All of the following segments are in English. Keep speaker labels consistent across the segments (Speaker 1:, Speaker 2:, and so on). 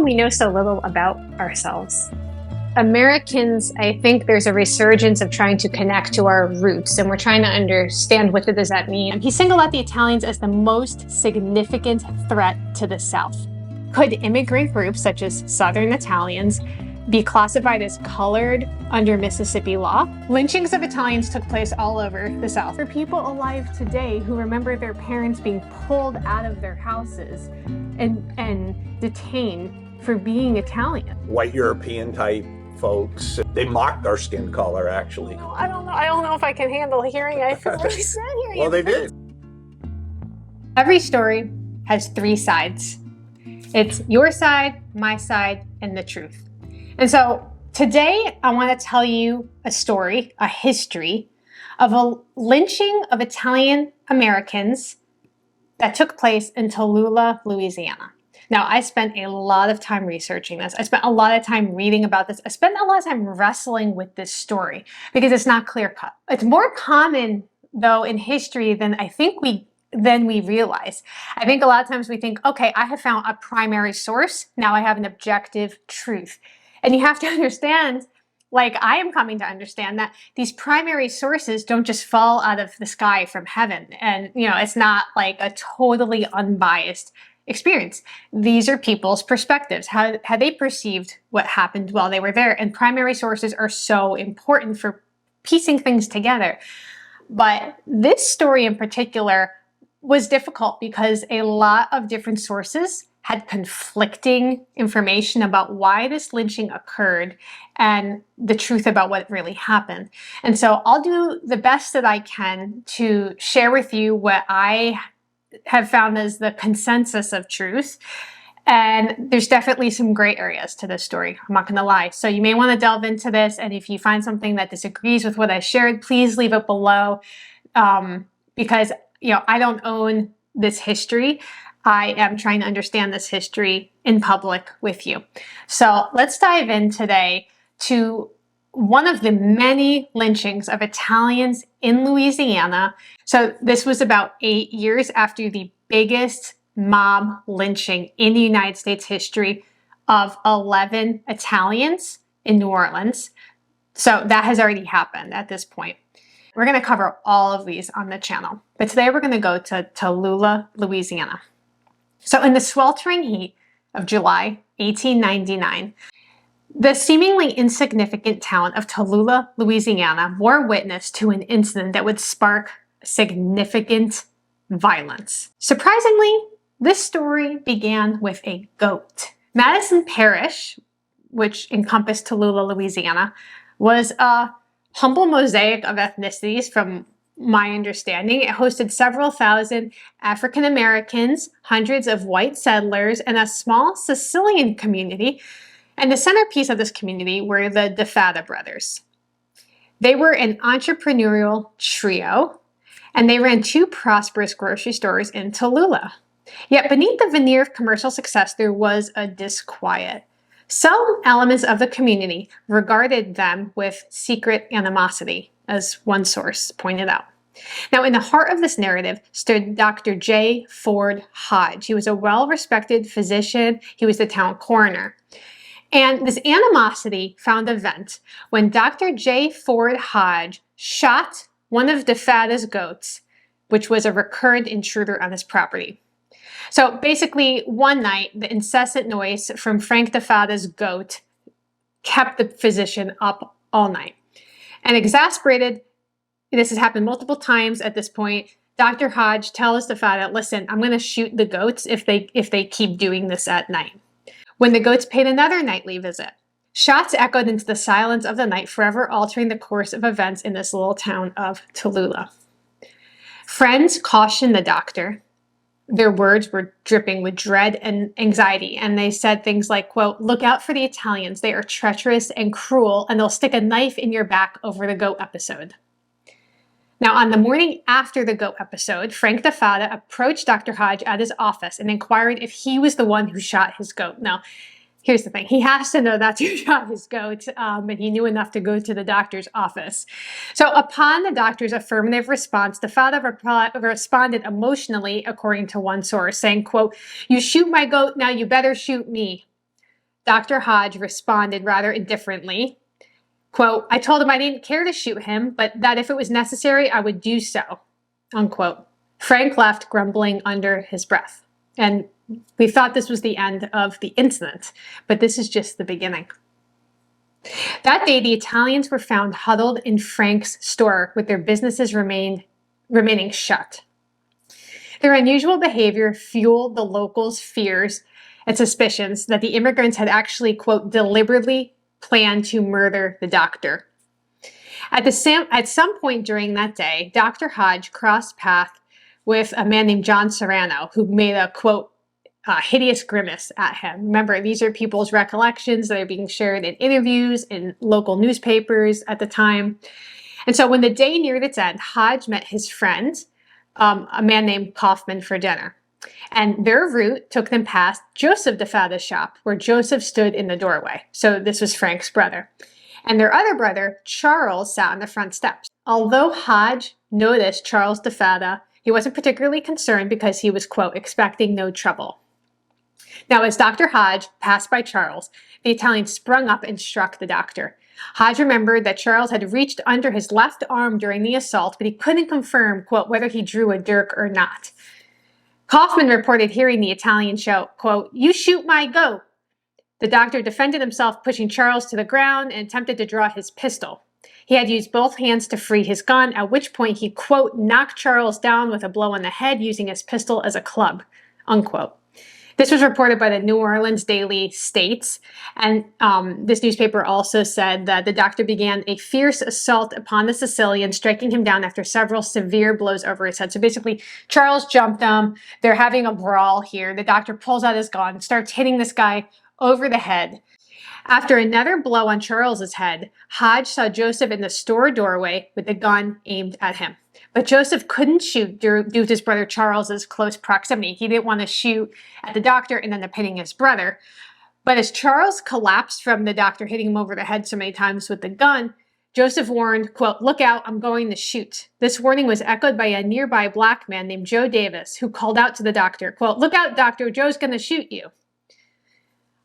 Speaker 1: we know so little about ourselves? Americans, I think there's a resurgence of trying to connect to our roots, and we're trying to understand what does that mean.
Speaker 2: He singled out the Italians as the most significant threat to the South. Could immigrant groups such as Southern Italians be classified as colored under Mississippi law? Lynchings of Italians took place all over the South. There are people alive today who remember their parents being pulled out of their houses and detained for being Italian.
Speaker 3: White European type folks, they mocked our skin color, actually.
Speaker 2: I don't know if I can handle hearing I feel really sad hearing
Speaker 3: Well, they did.
Speaker 1: Every story has three sides. It's your side, my side, and the truth. And so today I want to tell you a story, a history of a lynching of Italian Americans that took place in Tallulah, Louisiana. Now, I spent a lot of time researching this. I spent a lot of time reading about this. I spent a lot of time wrestling with this story because it's not clear-cut. It's more common, though, in history than I think we realize. I think a lot of times we think, okay, I have found a primary source. Now I have an objective truth. And you have to understand, like I am coming to understand, that these primary sources don't just fall out of the sky from heaven. And, it's not like a totally unbiased experience. These are people's perspectives, how they perceived what happened while they were there. And primary sources are so important for piecing things together. But this story in particular was difficult because a lot of different sources had conflicting information about why this lynching occurred and the truth about what really happened. And so I'll do the best that I can to share with you what I have found as the consensus of truth. And there's definitely some gray areas to this story. I'm not going to lie. So you may want to delve into this. And if you find something that disagrees with what I shared, please leave it below. Because, I don't own this history. I am trying to understand this history in public with you. So let's dive in today to one of the many lynchings of Italians in Louisiana. So this was about 8 years after the biggest mob lynching in the United States history of 11 Italians in New Orleans. So that has already happened at this point. We're going to cover all of these on the channel. But today we're going to go to Tallulah, Louisiana. So in the sweltering heat of July 1899, the seemingly insignificant town of Tallulah, Louisiana, bore witness to an incident that would spark significant violence. Surprisingly, this story began with a goat. Madison Parish, which encompassed Tallulah, Louisiana, was a humble mosaic of ethnicities from my understanding. It hosted several thousand African Americans, hundreds of white settlers, and a small Sicilian community. And the centerpiece of this community were the DeFada brothers. They were an entrepreneurial trio, and they ran 2 prosperous grocery stores in Tallulah. Yet beneath the veneer of commercial success, there was a disquiet. Some elements of the community regarded them with secret animosity, as one source pointed out. Now, in the heart of this narrative stood Dr. J. Ford Hodge. He was a well-respected physician. He was the town coroner. And this animosity found a vent when Dr. J. Ford Hodge shot one of DeFada's goats, which was a recurrent intruder on his property. So basically, one night, the incessant noise from Frank DeFada's goat kept the physician up all night. And exasperated, this has happened multiple times at this point, Dr. Hodge tells DeFada, listen, I'm going to shoot the goats if they keep doing this at night. When the goats paid another nightly visit, shots echoed into the silence of the night, forever altering the course of events in this little town of Tallulah. Friends cautioned the doctor. Their words were dripping with dread and anxiety, and they said things like, quote, look out for the Italians. They are treacherous and cruel, and they'll stick a knife in your back over the goat episode. Now, on the morning after the goat episode, Frank DeFada approached Dr. Hodge at his office and inquired if he was the one who shot his goat. Now, here's the thing. He has to know that's who shot his goat, and he knew enough to go to the doctor's office. So upon the doctor's affirmative response, DeFada responded emotionally, according to one source, saying, quote, you shoot my goat, now you better shoot me. Dr. Hodge responded rather indifferently. Quote, I told him I didn't care to shoot him, but that if it was necessary, I would do so. Unquote. Frank left grumbling under his breath. And we thought this was the end of the incident, but this is just the beginning. That day, the Italians were found huddled in Frank's store with their businesses remaining shut. Their unusual behavior fueled the locals' fears and suspicions that the immigrants had actually, quote, deliberately planned to murder the doctor. At some point during that day, Dr. Hodge crossed paths with a man named John Serrano, who made a, quote, hideous grimace at him. Remember, these are people's recollections that are being shared in interviews in local newspapers at the time. And so when the day neared its end, Hodge met his friend, a man named Kaufman, for dinner. And their route took them past Joseph DeFada's shop, where Joseph stood in the doorway. So this was Frank's brother. And their other brother, Charles, sat on the front steps. Although Hodge noticed Charles DeFada, he wasn't particularly concerned because he was, quote, expecting no trouble. Now, as Dr. Hodge passed by Charles, the Italian sprung up and struck the doctor. Hodge remembered that Charles had reached under his left arm during the assault, but he couldn't confirm, quote, whether he drew a dirk or not. Kaufman reported hearing the Italian shout, quote, you shoot my goat. The doctor defended himself, pushing Charles to the ground and attempted to draw his pistol. He had used both hands to free his gun, at which point he, quote, knocked Charles down with a blow on the head using his pistol as a club, unquote. This was reported by the New Orleans Daily States, and this newspaper also said that the doctor began a fierce assault upon the Sicilian, striking him down after several severe blows over his head. So basically, Charles jumped him. They're having a brawl here. The doctor pulls out his gun, starts hitting this guy over the head. After another blow on Charles's head, Hodge saw Joseph in the store doorway with the gun aimed at him. But Joseph couldn't shoot due to his brother Charles's close proximity. He didn't want to shoot at the doctor and end up hitting his brother. But as Charles collapsed from the doctor hitting him over the head so many times with the gun, Joseph warned, quote, look out, I'm going to shoot. This warning was echoed by a nearby black man named Joe Davis, who called out to the doctor, quote, look out, doctor, Joe's going to shoot you.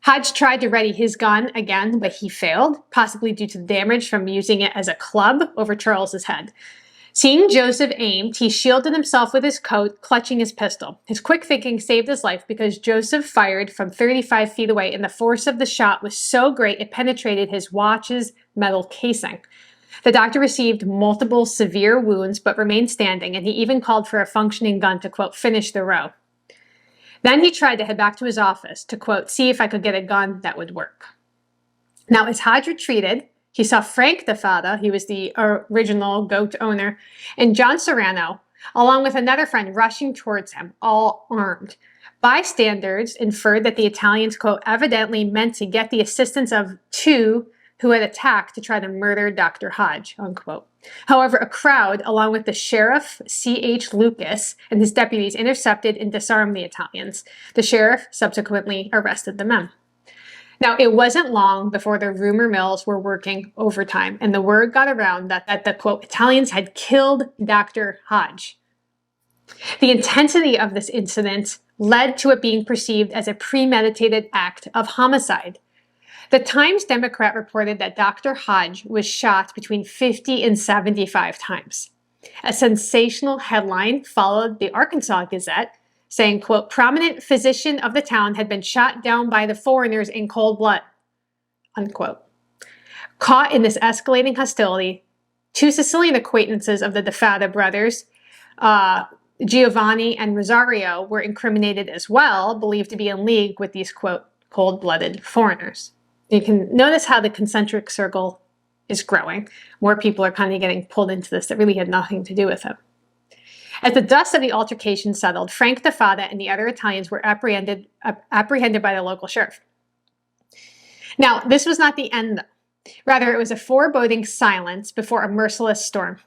Speaker 1: Hodge tried to ready his gun again, but he failed, possibly due to the damage from using it as a club over Charles's head. Seeing Joseph aimed, he shielded himself with his coat, clutching his pistol. His quick thinking saved his life because Joseph fired from 35 feet away, and the force of the shot was so great it penetrated his watch's metal casing. The doctor received multiple severe wounds but remained standing, and he even called for a functioning gun to, quote, finish the row. Then he tried to head back to his office to, quote, see if I could get a gun that would work. Now, as Hodge retreated, he saw Frank DeFada, he was the original goat owner, and John Serrano, along with another friend, rushing towards him, all armed. Bystanders inferred that the Italians, quote, evidently meant to get the assistance of two who had attacked to try to murder Dr. Hodge, unquote. However, a crowd, along with the sheriff, C.H. Lucas, and his deputies, intercepted and disarmed the Italians. The sheriff subsequently arrested the men. Now, it wasn't long before the rumor mills were working overtime, and the word got around that the, quote, Italians had killed Dr. Hodge. The intensity of this incident led to it being perceived as a premeditated act of homicide. The Times Democrat reported that Dr. Hodge was shot between 50 and 75 times. A sensational headline followed the Arkansas Gazette, saying, quote, prominent physician of the town had been shot down by the foreigners in cold blood, unquote. Caught in this escalating hostility, two Sicilian acquaintances of the DeFada brothers, Giovanni and Rosario, were incriminated as well, believed to be in league with these, quote, cold-blooded foreigners. You can notice how the concentric circle is growing. More people are kind of getting pulled into this that really had nothing to do with it. As the dust of the altercation settled, Frank DeFada and the other Italians were apprehended by the local sheriff. Now, this was not the end, though. Rather, it was a foreboding silence before a merciless storm.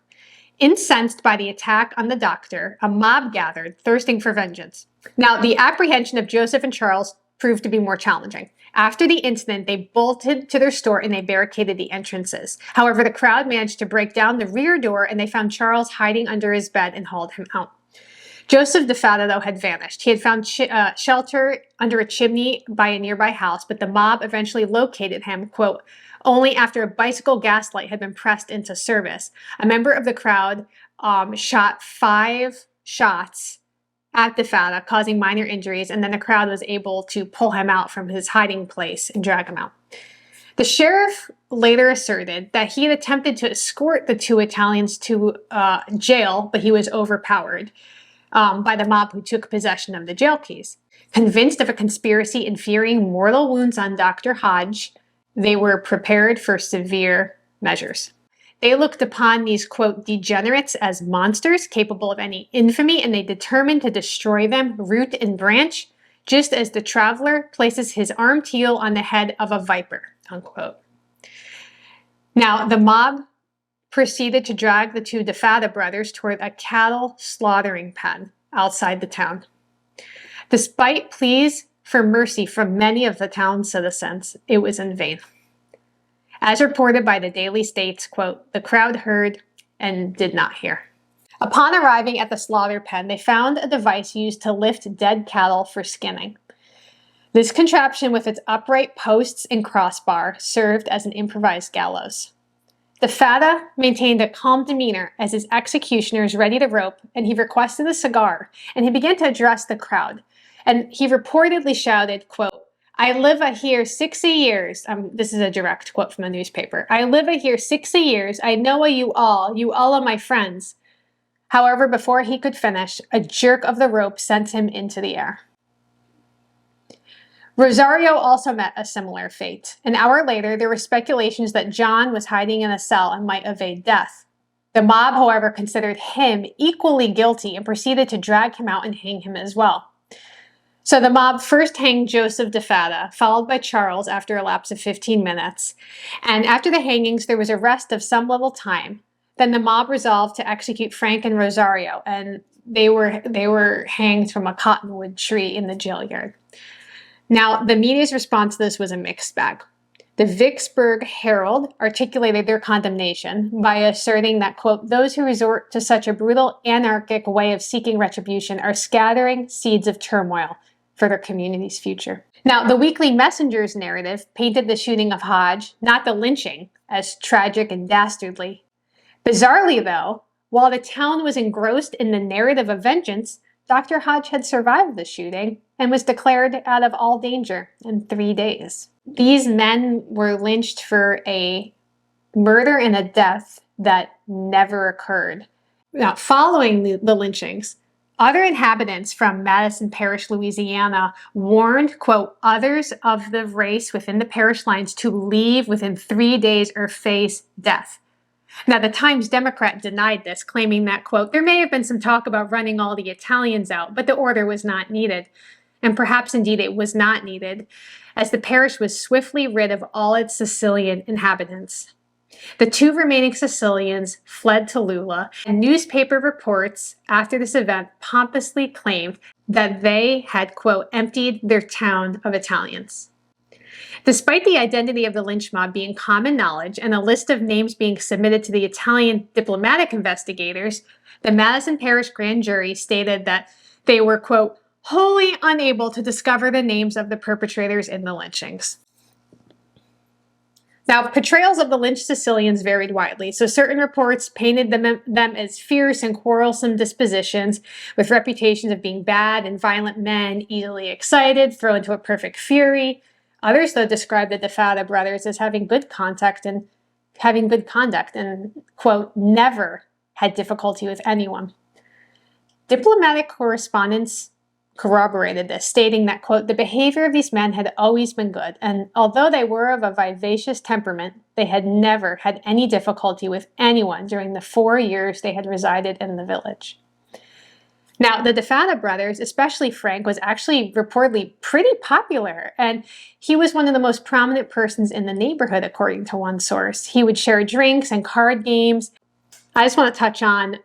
Speaker 1: Incensed by the attack on the doctor, a mob gathered, thirsting for vengeance. Now, the apprehension of Joseph and Charles proved to be more challenging. After the incident, they bolted to their store and they barricaded the entrances. However, the crowd managed to break down the rear door and they found Charles hiding under his bed and hauled him out. Joseph DeFatta, though, had vanished. He had found shelter under a chimney by a nearby house, but the mob eventually located him, quote, only after a bicycle gaslight had been pressed into service. A member of the crowd shot 5 shots at DeFatta, causing minor injuries, and then the crowd was able to pull him out from his hiding place and drag him out. The sheriff later asserted that he had attempted to escort the 2 Italians to jail, but he was overpowered by the mob who took possession of the jail keys. Convinced of a conspiracy and fearing mortal wounds on Dr. Hodge, they were prepared for severe measures. They looked upon these, quote, degenerates as monsters capable of any infamy, and they determined to destroy them root and branch, just as the traveler places his armed heel on the head of a viper, unquote. Now, the mob proceeded to drag the 2 DeFatta brothers toward a cattle slaughtering pen outside the town. Despite pleas for mercy from many of the town's citizens, it was in vain. As reported by the Daily States, quote, the crowd heard and did not hear. Upon arriving at the slaughter pen, they found a device used to lift dead cattle for skinning. This contraption, with its upright posts and crossbar, served as an improvised gallows. DeFatta maintained a calm demeanor as his executioners readied a rope, and he requested a cigar, and he began to address the crowd. And he reportedly shouted, quote, I live a here 60 years. This is a direct quote from the newspaper. I live a here 60 years. I know you all are my friends. However, before he could finish, a jerk of the rope sent him into the air. Rosario also met a similar fate. An hour later, there were speculations that John was hiding in a cell and might evade death. The mob, however, considered him equally guilty and proceeded to drag him out and hang him as well. So the mob first hanged Joseph DeFatta, followed by Charles after a lapse of 15 minutes. And after the hangings, there was a rest of some little time. Then the mob resolved to execute Frank and Rosario, and they were hanged from a cottonwood tree in the jail yard. Now, the media's response to this was a mixed bag. The Vicksburg Herald articulated their condemnation by asserting that, quote, those who resort to such a brutal, anarchic way of seeking retribution are scattering seeds of turmoil for their community's future. Now, the Weekly Messenger's narrative painted the shooting of Hodge, not the lynching, as tragic and dastardly. Bizarrely, though, while the town was engrossed in the narrative of vengeance, Dr. Hodge had survived the shooting and was declared out of all danger in 3 days. These men were lynched for a murder and a death that never occurred. Now, following the lynchings, other inhabitants from Madison Parish, Louisiana, warned, quote, others of the race within the parish lines to leave within 3 days or face death. Now, the Times Democrat denied this, claiming that, quote, there may have been some talk about running all the Italians out, but the order was not needed. And perhaps indeed it was not needed, as the parish was swiftly rid of all its Sicilian inhabitants. The 2 remaining Sicilians fled to Tallulah, and newspaper reports after this event pompously claimed that they had, quote, emptied their town of Italians. Despite the identity of the lynch mob being common knowledge and a list of names being submitted to the Italian diplomatic investigators, the Madison Parish grand jury stated that they were, quote, wholly unable to discover the names of the perpetrators in the lynchings. Now, portrayals of the lynched Sicilians varied widely, so certain reports painted them as fierce and quarrelsome dispositions with reputations of being bad and violent men, easily excited, thrown into a perfect fury. Others, though, described the DeFatta brothers as having good conduct and, quote, never had difficulty with anyone. Diplomatic correspondence corroborated this, stating that, quote, the behavior of these men had always been good, and although they were of a vivacious temperament, they had never had any difficulty with anyone during the 4 years they had resided in the village. Now, the DeFatta brothers, especially Frank, was actually reportedly pretty popular, and he was one of the most prominent persons in the neighborhood, according to one source. He would share drinks and card games. I just want to touch on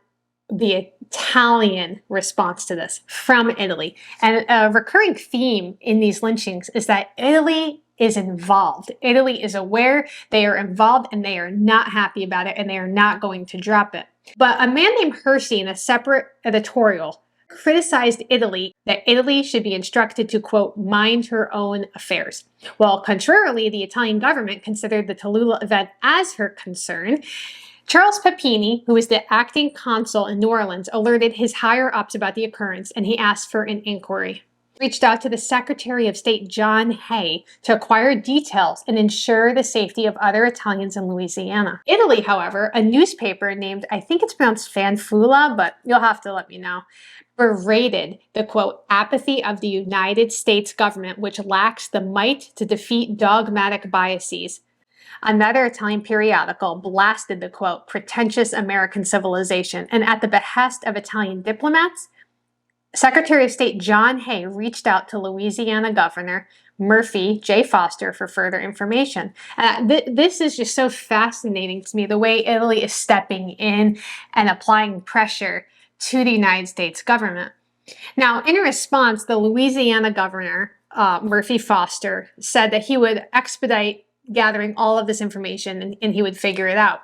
Speaker 1: the Italian response to this from Italy. And a recurring theme in these lynchings is that Italy is involved. Italy is aware, they are involved, and they are not happy about it, and they are not going to drop it. But a man named Hersey, in a separate editorial, criticized Italy that Italy should be instructed to, quote, mind her own affairs. While contrarily, the Italian government considered the Tallulah event as her concern. Charles Papini, who was the acting consul in New Orleans, alerted his higher-ups about the occurrence, and he asked for an inquiry. Reached out to the Secretary of State John Hay to acquire details and ensure the safety of other Italians in Louisiana. Italy, however, a newspaper named, I think it's pronounced Fanfula, but you'll have to let me know, berated the, quote, apathy of the United States government, which lacks the might to defeat dogmatic biases. Another Italian periodical blasted the, quote, pretentious American civilization, and at the behest of Italian diplomats, Secretary of State John Hay reached out to Louisiana Governor Murphy J. Foster for further information. This is just so fascinating to me, the way Italy is stepping in and applying pressure to the United States government. Now, in response, the Louisiana Governor, Murphy Foster, said that he would expedite gathering all of this information and he would figure it out.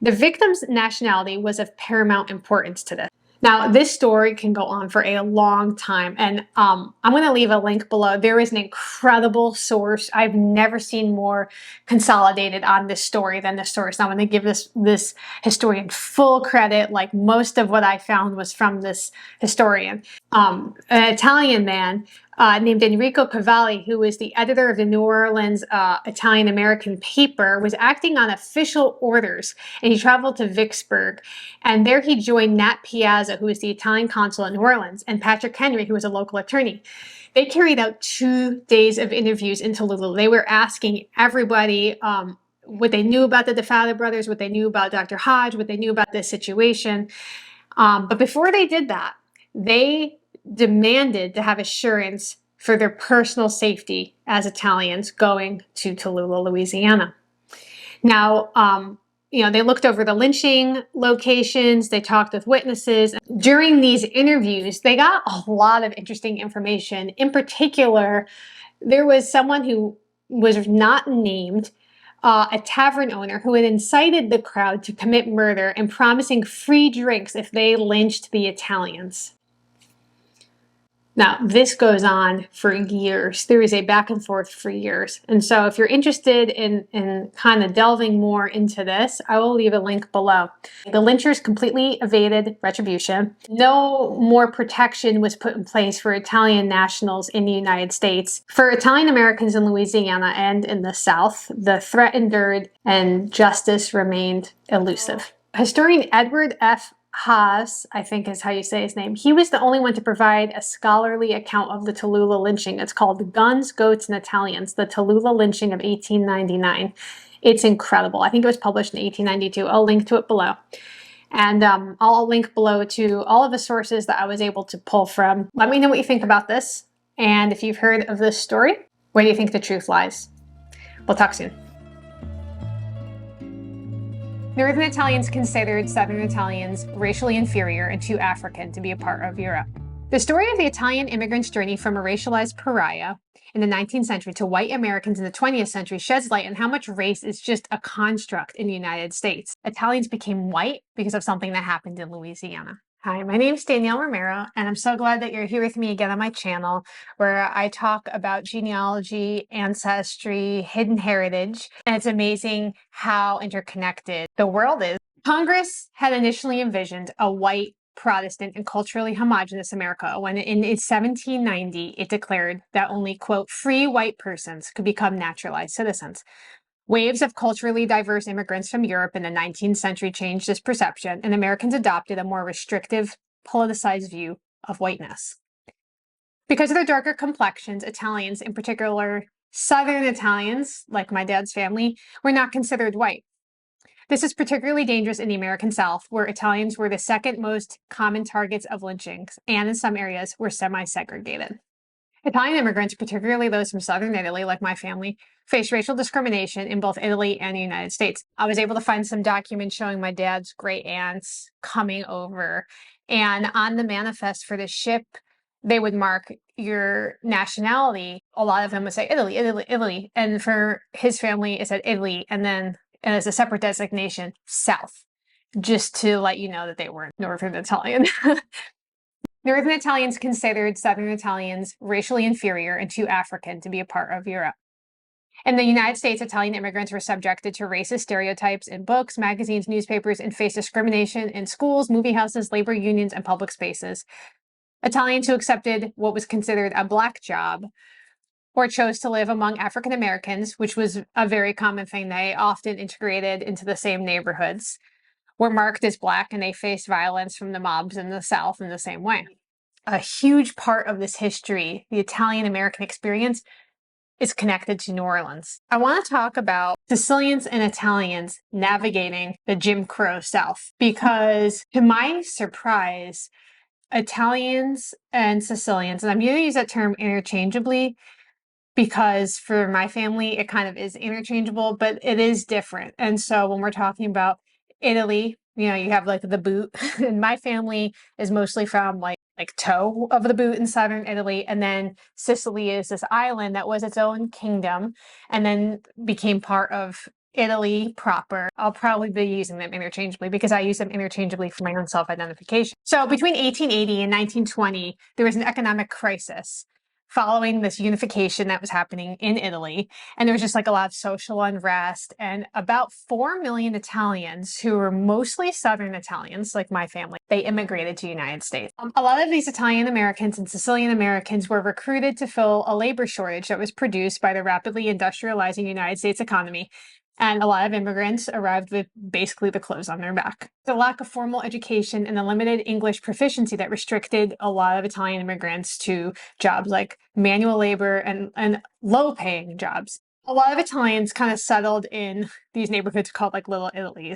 Speaker 1: The victim's nationality was of paramount importance to this. Now, this story can go on for a long time, and I'm going to leave a link below. There is an incredible source. I've never seen more consolidated on this story than this source. I'm going to give this historian full credit. Like, most of what I found was from this historian. An Italian man named Enrico Cavalli, who was the editor of the New Orleans Italian-American paper, was acting on official orders, and he traveled to Vicksburg. And there he joined Nat Piazza, who was the Italian consul in New Orleans, and Patrick Henry, who was a local attorney. They carried out 2 days of interviews in Tallulah. They were asking everybody what they knew about the DeFalco brothers, what they knew about Dr. Hodge, what they knew about this situation. But before they did that, they demanded to have assurance for their personal safety as Italians going to Tallulah, Louisiana. Now, they looked over the lynching locations, they talked with witnesses. During these interviews, they got a lot of interesting information. In particular, there was someone who was not named, a tavern owner who had incited the crowd to commit murder and promising free drinks if they lynched the Italians. Now, this goes on for years. There is a back and forth for years. And so if you're interested in kind of delving more into this, I will leave a link below. The lynchers completely evaded retribution. No more protection was put in place for Italian nationals in the United States. For Italian Americans in Louisiana and in the South, the threat endured and justice remained elusive. Historian Edward F. Haas, I think is how you say his name, he was the only one to provide a scholarly account of the Tallulah lynching. It's called Guns, Goats, and Italians, the Tallulah lynching of 1899. It's incredible. I think it was published in 1892. I'll link to it below. And I'll link below to all of the sources that I was able to pull from. Let me know what you think about this. And if you've heard of this story, where do you think the truth lies? We'll talk soon.
Speaker 2: Northern Italians considered Southern Italians racially inferior and too African to be a part of Europe. The story of the Italian immigrants' journey from a racialized pariah in the 19th century to white Americans in the 20th century sheds light on how much race is just a construct in the United States. Italians became white because of something that happened in Louisiana. Hi, my name is Danielle Romero, and I'm so glad that you're here with me again on my channel, where I talk about genealogy, ancestry, hidden heritage, and it's amazing how interconnected the world is. Congress had initially envisioned a white, Protestant, and culturally homogenous America when in 1790 it declared that only, quote, free white persons could become naturalized citizens. Waves of culturally diverse immigrants from Europe in the 19th century changed this perception, and Americans adopted a more restrictive, politicized view of whiteness. Because of their darker complexions, Italians, in particular Southern Italians, like my dad's family, were not considered white. This is particularly dangerous in the American South, where Italians were the second most common targets of lynchings, and in some areas were semi-segregated. Italian immigrants, particularly those from Southern Italy, like my family, faced racial discrimination in both Italy and the United States. I was able to find some documents showing my dad's great aunts coming over, and on the manifest for the ship, they would mark your nationality. A lot of them would say Italy, Italy, Italy, and for his family, it said Italy, and then as a separate designation, South, just to let you know that they weren't Northern Italian. Northern Italians considered Southern Italians racially inferior and too African to be a part of Europe. In the United States, Italian immigrants were subjected to racist stereotypes in books, magazines, newspapers, and faced discrimination in schools, movie houses, labor unions, and public spaces. Italians who accepted what was considered a black job or chose to live among African Americans, which was a very common thing, they often integrated into the same neighborhoods, were marked as black, and they faced violence from the mobs in the South in the same way. A huge part of this history, the Italian American experience, is connected to New Orleans. I want to talk about Sicilians and Italians navigating the Jim Crow South, because to my surprise, Italians and Sicilians, and I'm going to use that term interchangeably because for my family, it kind of is interchangeable, but it is different. And so when we're talking about Italy, you know, you have like the boot, and my family is mostly from like toe of the boot in southern Italy. And then Sicily is this island that was its own kingdom and then became part of Italy proper. I'll probably be using them interchangeably because I use them interchangeably for my own self-identification. So between 1880 and 1920, there was an economic crisis following this unification that was happening in Italy. And there was just like a lot of social unrest, and about 4 million Italians who were mostly Southern Italians, like my family, they immigrated to the United States. A lot of these Italian Americans and Sicilian Americans were recruited to fill a labor shortage that was produced by the rapidly industrializing United States economy. And a lot of immigrants arrived with basically the clothes on their back. The lack of formal education and the limited English proficiency that restricted a lot of Italian immigrants to jobs like manual labor and low-paying jobs. A lot of Italians kind of settled in these neighborhoods called like Little Italy.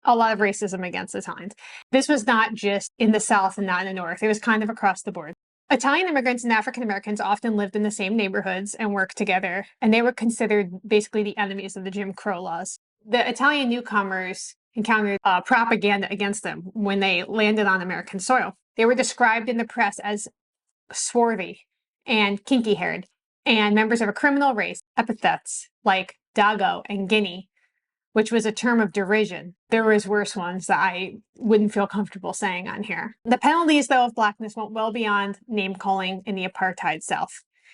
Speaker 2: A lot of racism against Italians. This was not just in the South and not in the North. It was kind of across the board. Italian immigrants and African Americans often lived in the same neighborhoods and worked together, and they were considered basically the enemies of the Jim Crow laws. The Italian newcomers encountered propaganda against them when they landed on American soil. They were described in the press as swarthy and kinky-haired and members of a criminal race. Epithets like Dago and Guinea, which was a term of derision. There was worse ones that I wouldn't feel comfortable saying on here. The penalties, though, of blackness went well beyond name-calling in the apartheid South.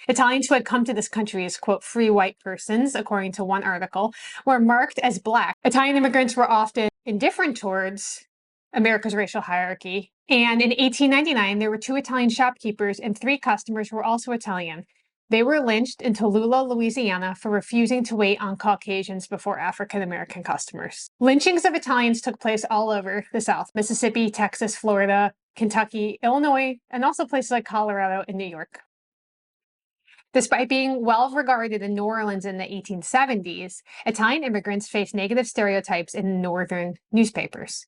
Speaker 2: Italians who had come to this country as, quote, free white persons, according to one article, were marked as black. Italian immigrants were often indifferent towards America's racial hierarchy. And in 1899, there were 2 Italian shopkeepers and 3 customers who were also Italian. They were lynched in Tallulah, Louisiana, for refusing to wait on Caucasians before African-American customers. Lynchings of Italians took place all over the South: Mississippi, Texas, Florida, Kentucky, Illinois, and also places like Colorado and New York. Despite being well regarded in New Orleans in the 1870s, Italian immigrants faced negative stereotypes in northern newspapers.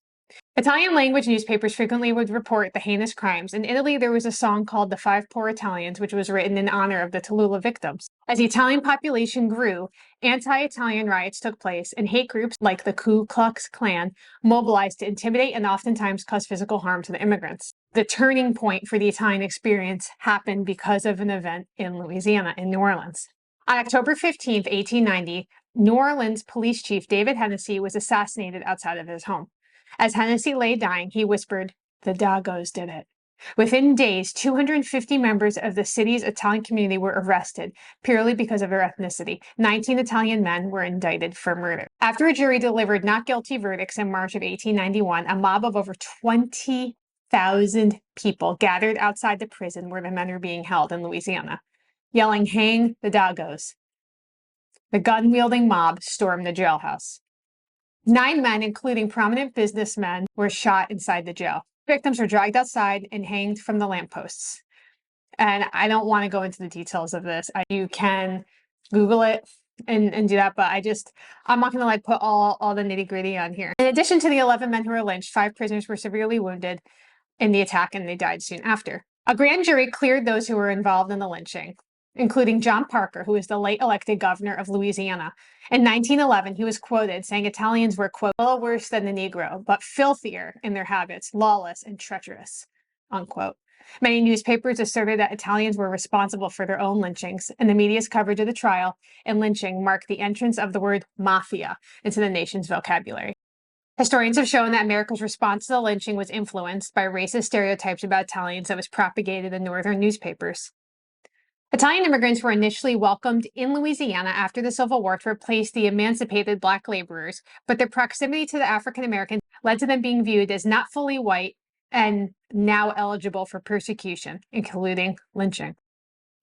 Speaker 2: Italian language newspapers frequently would report the heinous crimes. In Italy, there was a song called The Five Poor Italians, which was written in honor of the Tallulah victims. As the Italian population grew, anti-Italian riots took place, and hate groups like the Ku Klux Klan mobilized to intimidate and oftentimes cause physical harm to the immigrants. The turning point for the Italian experience happened because of an event in Louisiana, in New Orleans. On October 15, 1890, New Orleans police chief David Hennessy was assassinated outside of his home. As Hennessy lay dying, he whispered, "The Dagos did it." Within days, 250 members of the city's Italian community were arrested purely because of their ethnicity. 19 Italian men were indicted for murder. After a jury delivered not guilty verdicts in March of 1891, a mob of over 20,000 people gathered outside the prison where the men were being held in Louisiana, yelling, "Hang the Dagos." The gun-wielding mob stormed the jailhouse. 9 men, including prominent businessmen, were shot inside the jail. Victims were dragged outside and hanged from the lampposts. And I don't want to go into the details of this. You can Google it and do that, but I'm not going to like put all the nitty-gritty on here. In addition to the 11 men who were lynched, 5 prisoners were severely wounded in the attack, and they died soon after. A grand jury cleared those who were involved in the lynching, including John Parker, who was the late elected governor of Louisiana. In 1911, he was quoted saying Italians were, quote, "a little worse than the Negro, but filthier in their habits, lawless and treacherous," unquote. Many newspapers asserted that Italians were responsible for their own lynchings, and the media's coverage of the trial and lynching marked the entrance of the word mafia into the nation's vocabulary.
Speaker 1: Historians have shown that America's response to the lynching was influenced by racist stereotypes about Italians that was propagated in northern newspapers. Italian immigrants were initially welcomed in Louisiana after the Civil War to replace the emancipated Black laborers, but their proximity to the African Americans led to them being viewed as not fully white and now eligible for persecution, including lynching.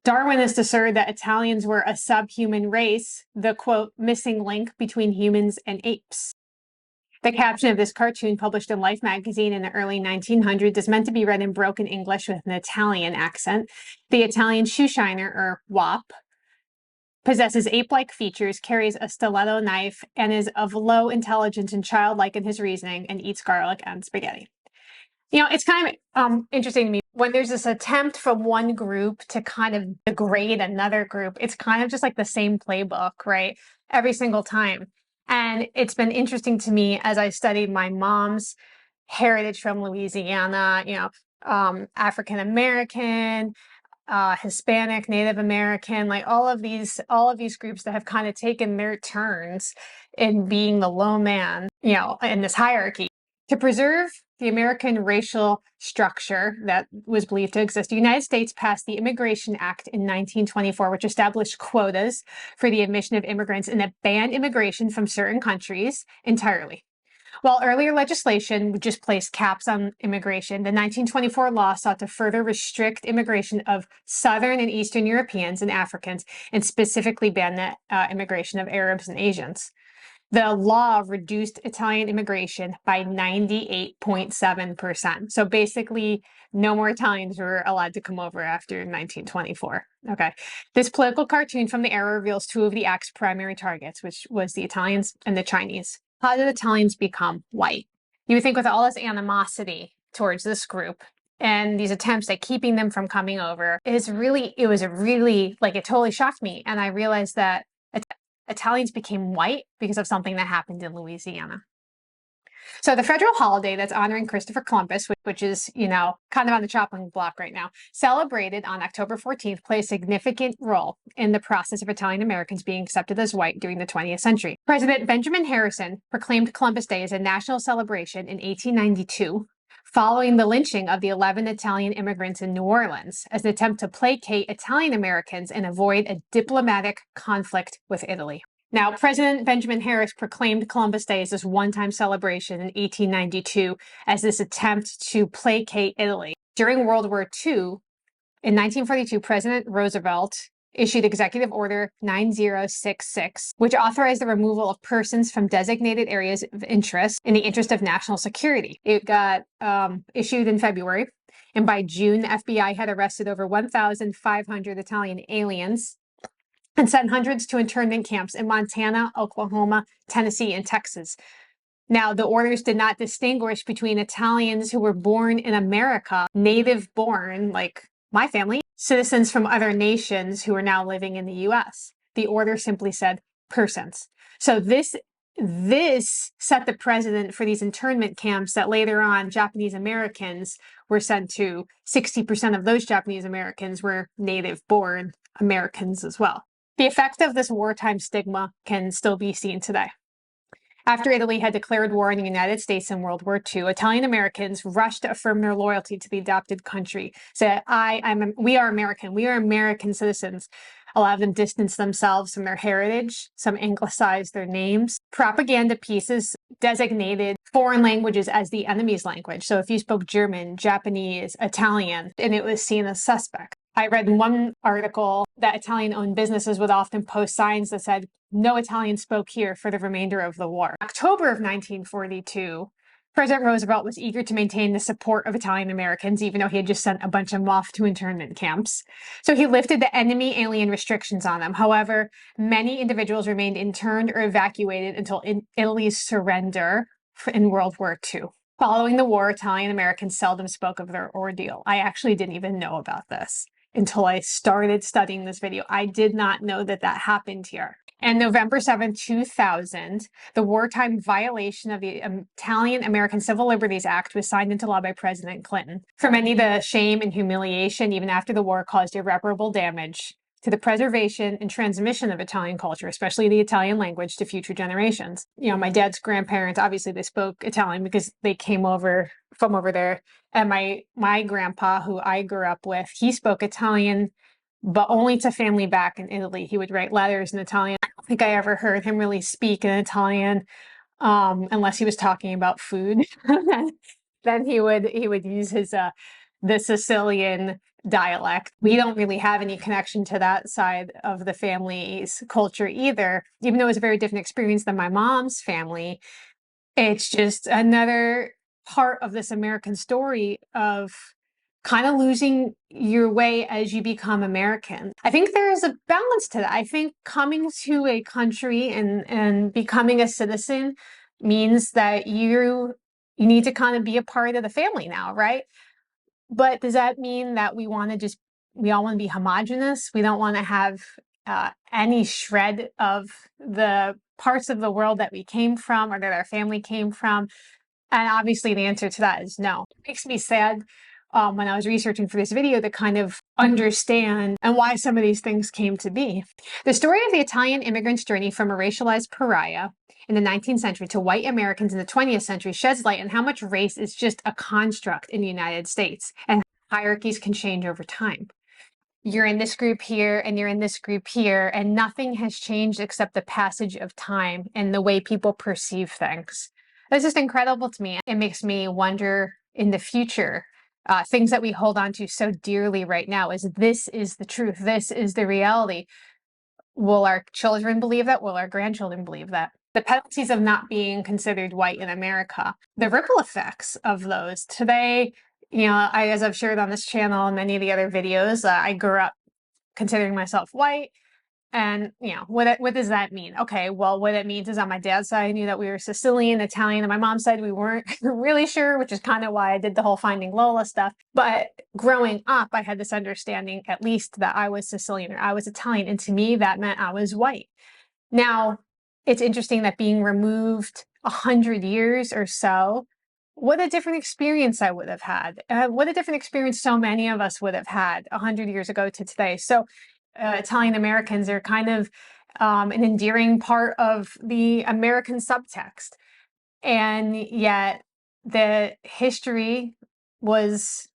Speaker 1: Darwinists assert that Italians were a subhuman race, the quote, missing link between humans and apes. The caption of this cartoon, published in Life magazine in the early 1900s, is meant to be read in broken English with an Italian accent. The Italian shoeshiner, or WAP, possesses ape-like features, carries a stiletto knife, and is of low intelligence and childlike in his reasoning, and eats garlic and spaghetti. You know, it's kind of interesting to me when there's this attempt from one group to kind of degrade another group. It's kind of just like the same playbook, right? Every single time. And it's been interesting to me as I studied my mom's heritage from Louisiana, you know, African American, Hispanic, Native American, like all of these groups that have kind of taken their turns in being the low man, you know, in this hierarchy. To preserve the American racial structure that was believed to exist, the United States passed the Immigration Act in 1924, which established quotas for the admission of immigrants and that banned immigration from certain countries entirely. While earlier legislation just placed caps on immigration, the 1924 law sought to further restrict immigration of Southern and Eastern Europeans and Africans, and specifically ban the immigration of Arabs and Asians. The law reduced Italian immigration by 98.7%. So basically, no more Italians were allowed to come over after 1924. Okay. This political cartoon from the era reveals two of the act's primary targets, which was the Italians and the Chinese. How did Italians become white? You would think with all this animosity towards this group and these attempts at keeping them from coming over, it was really, like, it totally shocked me. And I realized that Italians became white because of something that happened in Louisiana. So the federal holiday that's honoring Christopher Columbus, which is, you know, kind of on the chopping block right now, celebrated on October 14th, played a significant role in the process of Italian Americans being accepted as white during the 20th century. President Benjamin Harrison proclaimed Columbus Day as a national celebration in 1892, following the lynching of the 11 Italian immigrants in New Orleans as an attempt to placate Italian Americans and avoid a diplomatic conflict with Italy. Now, President Benjamin Harris proclaimed Columbus Day as this one-time celebration in 1892 as this attempt to placate Italy. During World War II, in 1942, President Roosevelt issued Executive Order 9066, which authorized the removal of persons from designated areas of interest in the interest of national security. It got issued in February, and by June, the FBI had arrested over 1,500 Italian aliens and sent hundreds to internment camps in Montana, Oklahoma, Tennessee, and Texas. Now, the orders did not distinguish between Italians who were born in America, native born, like my family, citizens from other nations who are now living in the US. The order simply said persons. So this set the precedent for these internment camps that later on Japanese Americans were sent to. 60% of those Japanese Americans were native born Americans as well. The effect of this wartime stigma can still be seen today. After Italy had declared war on the United States in World War II, Italian Americans rushed to affirm their loyalty to the adopted country. Said, we are American. We are American citizens. A lot of them distanced themselves from their heritage. Some anglicized their names. Propaganda pieces designated foreign languages as the enemy's language. So if you spoke German, Japanese, Italian, and it was seen as suspect. I read one article that Italian-owned businesses would often post signs that said, "No Italian spoke here" for the remainder of the war. In October of 1942, President Roosevelt was eager to maintain the support of Italian Americans, even though he had just sent a bunch of them off to internment camps. So he lifted the enemy alien restrictions on them. However, many individuals remained interned or evacuated until Italy's surrender in World War II. Following the war, Italian Americans seldom spoke of their ordeal. I actually didn't even know about this until I started studying this video. I did not know that that happened here. And November 7, 2000, the wartime violation of the Italian American Civil Liberties Act was signed into law by President Clinton. For many, the shame and humiliation, even after the war, caused irreparable damage
Speaker 2: to the preservation and transmission of Italian culture, especially the Italian language, to future generations. You know, my dad's grandparents, obviously they spoke Italian because they came over from over there. And my grandpa, who I grew up with, he spoke Italian, but only to family back in Italy. He would write letters in Italian. I don't think I ever heard him really speak in Italian, unless he was talking about food. Then he would use his the Sicilian dialect. We don't really have any connection to that side of the family's culture either, even though it was a very different experience than my mom's family. It's just another part of this American story of kind of losing your way as you become American. I think there is a balance to that. I think coming to a country and becoming a citizen means that you need to kind of be a part of the family now, right? But does that mean that we all want to be homogenous? We don't want to have any shred of the parts of the world that we came from or that our family came from? And obviously the answer to that is no. It makes me sad when I was researching for this video to kind of understand and why some of these things came to be. The story of the Italian immigrant's journey from a racialized pariah in the 19th century to white Americans in the 20th century sheds light on how much race is just a construct in the United States and hierarchies can change over time. You're in this group here and you're in this group here, and nothing has changed except the passage of time and the way people perceive things. It's just incredible to me. It makes me wonder in the future, things that we hold on to so dearly right now is this is the truth. This is the reality. Will our children believe that? Will our grandchildren believe that? The penalties of not being considered white in America, the ripple effects of those. Today, you know, as I've shared on this channel and many of the other videos, I grew up considering myself white. And, you know, what does that mean? Okay, well, what it means is on my dad's side, I knew that we were Sicilian, Italian, and my mom's side, we weren't really sure, which is kind of why I did the whole Finding Lola stuff. But growing up, I had this understanding, at least, that I was Sicilian or I was Italian. And to me, that meant I was white. Now, it's interesting that being removed 100 years or so, what a different experience I would have had. What a different experience so many of us would have had 100 years ago to today. So Italian Americans are kind of an endearing part of the American subtext. And yet the history was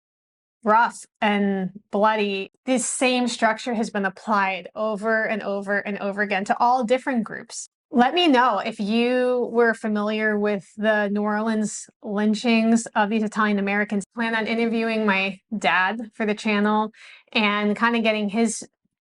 Speaker 2: rough and bloody. This same structure has been applied over and over and over again to all different groups. Let me know if you were familiar with the New Orleans lynchings of these Italian Americans. I plan on interviewing my dad for the channel and kind of getting his,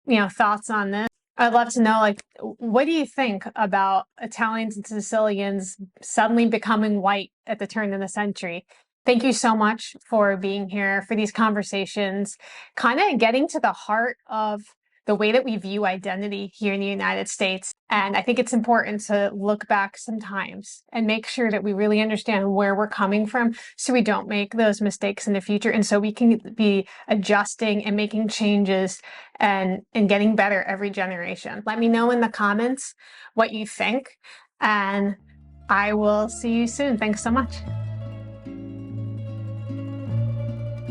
Speaker 2: you know, thoughts on this. I'd love to know, like, what do you think about Italians and Sicilians suddenly becoming white at the turn of the century? Thank you so much for being here for these conversations, kind of getting to the heart of the way that we view identity here in the United States. And I think it's important to look back sometimes and make sure that we really understand where we're coming from so we don't make those mistakes in the future. And so we can be adjusting and making changes and getting better every generation. Let me know in the comments what you think, and I will see you soon. Thanks so much.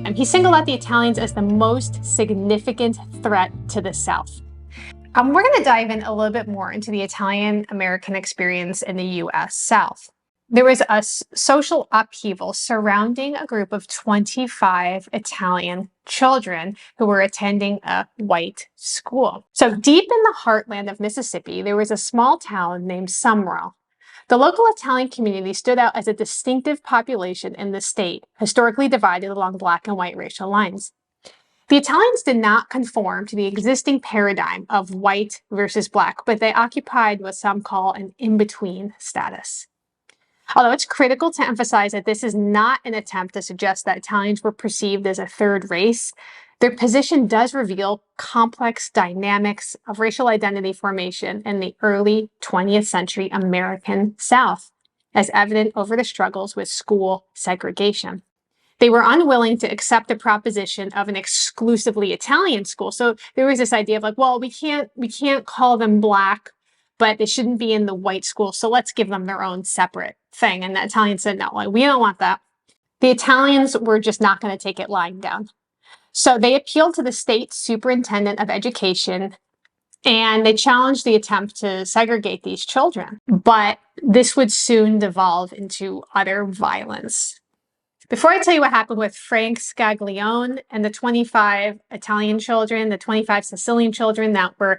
Speaker 2: And he singled out the Italians as the most significant threat to the South. We're going to dive in a little bit more into the Italian-American experience in the U.S. South. There was a social upheaval surrounding a group of 25 Italian children who were attending a white school. So deep in the heartland of Mississippi, there was a small town named Sumrall. The local Italian community stood out as a distinctive population in the state, historically divided along Black and white racial lines. The Italians did not conform to the existing paradigm of white versus Black, but they occupied what some call an in-between status. Although it's critical to emphasize that this is not an attempt to suggest that Italians were perceived as a third race, their position does reveal complex dynamics of racial identity formation in the early 20th century American South, as evident over the struggles with school segregation. They were unwilling to accept the proposition of an exclusively Italian school. So there was this idea of like, well, we can't call them Black, but they shouldn't be in the white school. So let's give them their own separate thing. And the Italians said, no, we don't want that. The Italians were just not going to take it lying down. So they appealed to the state superintendent of education and they challenged the attempt to segregate these children. But this would soon devolve into utter violence. Before I tell you what happened with Frank Scaglione and the 25 Italian children, the 25 Sicilian children that were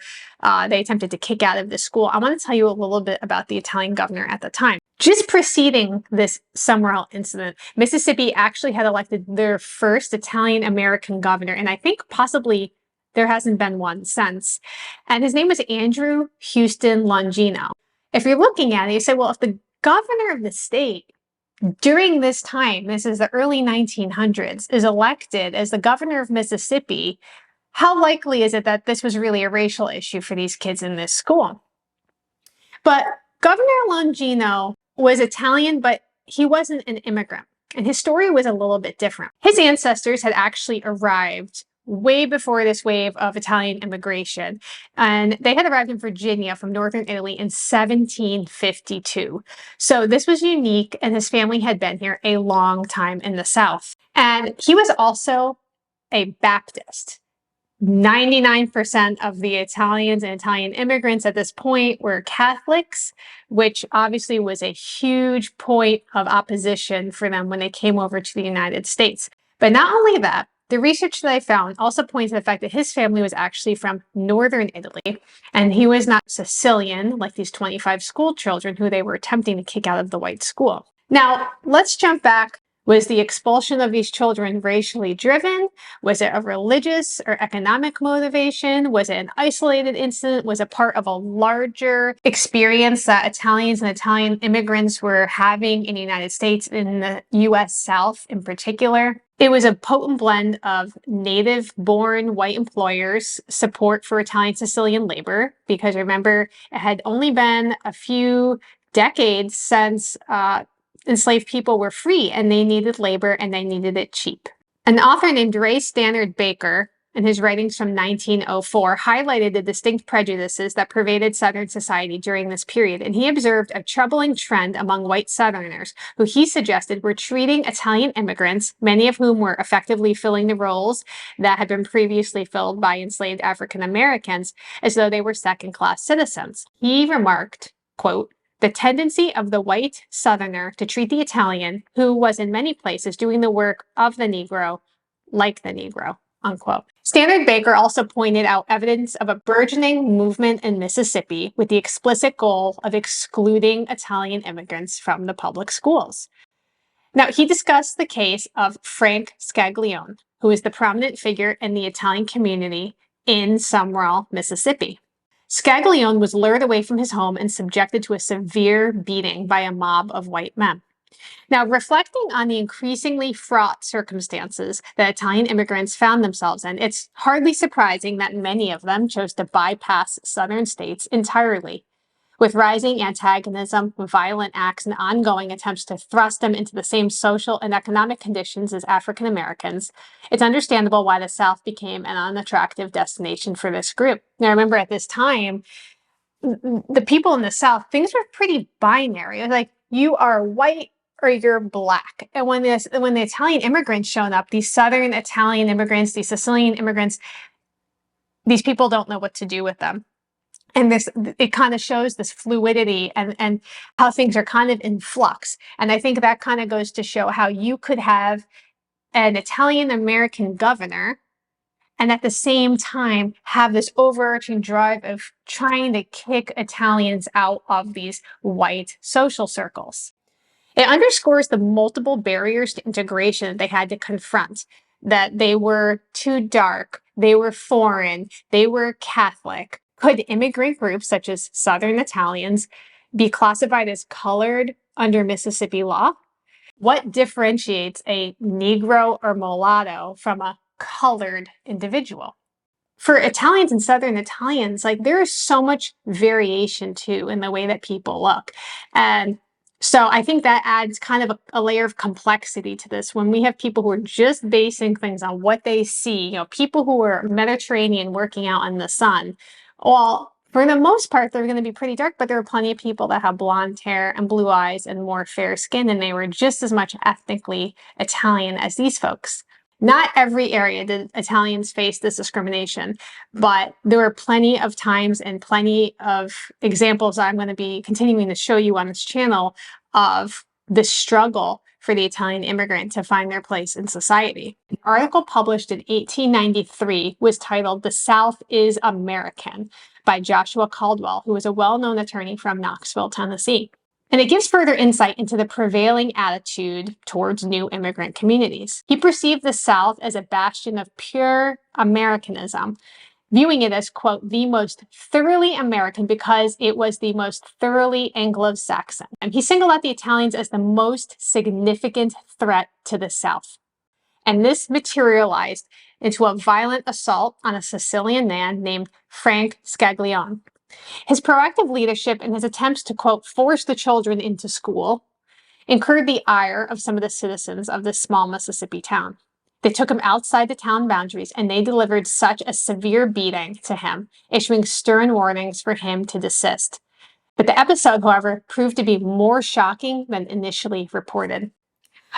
Speaker 2: they attempted to kick out of the school, I want to tell you a little bit about the Italian governor at the time. Just preceding this Summerall incident, Mississippi actually had elected their first Italian-American governor, and I think possibly there hasn't been one since. And his name was Andrew Houston Longino. If you're looking at it, you say, well, if the governor of the state during this time, this is the early 1900s, is elected as the governor of Mississippi, how likely is it that this was really a racial issue for these kids in this school? But Governor Longino was Italian, but he wasn't an immigrant. And his story was a little bit different. His ancestors had actually arrived way before this wave of Italian immigration. And they had arrived in Virginia from northern Italy in 1752. So this was unique, and his family had been here a long time in the South. And he was also a Baptist. 99% of the Italians and Italian immigrants at this point were Catholics, which obviously was a huge point of opposition for them when they came over to the United States. But not only that, the research that I found also points to the fact that his family was actually from northern Italy, and he was not Sicilian like these 25 school children who they were attempting to kick out of the white school. Now, let's jump back. Was the expulsion of these children racially driven? Was it a religious or economic motivation? Was it an isolated incident? Was it part of a larger experience that Italians and Italian immigrants were having in the United States, in the US South in particular? It was a potent blend of native-born white employers' support for Italian Sicilian labor, because remember, it had only been a few decades since enslaved people were free and they needed labor and they needed it cheap. An author named Ray Stannard Baker, in his writings from 1904, highlighted the distinct prejudices that pervaded Southern society during this period, and he observed a troubling trend among white Southerners who he suggested were treating Italian immigrants, many of whom were effectively filling the roles that had been previously filled by enslaved African Americans, as though they were second-class citizens. He remarked, quote, "The tendency of the white Southerner to treat the Italian, who was in many places doing the work of the Negro, like the Negro," unquote. Stannard Baker also pointed out evidence of a burgeoning movement in Mississippi with the explicit goal of excluding Italian immigrants from the public schools. Now, he discussed the case of Frank Scaglione, who is the prominent figure in the Italian community in Summerall, Mississippi. Scaglione was lured away from his home and subjected to a severe beating by a mob of white men. Now, reflecting on the increasingly fraught circumstances that Italian immigrants found themselves in, it's hardly surprising that many of them chose to bypass Southern states entirely. With rising antagonism, violent acts, and ongoing attempts to thrust them into the same social and economic conditions as African Americans, it's understandable why the South became an unattractive destination for this group. Now, remember, at this time, the people in the South, things were pretty binary. It was like, you are white or you're black. And when the Italian immigrants showed up, these Southern Italian immigrants, these Sicilian immigrants, these people don't know what to do with them. And it kind of shows this fluidity and how things are kind of in flux. And I think that kind of goes to show how you could have an Italian-American governor and at the same time have this overarching drive of trying to kick Italians out of these white social circles. It underscores the multiple barriers to integration that they had to confront, that they were too dark, they were foreign, they were Catholic. Could immigrant groups such as Southern Italians be classified as colored under Mississippi law? What differentiates a Negro or mulatto from a colored individual? For Italians and Southern Italians, like, there is so much variation too in the way that people look. And so I think that adds kind of a layer of complexity to this when we have people who are just basing things on what they see, people who are Mediterranean working out in the sun. Well, for the most part, they're going to be pretty dark, but there are plenty of people that have blonde hair and blue eyes and more fair skin, and they were just as much ethnically Italian as these folks. Not every area did Italians face this discrimination, but there were plenty of times and plenty of examples I'm going to be continuing to show you on this channel of the struggle for the Italian immigrant to find their place in society. An article published in 1893 was titled "The South is American" by Joshua Caldwell, who was a well-known attorney from Knoxville, Tennessee. And it gives further insight into the prevailing attitude towards new immigrant communities. He perceived the South as a bastion of pure Americanism, viewing it as, quote, the most thoroughly American because it was the most thoroughly Anglo-Saxon. And he singled out the Italians as the most significant threat to the South. And this materialized into a violent assault on a Sicilian man named Frank Scaglione. His proactive leadership and his attempts to, quote, force the children into school incurred the ire of some of the citizens of this small Mississippi town. They took him outside the town boundaries and they delivered such a severe beating to him, issuing stern warnings for him to desist. But the episode, however, proved to be more shocking than initially reported.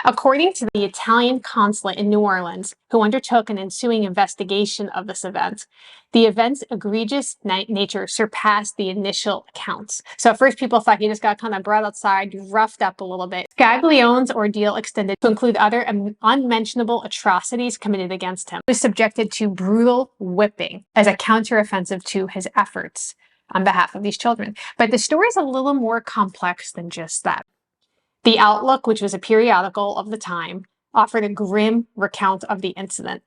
Speaker 2: According to the Italian consulate in New Orleans, who undertook an ensuing investigation of this event, the event's egregious nature surpassed the initial accounts. So at first people thought he just got kind of brought outside, roughed up a little bit. Scaglione's ordeal extended to include other unmentionable atrocities committed against him. He was subjected to brutal whipping as a counteroffensive to his efforts on behalf of these children. But the story is a little more complex than just that. The Outlook, which was a periodical of the time, offered a grim recount of the incident.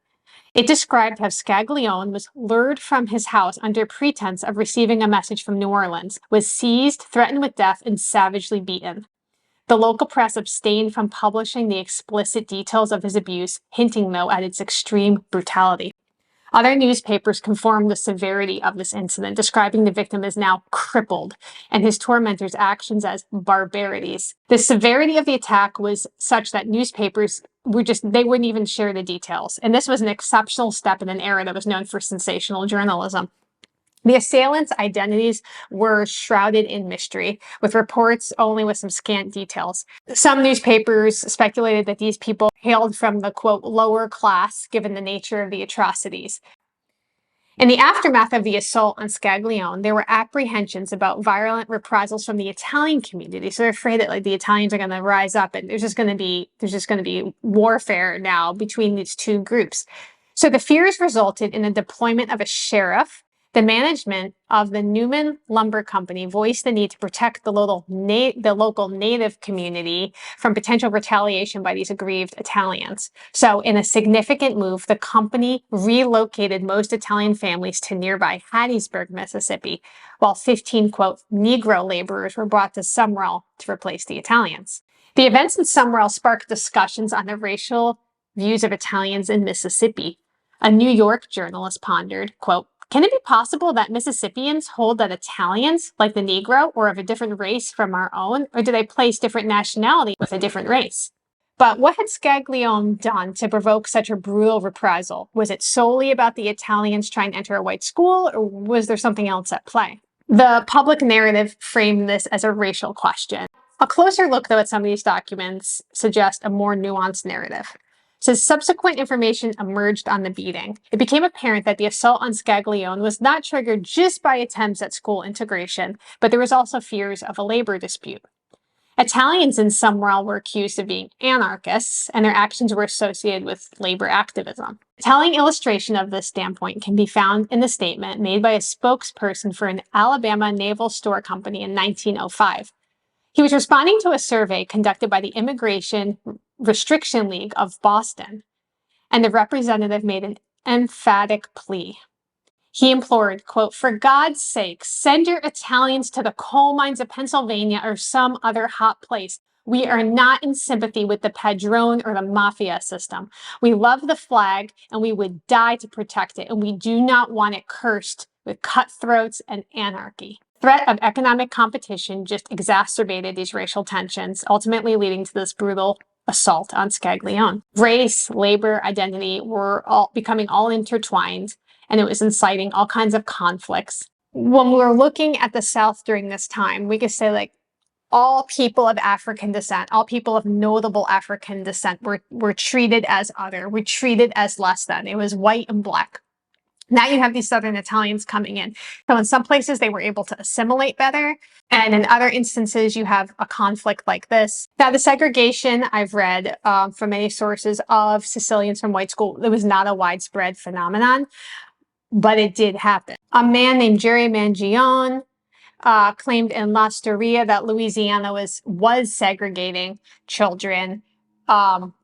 Speaker 2: It described how Scaglione was lured from his house under pretense of receiving a message from New Orleans, was seized, threatened with death, and savagely beaten. The local press abstained from publishing the explicit details of his abuse, hinting, though, at its extreme brutality. Other newspapers confirmed the severity of this incident, describing the victim as now crippled and his tormentor's actions as barbarities. The severity of the attack was such that newspapers they wouldn't even share the details. And this was an exceptional step in an era that was known for sensational journalism. The assailants' identities were shrouded in mystery, with reports only with some scant details. Some newspapers speculated that these people hailed from the, quote, lower class, given the nature of the atrocities. In the aftermath of the assault on Scaglione, there were apprehensions about violent reprisals from the Italian community. So they're afraid that like the Italians are going to rise up and there's just going to be warfare now between these two groups. So the fears resulted in the deployment of a sheriff. The management of the Newman Lumber Company voiced the need to protect the local native community from potential retaliation by these aggrieved Italians. So in a significant move, the company relocated most Italian families to nearby Hattiesburg, Mississippi, while 15, quote, Negro laborers were brought to Sumrall to replace the Italians. The events in Sumrall sparked discussions on the racial views of Italians in Mississippi. A New York journalist pondered, quote, can it be possible that Mississippians hold that Italians, like the Negro, or of a different race from our own, or do they place different nationality with a different race? But what had Scaglione done to provoke such a brutal reprisal? Was it solely about the Italians trying to enter a white school, or was there something else at play? The public narrative framed this as a racial question. A closer look, though, at some of these documents suggests a more nuanced narrative. So subsequent information emerged on the beating. It became apparent that the assault on Scaglione was not triggered just by attempts at school integration, but there was also fears of a labor dispute. Italians in Sumrall were accused of being anarchists, and their actions were associated with labor activism. A telling illustration of this standpoint can be found in the statement made by a spokesperson for an Alabama naval store company in 1905. He was responding to a survey conducted by the Immigration Restriction League of Boston, and the representative made an emphatic plea. He implored, quote, for God's sake, send your Italians to the coal mines of Pennsylvania or some other hot place. We are not in sympathy with the Padrone or the Mafia system. We love the flag and we would die to protect it, and we do not want it cursed with cutthroats and anarchy. Threat of economic competition just exacerbated these racial tensions, ultimately leading to this brutal assault on Scaglione. Race, labor, identity were all becoming intertwined, and it was inciting all kinds of conflicts. When we were looking at the South during this time, we could say, like, all people of African descent, all people of notable African descent were treated as other, were treated as less than. It was white and black. Now you have these Southern Italians coming in. So in some places they were able to assimilate better. And in other instances, you have a conflict like this. Now, the segregation I've read from many sources of Sicilians from white school, it was not a widespread phenomenon, but it did happen. A man named Jerry Mangione claimed in La Storia that Louisiana was segregating children,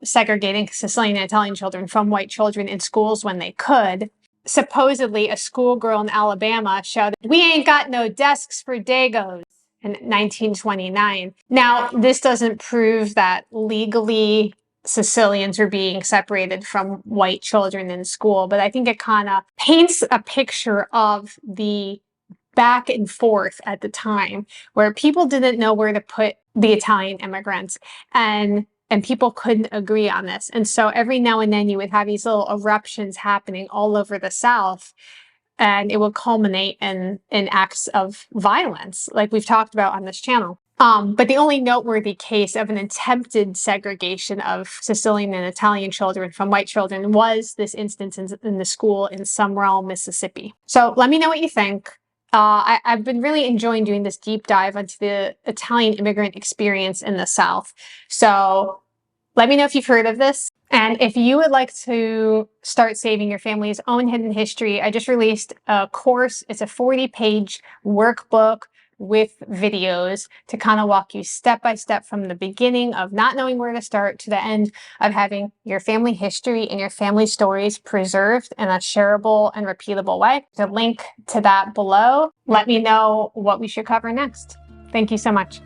Speaker 2: segregating Sicilian and Italian children from white children in schools when they could. Supposedly, a schoolgirl in Alabama shouted, "We ain't got no desks for Dagos," in 1929. Now, this doesn't prove that legally Sicilians are being separated from white children in school, but I think it kind of paints a picture of the back and forth at the time where people didn't know where to put the Italian immigrants, and people couldn't agree on this. And so every now and then you would have these little eruptions happening all over the South, and it would culminate in acts of violence, like we've talked about on this channel. But the only noteworthy case of an attempted segregation of Sicilian and Italian children from white children was this instance in the school in Sumrall, Mississippi. So let me know what you think. I've been really enjoying doing this deep dive into the Italian immigrant experience in the South. So let me know if you've heard of this. And if you would like to start saving your family's own hidden history, I just released a course. It's a 40-page workbook with videos to kind of walk you step by step from the beginning of not knowing where to start to the end of having your family history and your family stories preserved in a shareable and repeatable way. The link to that below. Let me know what we should cover next. Thank you so much.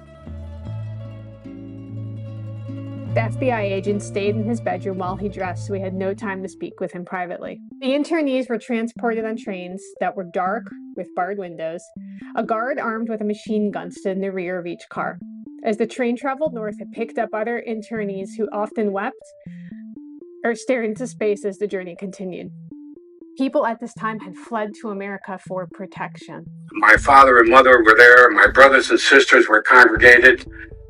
Speaker 2: The FBI agent stayed in his bedroom while he dressed, so we had no time to speak with him privately. The internees were transported on trains that were dark with barred windows. A guard armed with a machine gun stood in the rear of each car. As the train traveled north, it picked up other internees who often wept or stared into space as the journey continued. People at this time had fled to America for protection.
Speaker 4: My father and mother were there. My brothers and sisters were congregated.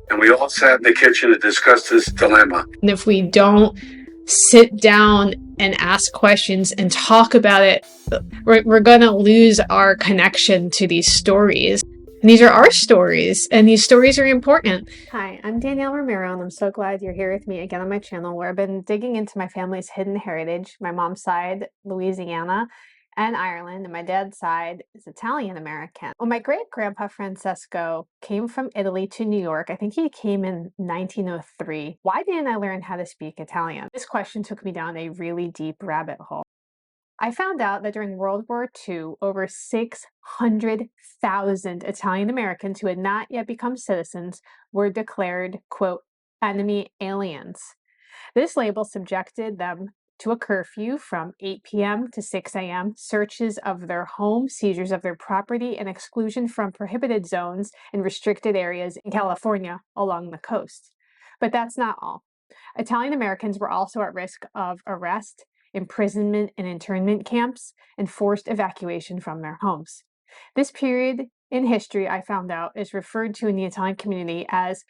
Speaker 4: And we all sat in the kitchen to discuss this dilemma.
Speaker 2: And if we don't sit down and ask questions and talk about it, we're going to lose our connection to these stories. And these are our stories, and these stories are important. Hi, I'm Danielle Romero, and I'm so glad you're here with me again on my channel, where I've been digging into my family's hidden heritage. My mom's side, Louisiana and Ireland, and my dad's side is Italian American. Well, my great-grandpa Francesco came from Italy to New York. I think he came in 1903. Why didn't I learn how to speak Italian? This question took me down a really deep rabbit hole. I found out that during World War II, over 600,000 Italian Americans who had not yet become citizens were declared, quote, enemy aliens. This label subjected them to a curfew from 8 p.m. to 6 a.m., searches of their home, seizures of their property, and exclusion from prohibited zones and restricted areas in California along the coast. But that's not all. Italian Americans were also at risk of arrest, imprisonment in internment camps, and forced evacuation from their homes. This period in history, I found out, is referred to in the Italian community as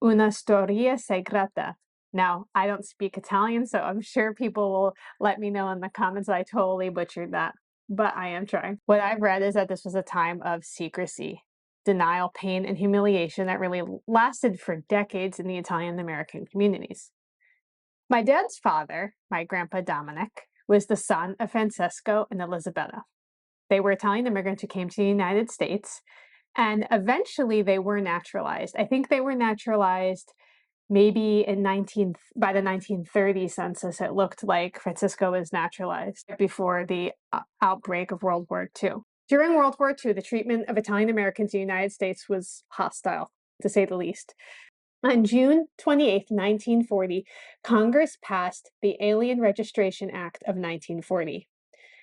Speaker 2: una storia segreta. Now, I don't speak Italian, so I'm sure people will let me know in the comments that I totally butchered that, but I am trying. What I've read is that this was a time of secrecy, denial, pain, and humiliation that really lasted for decades in the Italian American communities. My dad's father, my grandpa Dominic, was the son of Francesco and Elisabetta. They were Italian immigrants who came to the United States, and eventually they were naturalized. I think they were naturalized maybe by the 1930 census. It looked like Francisco was naturalized before the outbreak of World War II. During World War II, the treatment of Italian Americans in the United States was hostile, to say the least. On June 28, 1940, Congress passed the Alien Registration Act of 1940,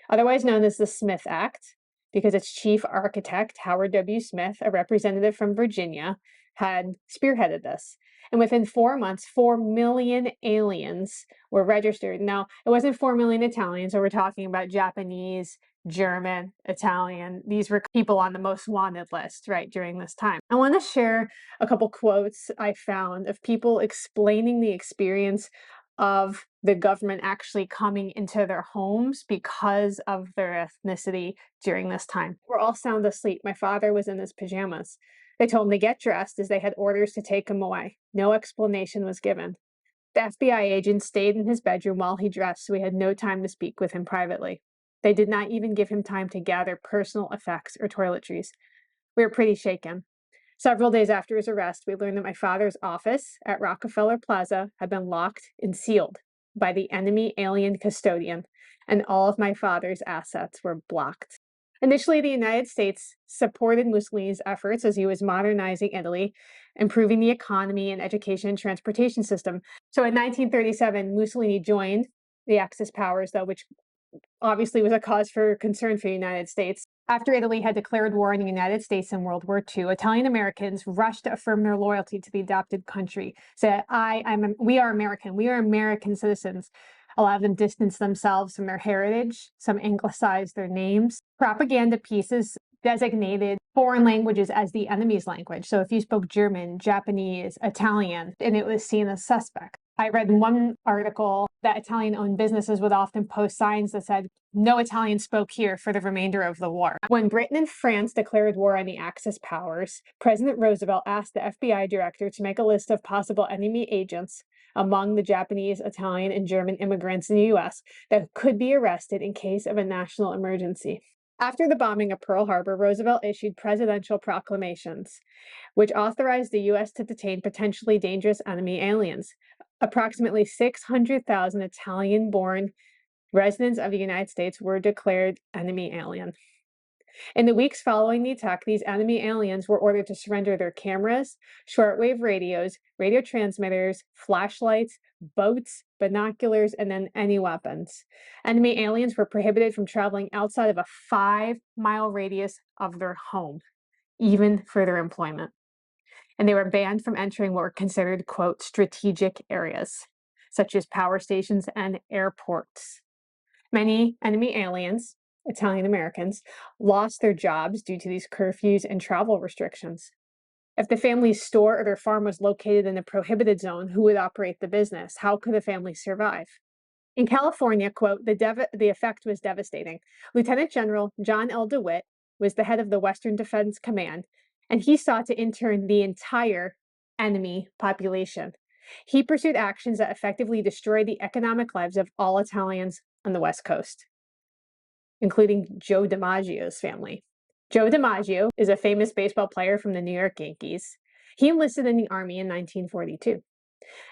Speaker 2: otherwise known as the Smith Act, because its chief architect, Howard W. Smith, a representative from Virginia, had spearheaded this. And within 4 months, 4 million aliens were registered. Now, it wasn't 4 million Italians, so we're talking about Japanese, German, Italian. These were people on the most wanted list, right, during this time. I want to share a couple quotes I found of people explaining the experience of the government actually coming into their homes because of their ethnicity during this time. We're all sound asleep. My father was in his pajamas. They told him to get dressed as they had orders to take him away. No explanation was given. The FBI agent stayed in his bedroom while he dressed, so we had no time to speak with him privately. They did not even give him time to gather personal effects or toiletries. We were pretty shaken. Several days after his arrest, we learned that my father's office at Rockefeller Plaza had been locked and sealed by the enemy alien custodian, and all of my father's assets were blocked. Initially, the United States supported Mussolini's efforts as he was modernizing Italy, improving the economy and education and transportation system. So in 1937, Mussolini joined the Axis powers, though, which obviously was a cause for concern for the United States. After Italy had declared war on the United States in World War II, Italian Americans rushed to affirm their loyalty to the adopted country. Said, we are American. We are American citizens. A lot of them distanced themselves from their heritage. Some anglicized their names. Propaganda pieces designated foreign languages as the enemy's language. So if you spoke German, Japanese, Italian, and it was seen as suspect. I read in one article that Italian-owned businesses would often post signs that said, "No Italian spoke here" for the remainder of the war. When Britain and France declared war on the Axis powers, President Roosevelt asked the FBI director to make a list of possible enemy agents among the Japanese, Italian, and German immigrants in the U.S. that could be arrested in case of a national emergency. After the bombing of Pearl Harbor, Roosevelt issued presidential proclamations, which authorized the U.S. to detain potentially dangerous enemy aliens. Approximately 600,000 Italian-born residents of the United States were declared enemy alien. In the weeks following the attack, these enemy aliens were ordered to surrender their cameras, shortwave radios, radio transmitters, flashlights, boats, binoculars, and then any weapons. Enemy aliens were prohibited from traveling outside of a 5-mile radius of their home, even for their employment. And they were banned from entering what were considered, quote, strategic areas, such as power stations and airports. Many enemy aliens, Italian Americans, lost their jobs due to these curfews and travel restrictions. If the family's store or their farm was located in a prohibited zone, who would operate the business? How could the family survive? In California, quote, the effect was devastating. Lieutenant General John L. DeWitt was the head of the Western Defense Command, and he sought to intern the entire enemy population. He pursued actions that effectively destroyed the economic lives of all Italians on the West Coast, including Joe DiMaggio's family. Joe DiMaggio is a famous baseball player from the New York Yankees. He enlisted in the Army in 1942.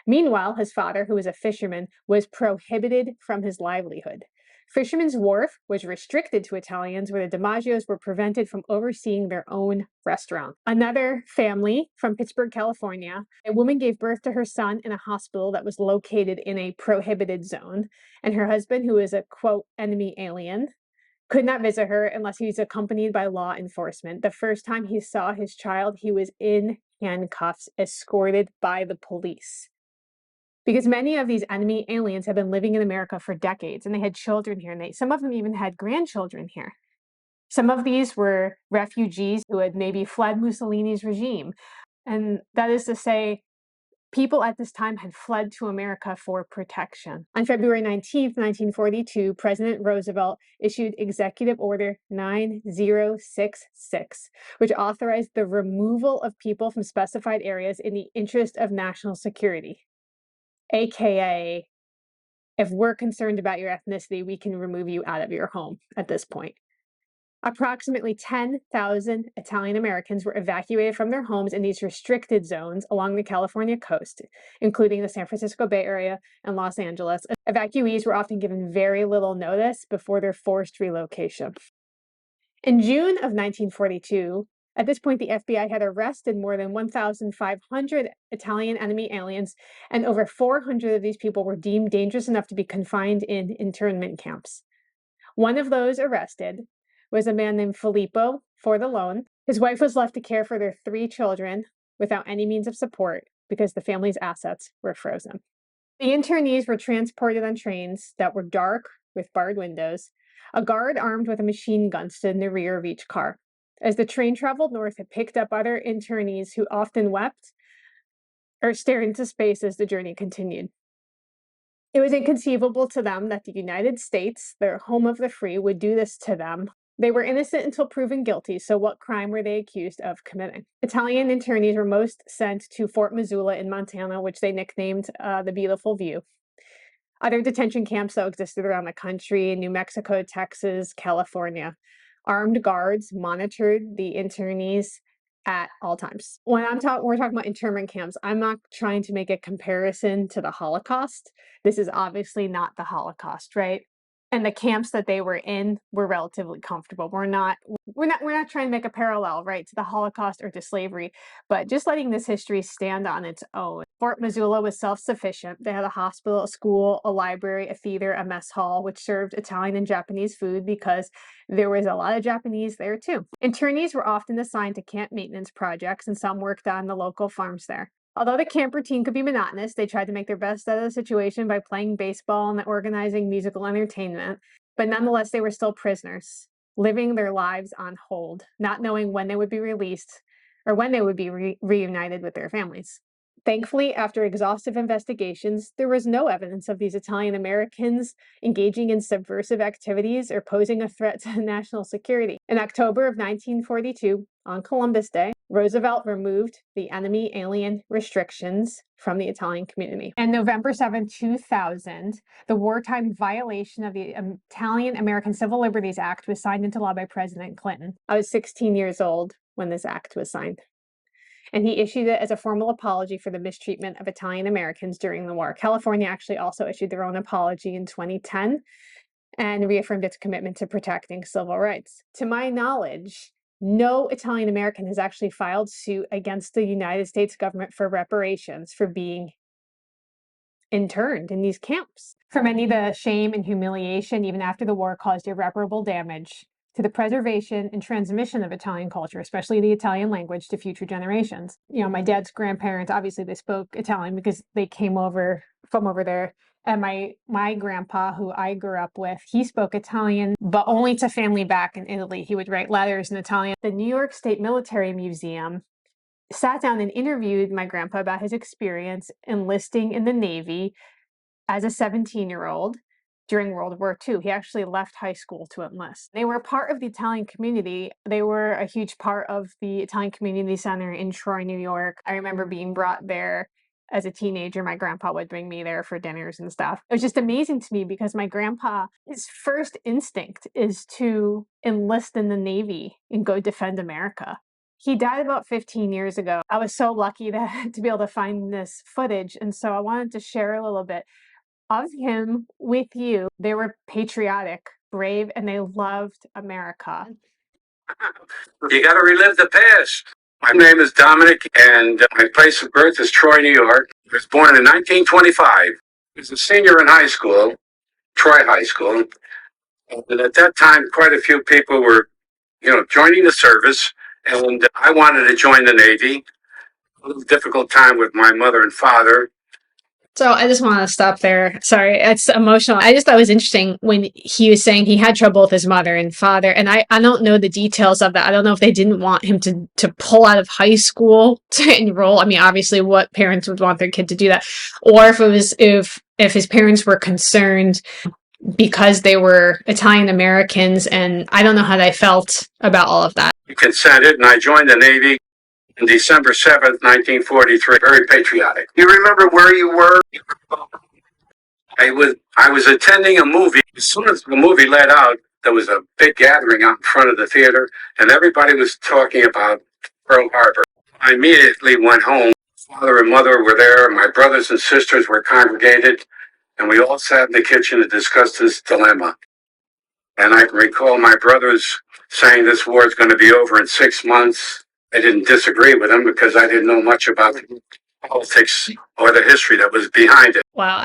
Speaker 2: Meanwhile, his father, who was a fisherman, was prohibited from his livelihood. Fisherman's Wharf was restricted to Italians, where the DiMaggios were prevented from overseeing their own restaurant. Another family from Pittsburgh, California, a woman gave birth to her son in a hospital that was located in a prohibited zone, and her husband, who was a, quote, enemy alien, could not visit her unless he was accompanied by law enforcement. The first time he saw his child, he was in handcuffs, escorted by the police. Because many of these enemy aliens have been living in America for decades, and they had children here, and some of them even had grandchildren here. Some of these were refugees who had maybe fled Mussolini's regime. And that is to say, people at this time had fled to America for protection. On February 19th, 1942, President Roosevelt issued Executive Order 9066, which authorized the removal of people from specified areas in the interest of national security. AKA, if we're concerned about your ethnicity, we can remove you out of your home at this point. Approximately 10,000 Italian Americans were evacuated from their homes in these restricted zones along the California coast, including the San Francisco Bay Area and Los Angeles. Evacuees were often given very little notice before their forced relocation. In June of 1942, at this point, the FBI had arrested more than 1,500 Italian enemy aliens, and over 400 of these people were deemed dangerous enough to be confined in internment camps. One of those arrested was a man named Filippo Leone. His wife was left to care for their 3 children without any means of support because the family's assets were frozen. The internees were transported on trains that were dark with barred windows, A guard armed with a machine gun stood in the rear of each car. As the train traveled north, it picked up other internees who often wept or stared into space as the journey continued. It was inconceivable to them that the United States, their home of the free, would do this to them. They were innocent until proven guilty, so what crime were they accused of committing? Italian internees were most sent to Fort Missoula in Montana, which they nicknamed the Beautiful View. Other detention camps, though, existed around the country in New Mexico, Texas, California. Armed guards monitored the internees at all times. When we're talking about internment camps, I'm not trying to make a comparison to the Holocaust. This is obviously not the Holocaust, right? And the camps that they were in were relatively comfortable. We're not trying to make a parallel, right, to the Holocaust or to slavery, but just letting this history stand on its own. Fort Missoula was self-sufficient. They had a hospital, a school, a library, a theater, a mess hall, which served Italian and Japanese food because there was a lot of Japanese there too. Internees were often assigned to camp maintenance projects, and some worked on the local farms there. Although the camp routine could be monotonous, they tried to make their best out of the situation by playing baseball and organizing musical entertainment. But nonetheless, they were still prisoners, living their lives on hold, not knowing when they would be released or when they would be reunited with their families. Thankfully, after exhaustive investigations, there was no evidence of these Italian Americans engaging in subversive activities or posing a threat to national security. In October of 1942, on Columbus Day, Roosevelt removed the enemy alien restrictions from the Italian community. And November 7, 2000, the wartime violation of the Italian American Civil Liberties Act was signed into law by President Clinton. I was 16 years old when this act was signed. And he issued it as a formal apology for the mistreatment of Italian Americans during the war. California actually also issued their own apology in 2010 and reaffirmed its commitment to protecting civil rights. To my knowledge, no Italian American has actually filed suit against the United States government for reparations for being interned in these camps. For many, the shame and humiliation, even after the war, caused irreparable damage to the preservation and transmission of Italian culture, especially the Italian language, to future generations. You know, my dad's grandparents, obviously they spoke Italian because they came over from over there. And my grandpa, who I grew up with, he spoke Italian, but only to family back in Italy. He would write letters in Italian. The New York State Military Museum sat down and interviewed my grandpa about his experience enlisting in the Navy as a 17-year-old during World War II. He actually left high school to enlist. They were part of the Italian community. They were a huge part of the Italian community center in Troy, New York. I remember being brought there as a teenager. My grandpa would bring me there for dinners and stuff. It was just amazing to me because my grandpa, his first instinct is to enlist in the Navy and go defend America. He died about 15 years ago. I was so lucky to be able to find this footage. And so I wanted to share a little bit of him with you. They were patriotic, brave, and they loved America.
Speaker 4: You got to relive the past. My name is Dominic, and my place of birth is Troy, New York. I was born in 1925. I was a senior in high school, Troy High School. And at that time, quite a few people were, joining the service, and I wanted to join the Navy. A little difficult time with my mother and father.
Speaker 2: So I just want to stop there. Sorry, it's emotional. I just thought it was interesting when he was saying he had trouble with his mother and father. And I don't know the details of that. I don't know if they didn't want him to pull out of high school to enroll. I mean, obviously what parents would want their kid to do that. Or if it was, if his parents were concerned because they were Italian Americans. And I don't know how they felt about all of that.
Speaker 4: I consented and I joined the Navy on December 7th, 1943, very patriotic. You remember where you were? I was attending a movie. As soon as the movie let out, there was a big gathering out in front of the theater, and everybody was talking about Pearl Harbor. I immediately went home. Father and mother were there. My brothers and sisters were congregated, and we all sat in the kitchen to discuss this dilemma. And I can recall my brothers saying this war is going to be over in 6 months. I didn't disagree with them because I didn't know much about the politics or the history that was behind it.
Speaker 2: Wow,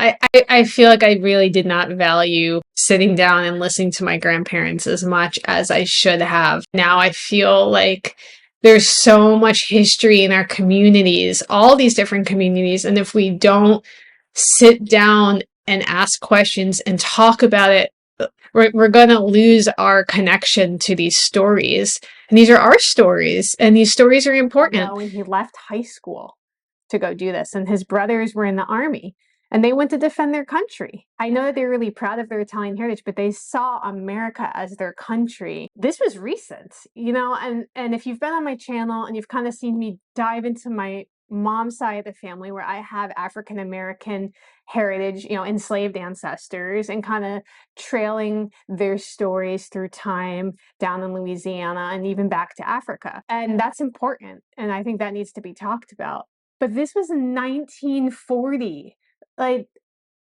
Speaker 2: I feel like I really did not value sitting down and listening to my grandparents as much as I should have. Now I feel like there's so much history in our communities, all these different communities, and if we don't sit down and ask questions and talk about it we're gonna lose our connection to these stories. And these are our stories, and these stories are important. No, when he left high school to go do this, and his brothers were in the army, and they went to defend their country. I know that they're really proud of their Italian heritage, but they saw America as their country. This was recent, you know, and if you've been on my channel and you've kind of seen me dive into my mom's side of the family where I have African American heritage, you know, enslaved ancestors, and kind of trailing their stories through time down in Louisiana and even back to Africa. And that's important. And I think that needs to be talked about. But this was 1940. Like,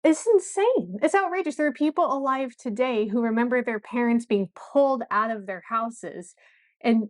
Speaker 2: it's insane. It's outrageous. There are people alive today who remember their parents being pulled out of their houses and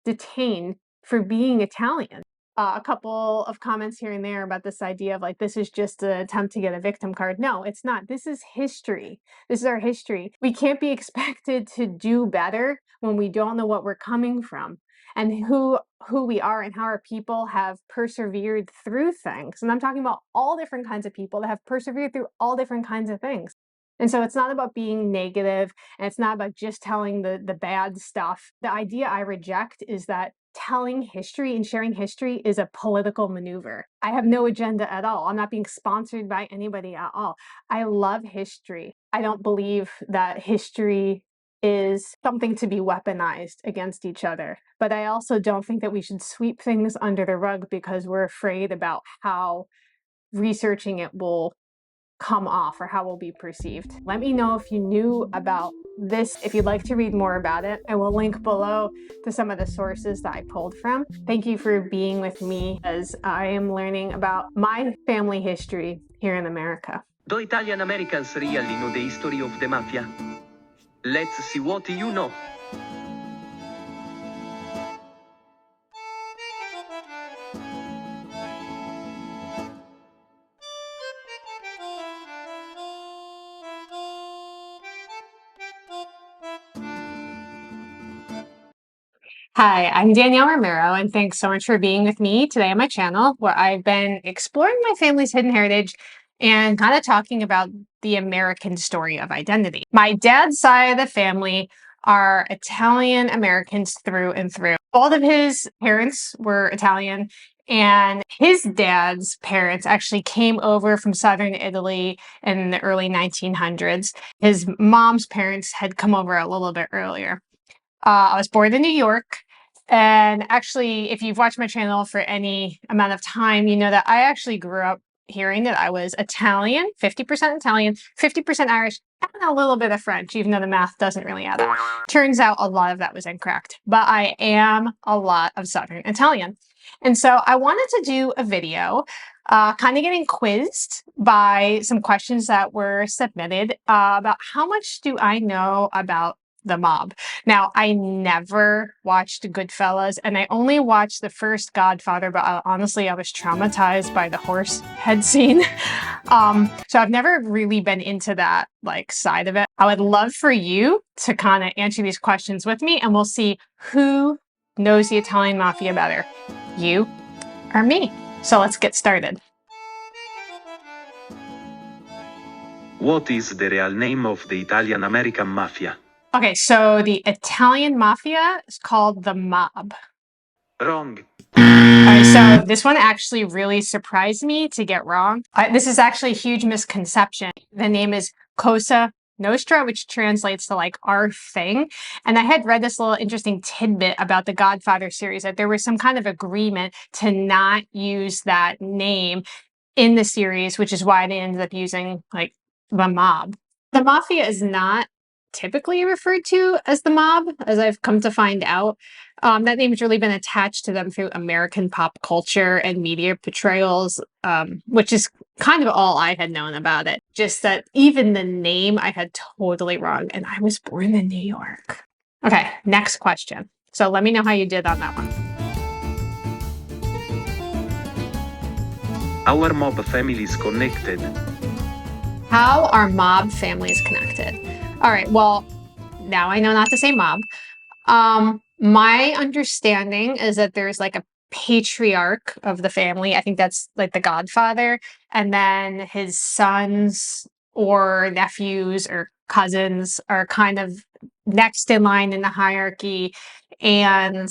Speaker 2: detained for being Italian. A couple of comments here and there about this idea of like, this is just an attempt to get a victim card. No, it's not. This is history. This is our history. We can't be expected to do better when we don't know what we're coming from and who we are and how our people have persevered through things. And I'm talking about all different kinds of people that have persevered through all different kinds of things. And so it's not about being negative, and it's not about just telling the bad stuff. The idea I reject is that telling history and sharing history is a political maneuver. I have no agenda at all. I'm not being sponsored by anybody at all. I love history. I don't believe that history is something to be weaponized against each other. But I also don't think that we should sweep things under the rug because we're afraid about how researching it will come off or how it will be perceived. Let me know if you knew about this, if you'd like to read more about it. I will link below to some of the sources that I pulled from. Thank you for being with me as I am learning about my family history here in America.
Speaker 5: The Italian Americans really know the history of the Mafia. Let's see what you know.
Speaker 2: Hi, I'm Danielle Romero, and thanks so much for being with me today on my channel, where I've been exploring my family's hidden heritage and kind of talking about the American story of identity. My dad's side of the family are Italian Americans through and through. Both of his parents were Italian, and his dad's parents actually came over from southern Italy in the early 1900s. His mom's parents had come over a little bit earlier. I was born in New York. And actually, if you've watched my channel for any amount of time, you know that I actually grew up hearing that I was Italian, 50% Italian, 50% Irish, and a little bit of French, even though the math doesn't really add up. Turns out a lot of that was incorrect, but I am a lot of Southern Italian. And so I wanted to do a video kind of getting quizzed by some questions that were submitted about how much do I know about the mob. Now, I never watched Goodfellas, and I only watched the first Godfather, but honestly, I was traumatized by the horse head scene. So I've never really been into that like side of it. I would love for you to kind of answer these questions with me, and we'll see who knows the Italian Mafia better, you or me. So let's get started.
Speaker 5: What is the real name of the Italian American Mafia?
Speaker 2: Okay, so the Italian Mafia is called the mob.
Speaker 5: Wrong.
Speaker 2: All right, so this one actually really surprised me to get wrong. This is actually a huge misconception. The name is Cosa Nostra, which translates to like our thing. And I had read this little interesting tidbit about the Godfather series, that there was some kind of agreement to not use that name in the series, which is why they ended up using like the mob. The Mafia is not typically referred to as the mob, as I've come to find out. That name's really been attached to them through American pop culture and media portrayals, which is kind of all I had known about it. Just that even the name I had totally wrong, and I was born in New York. Okay, next question. So let me know how you did on that one.
Speaker 5: Our mob family is connected.
Speaker 2: How are mob families connected? All right, well, now I know not to say mob. My understanding is that there's like a patriarch of the family. I think that's like the Godfather. And then his sons or nephews or cousins are kind of next in line in the hierarchy. And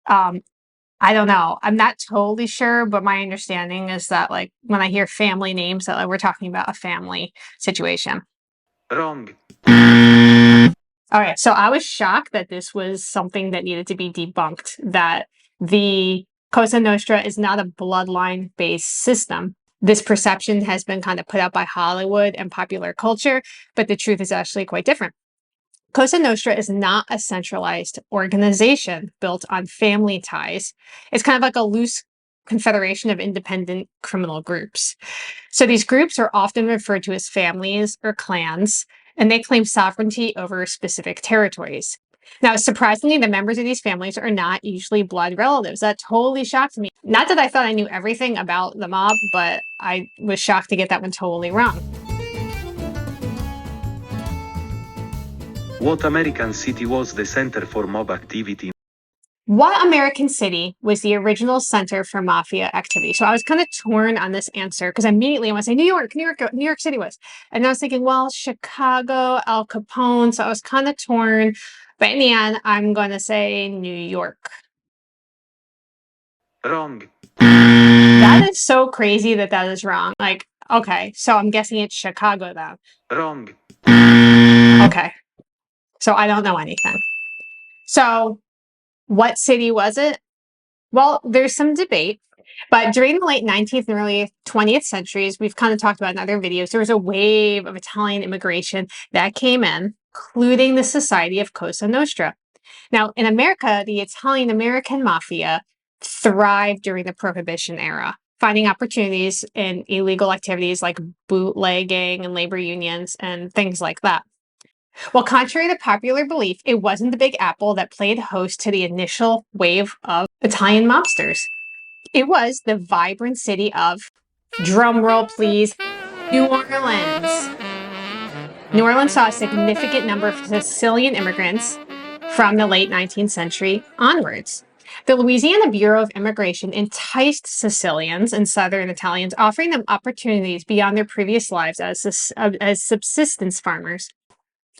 Speaker 2: I don't know. I'm not totally sure, but my understanding is that like when I hear family names, that like, we're talking about a family situation.
Speaker 5: Wrong.
Speaker 2: All right, so I was shocked that this was something that needed to be debunked, that the Cosa Nostra is not a bloodline-based system. This perception has been kind of put out by Hollywood and popular culture, but the truth is actually quite different. Cosa Nostra is not a centralized organization built on family ties. It's kind of like a loose confederation of independent criminal groups. So these groups are often referred to as families or clans, and they claim sovereignty over specific territories. Now, surprisingly, the members of these families are not usually blood relatives. That totally shocked me. Not that I thought I knew everything about the mob, but I was shocked to get that one totally wrong.
Speaker 5: What American city was the center for mob activity?
Speaker 2: What American city was the original center for mafia activity? So I was kind of torn on this answer because immediately I want to say New York, New York City was. And I was thinking, well, Chicago, Al Capone. So I was kind of torn. But in the end, I'm going to say New York.
Speaker 5: Wrong.
Speaker 2: That is so crazy that that is wrong. Like, okay, so I'm guessing it's Chicago then.
Speaker 5: Wrong.
Speaker 2: Okay. So I don't know anything. So what city was it? Well, there's some debate, but during the late 19th and early 20th centuries, we've kind of talked about in other videos, there was a wave of Italian immigration that came in, including the Society of Cosa Nostra. Now, in America, the Italian-American Mafia thrived during the Prohibition era, finding opportunities in illegal activities like bootlegging and labor unions and things like that. Well, contrary to popular belief, it wasn't the Big Apple that played host to the initial wave of Italian mobsters. It was the vibrant city of, drumroll please, New Orleans. New Orleans saw a significant number of Sicilian immigrants from the late 19th century onwards. The Louisiana Bureau of Immigration enticed Sicilians and Southern Italians, offering them opportunities beyond their previous lives as subsistence farmers.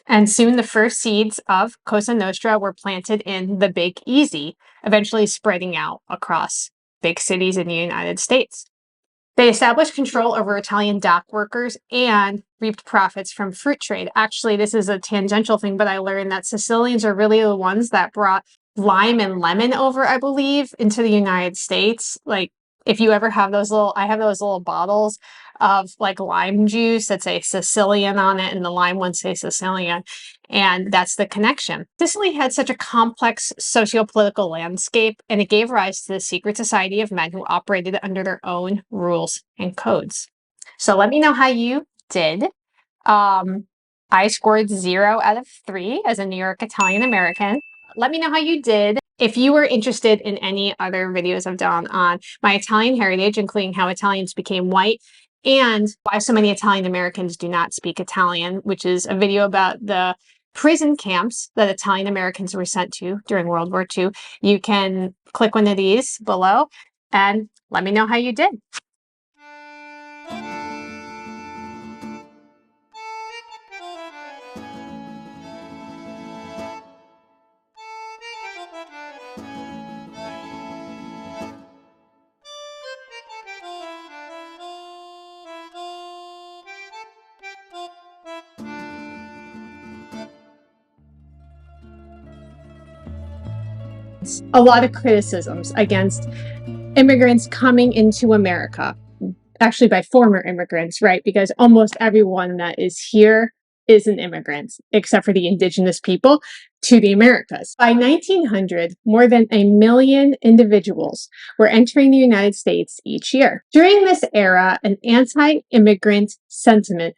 Speaker 2: And soon the first seeds of Cosa Nostra were planted in the Big Easy, eventually spreading out across big cities in the United States. They established control over Italian dock workers and reaped profits from fruit trade. Actually, this is a tangential thing, but I learned that Sicilians are really the ones that brought lime and lemon over, I believe, into the United States. Like, if you ever have those I have those little bottles of like lime juice that say Sicilian on it, and the lime ones say Sicilian. And that's the connection. Sicily had such a complex socio-political landscape, and it gave rise to the secret society of men who operated under their own rules and codes. So let me know how you did. I scored 0 out of 3 as a New York Italian American. Let me know how you did. If you were interested in any other videos I've done on my Italian heritage, including how Italians became white and why so many Italian Americans do not speak Italian, which is a video about the prison camps that Italian Americans were sent to during World War II, you can click one of these below and let me know how you did. A lot of criticisms against immigrants coming into America, actually by former immigrants, right? Because almost everyone that is here is an immigrant, except for the indigenous people to the Americas. By 1900, more than 1 million individuals were entering the United States each year. During this era, an anti-immigrant sentiment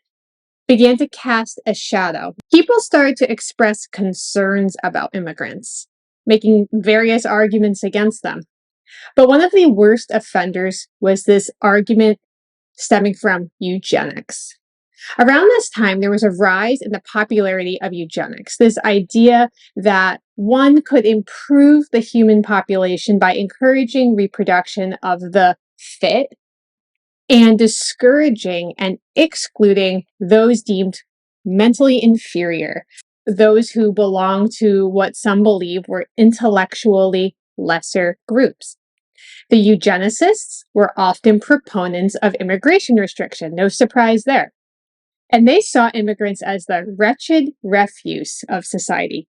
Speaker 2: began to cast a shadow. People started to express concerns about immigrants, making various arguments against them. But one of the worst offenders was this argument stemming from eugenics. Around this time, there was a rise in the popularity of eugenics, this idea that one could improve the human population by encouraging reproduction of the fit and discouraging and excluding those deemed mentally inferior, those who belong to what some believe were intellectually lesser groups. The eugenicists were often proponents of immigration restriction, no surprise there. And they saw immigrants as the wretched refuse of society.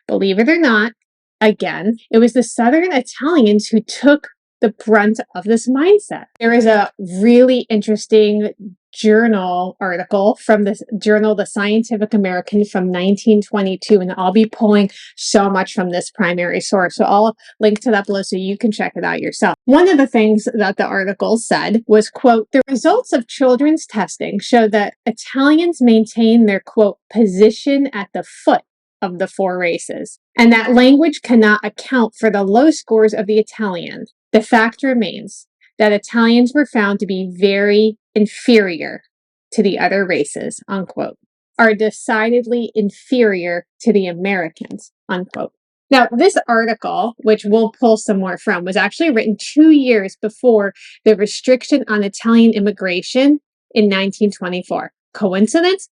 Speaker 2: Believe it or not, again, it was the Southern Italians who took the brunt of this mindset. There is a really interesting journal article from the journal The Scientific American from 1922, and I'll be pulling so much from this primary source, so I'll link to that below so you can check it out yourself. One of the things that the article said was, quote, the results of children's testing showed that Italians maintain their, quote, position at the foot of the four races, and that language cannot account for the low scores of the Italians. The fact remains that Italians were found to be very inferior to the other races, unquote, are decidedly inferior to the Americans, unquote. Now, this article, which we'll pull some more from, was actually written 2 years before the restriction on Italian immigration in 1924. Coincidence?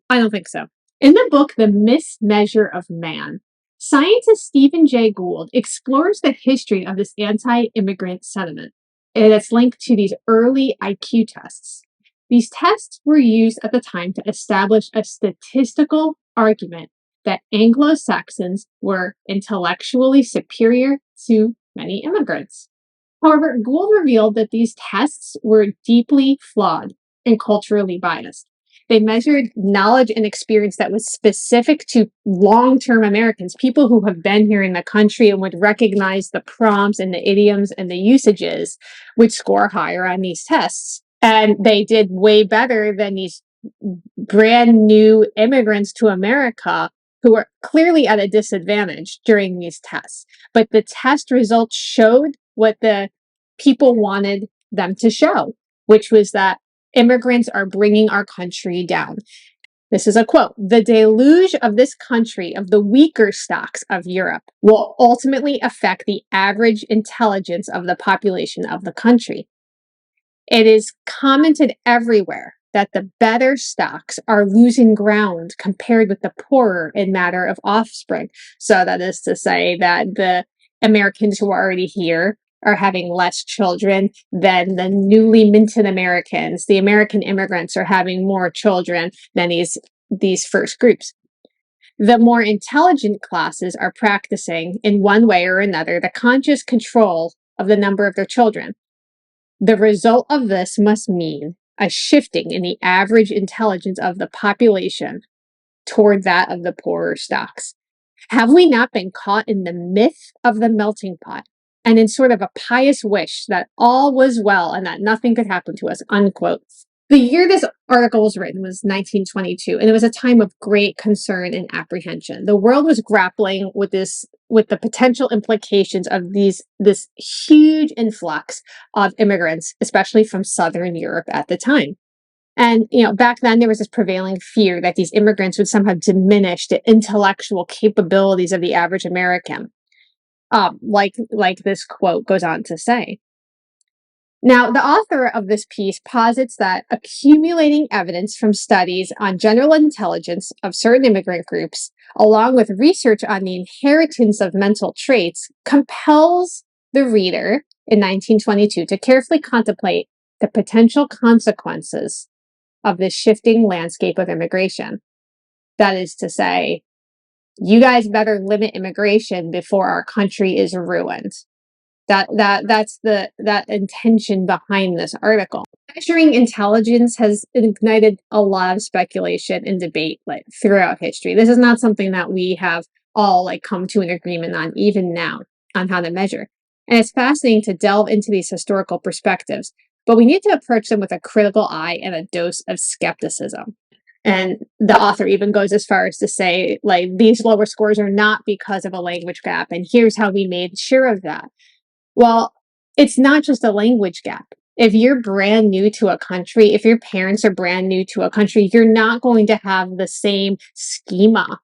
Speaker 2: I don't think so. In the book, The Mismeasure of Man, scientist Stephen Jay Gould explores the history of this anti-immigrant sentiment, and it's linked to these early IQ tests. These tests were used at the time to establish a statistical argument that Anglo-Saxons were intellectually superior to many immigrants. However, Gould revealed that these tests were deeply flawed and culturally biased. They measured knowledge and experience that was specific to long-term Americans, people who have been here in the country and would recognize the prompts and the idioms and the usages, would score higher on these tests. And they did way better than these brand new immigrants to America who were clearly at a disadvantage during these tests. But the test results showed what the people wanted them to show, which was that immigrants are bringing our country down. This is a quote. The deluge of this country, of the weaker stocks of Europe, will ultimately affect the average intelligence of the population of the country. It is commented everywhere that the better stocks are losing ground compared with the poorer in matter of offspring. So that is to say that the Americans who are already here are having less children than the newly minted Americans. The American immigrants are having more children than these first groups. The more intelligent classes are practicing, in one way or another, the conscious control of the number of their children. The result of this must mean a shifting in the average intelligence of the population toward that of the poorer stocks. Have we not been caught in the myth of the melting pot, and in sort of a pious wish that all was well and that nothing could happen to us, unquote? The year this article was written was 1922, and it was a time of great concern and apprehension. The world was grappling with the potential implications of this huge influx of immigrants, especially from Southern Europe at the time. And, back then there was this prevailing fear that these immigrants would somehow diminish the intellectual capabilities of the average American. Like this quote goes on to say. Now, the author of this piece posits that accumulating evidence from studies on general intelligence of certain immigrant groups, along with research on the inheritance of mental traits, compels the reader in 1922 to carefully contemplate the potential consequences of this shifting landscape of immigration. That is to say, you guys better limit immigration before our country is ruined. That's that intention behind this article. Measuring intelligence has ignited a lot of speculation and debate throughout history. This is not something that we have all come to an agreement on, even now, on how to measure. And it's fascinating to delve into these historical perspectives, but we need to approach them with a critical eye and a dose of skepticism. And the author even goes as far as to say, these lower scores are not because of a language gap, and here's how we made sure of that. Well, it's not just a language gap. If you're brand new to a country, if your parents are brand new to a country, you're not going to have the same schema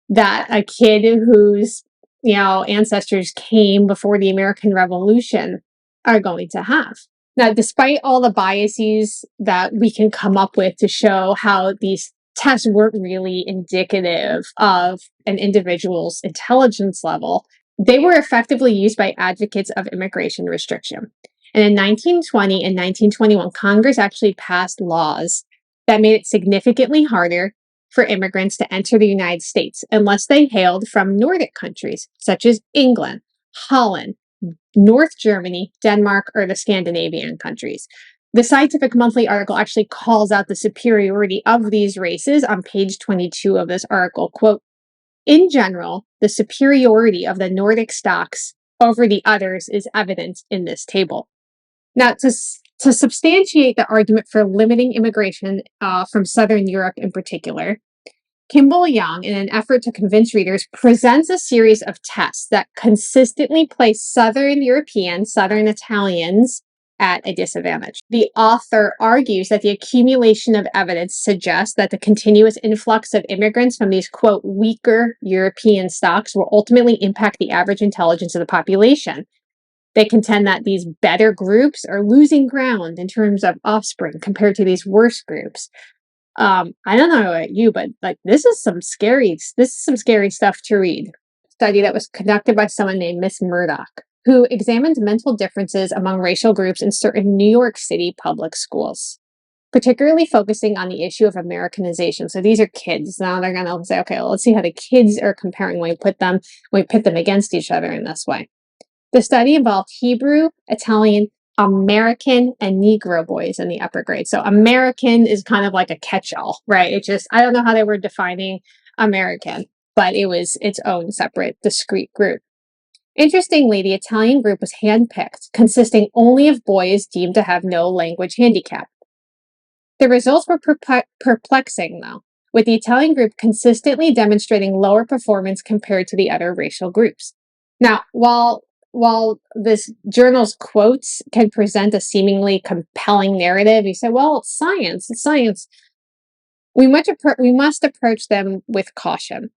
Speaker 2: that a kid whose, ancestors came before the American Revolution are going to have. Now, despite all the biases that we can come up with to show how these tests weren't really indicative of an individual's intelligence level, they were effectively used by advocates of immigration restriction. And in 1920 and 1921, Congress actually passed laws that made it significantly harder for immigrants to enter the United States unless they hailed from Nordic countries such as England, Holland, North Germany, Denmark, or the Scandinavian countries. The Scientific Monthly article actually calls out the superiority of these races on page 22 of this article. Quote, in general, the superiority of the Nordic stocks over the others is evident in this table. Now, to substantiate the argument for limiting immigration from Southern Europe in particular, Kimball Young, in an effort to convince readers, presents a series of tests that consistently place Southern Europeans, Southern Italians, at a disadvantage. The author argues that the accumulation of evidence suggests that the continuous influx of immigrants from these, quote, weaker European stocks will ultimately impact the average intelligence of the population. They contend that these better groups are losing ground in terms of offspring compared to these worse groups. I don't know about you, but like this is some scary stuff to read. A study that was conducted by someone named Miss Murdoch, who examined mental differences among racial groups in certain New York City public schools, particularly focusing on the issue of Americanization. So these are kids. Now they're gonna say, okay, well, let's see how the kids are comparing when we pit them against each other in this way. The study involved Hebrew, Italian, American, and Negro boys in the upper grade. So American is kind of like a catch-all, right? It just, I don't know how they were defining American, but it was its own separate, discrete group. Interestingly, the Italian group was handpicked, consisting only of boys deemed to have no language handicap. The results were perplexing, though, with the Italian group consistently demonstrating lower performance compared to the other racial groups. Now, while this journal's quotes can present a seemingly compelling narrative, you say, well, it's science. We must approach them with caution.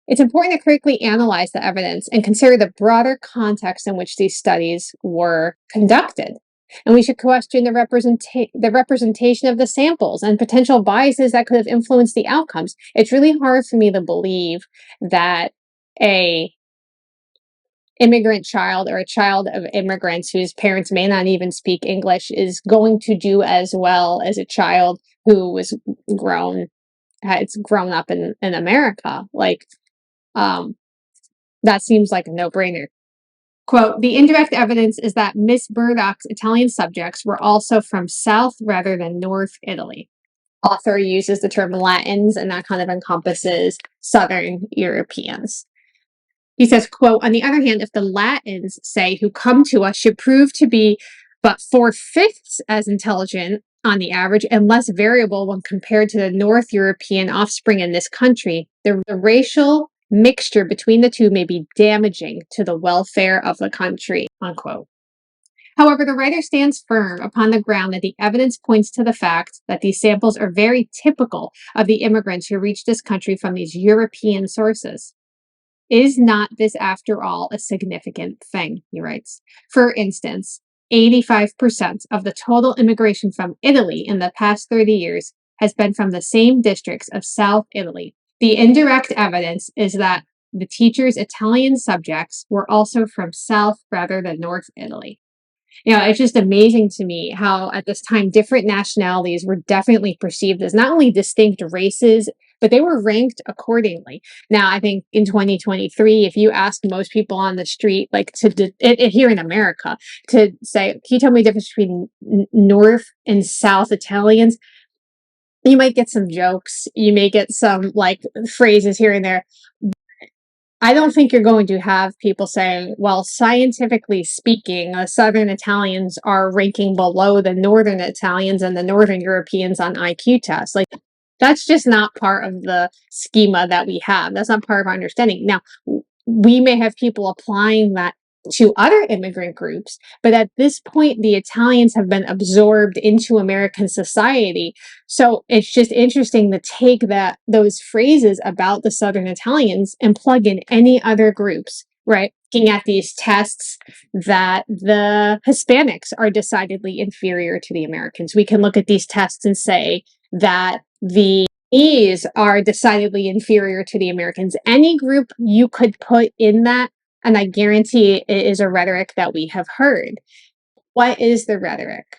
Speaker 2: It's important to critically analyze the evidence and consider the broader context in which these studies were conducted. And we should question the representation of the samples and potential biases that could have influenced the outcomes. It's really hard for me to believe that a immigrant child or a child of immigrants whose parents may not even speak English is going to do as well as a child who has grown up in America. Like, that seems like a no-brainer. Quote, the indirect evidence is that Miss Murdoch's Italian subjects were also from South rather than North Italy. Author uses the term Latins, and that kind of encompasses Southern Europeans. He says, quote, on the other hand, if the Latins, say, who come to us should prove to be but 4/5 as intelligent on the average and less variable when compared to the North European offspring in this country, the racial mixture between the two may be damaging to the welfare of the country, unquote. However, the writer stands firm upon the ground that the evidence points to the fact that these samples are very typical of the immigrants who reached this country from these European sources. Is not this, after all, a significant thing, he writes. For instance, 85% of the total immigration from Italy in the past 30 years has been from the same districts of South Italy. The indirect evidence is that the teacher's Italian subjects were also from South rather than North Italy. You know, it's just amazing to me how at this time different nationalities were definitely perceived as not only distinct races, but they were ranked accordingly. Now, I think in 2023, if you ask most people on the street, like here in America, to say, can you tell me the difference between North and South Italians? You might get some jokes. You may get some like phrases here and there. I don't think you're going to have people saying, well, scientifically speaking, Southern Italians are ranking below the Northern Italians and the Northern Europeans on IQ tests. Like, that's just not part of the schema that we have. That's not part of our understanding. Now, we may have people applying that to other immigrant groups, but at this point, the Italians have been absorbed into American society. So it's just interesting to take those phrases about the Southern Italians and plug in any other groups, right? looking at these tests that the Hispanics are decidedly inferior to the Americans. We can look at these tests and say that the Chinese are decidedly inferior to the Americans. Any group you could put in that, and I guarantee it is a rhetoric that we have heard. What is the rhetoric?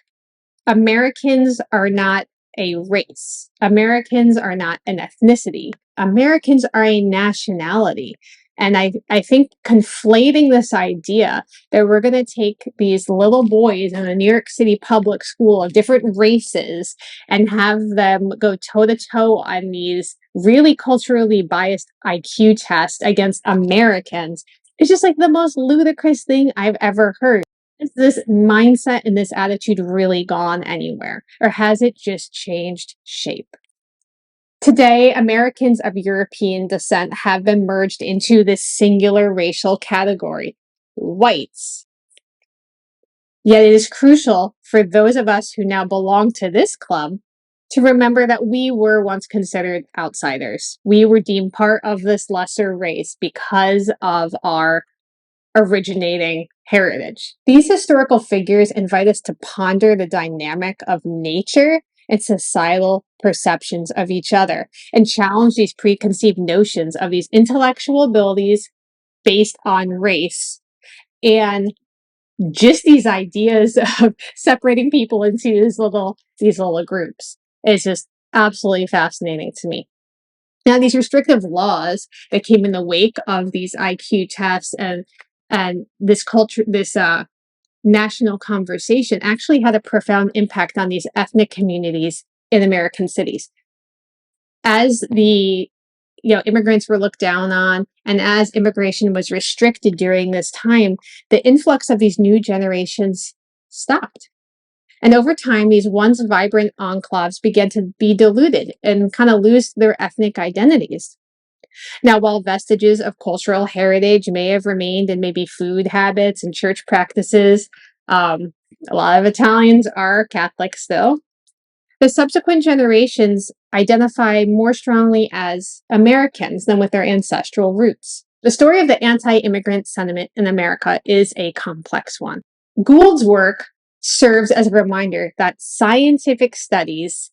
Speaker 2: Americans are not a race. Americans are not an ethnicity. Americans are a nationality. And I think conflating this idea that we're going to take these little boys in a New York City public school of different races and have them go toe to toe on these really culturally biased IQ tests against Americans is just like the most ludicrous thing I've ever heard. Has this mindset and this attitude really gone anywhere? Or has it just changed shape? Today, Americans of European descent have been merged into this singular racial category, whites. Yet it is crucial for those of us who now belong to this club to remember that we were once considered outsiders. We were deemed part of this lesser race because of our originating heritage. These historical figures invite us to ponder the dynamic of nature and societal perceptions of each other and challenge these preconceived notions of these intellectual abilities based on race and just these ideas of separating people into these little groups. It's just absolutely fascinating to me. Now, these restrictive laws that came in the wake of these IQ tests and this culture, this national conversation actually had a profound impact on these ethnic communities in American cities. As the immigrants were looked down on, and as immigration was restricted during this time, the influx of these new generations stopped. And over time, these once vibrant enclaves began to be diluted and kind of lose their ethnic identities. Now, while vestiges of cultural heritage may have remained in maybe food habits and church practices, a lot of Italians are Catholic still. The subsequent generations identify more strongly as Americans than with their ancestral roots. The story of the anti-immigrant sentiment in America is a complex one. Gould's work serves as a reminder that scientific studies,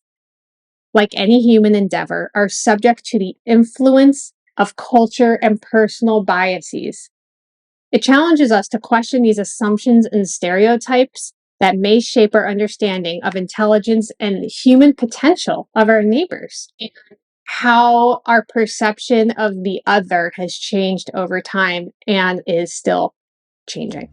Speaker 2: like any human endeavor, are subject to the influence of culture and personal biases. It challenges us to question these assumptions and stereotypes that may shape our understanding of intelligence and human potential of our neighbors, and how our perception of the other has changed over time and is still changing.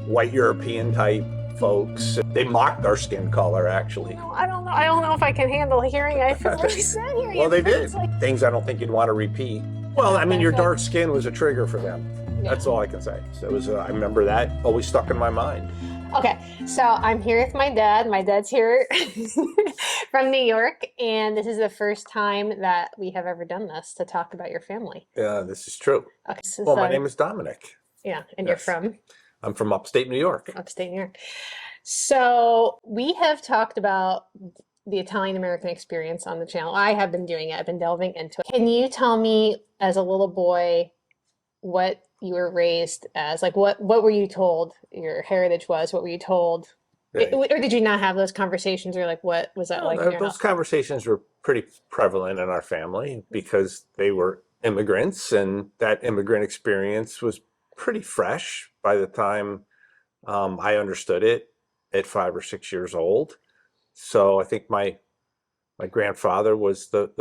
Speaker 3: White European type folks, they mocked our skin color, actually.
Speaker 2: I don't know if I can handle hearing. I feel really sad hearing
Speaker 3: Well,
Speaker 2: it.
Speaker 3: they did. Things I don't think you'd want to repeat. Well, I mean, your dark skin was a trigger for them.
Speaker 2: Yeah.
Speaker 3: That's all I can say. So it was, I remember that always stuck in my mind.
Speaker 2: Okay, so I'm here with my dad. My dad's here from New York, and this is the first time that we have ever done this to talk about your family.
Speaker 3: Yeah, this is true.
Speaker 2: Okay, so,
Speaker 3: Well, my name is Dominic.
Speaker 2: Yeah, and
Speaker 3: Yes.
Speaker 2: You're from?
Speaker 3: I'm from upstate New York.
Speaker 2: Upstate New York. So we have talked about the Italian American experience on the channel. I have been doing it. I've been delving into it. Can you tell me, as a little boy, what you were raised as? Like, what were you told your heritage was? What were you told?
Speaker 3: Right.
Speaker 2: Or did you not have those conversations? Or like, what was that like in your
Speaker 3: Those
Speaker 2: house?
Speaker 3: conversations were pretty prevalent in our family because they were immigrants, and that immigrant experience was pretty fresh by the time I understood it at 5 or 6 years old. So I think my grandfather was the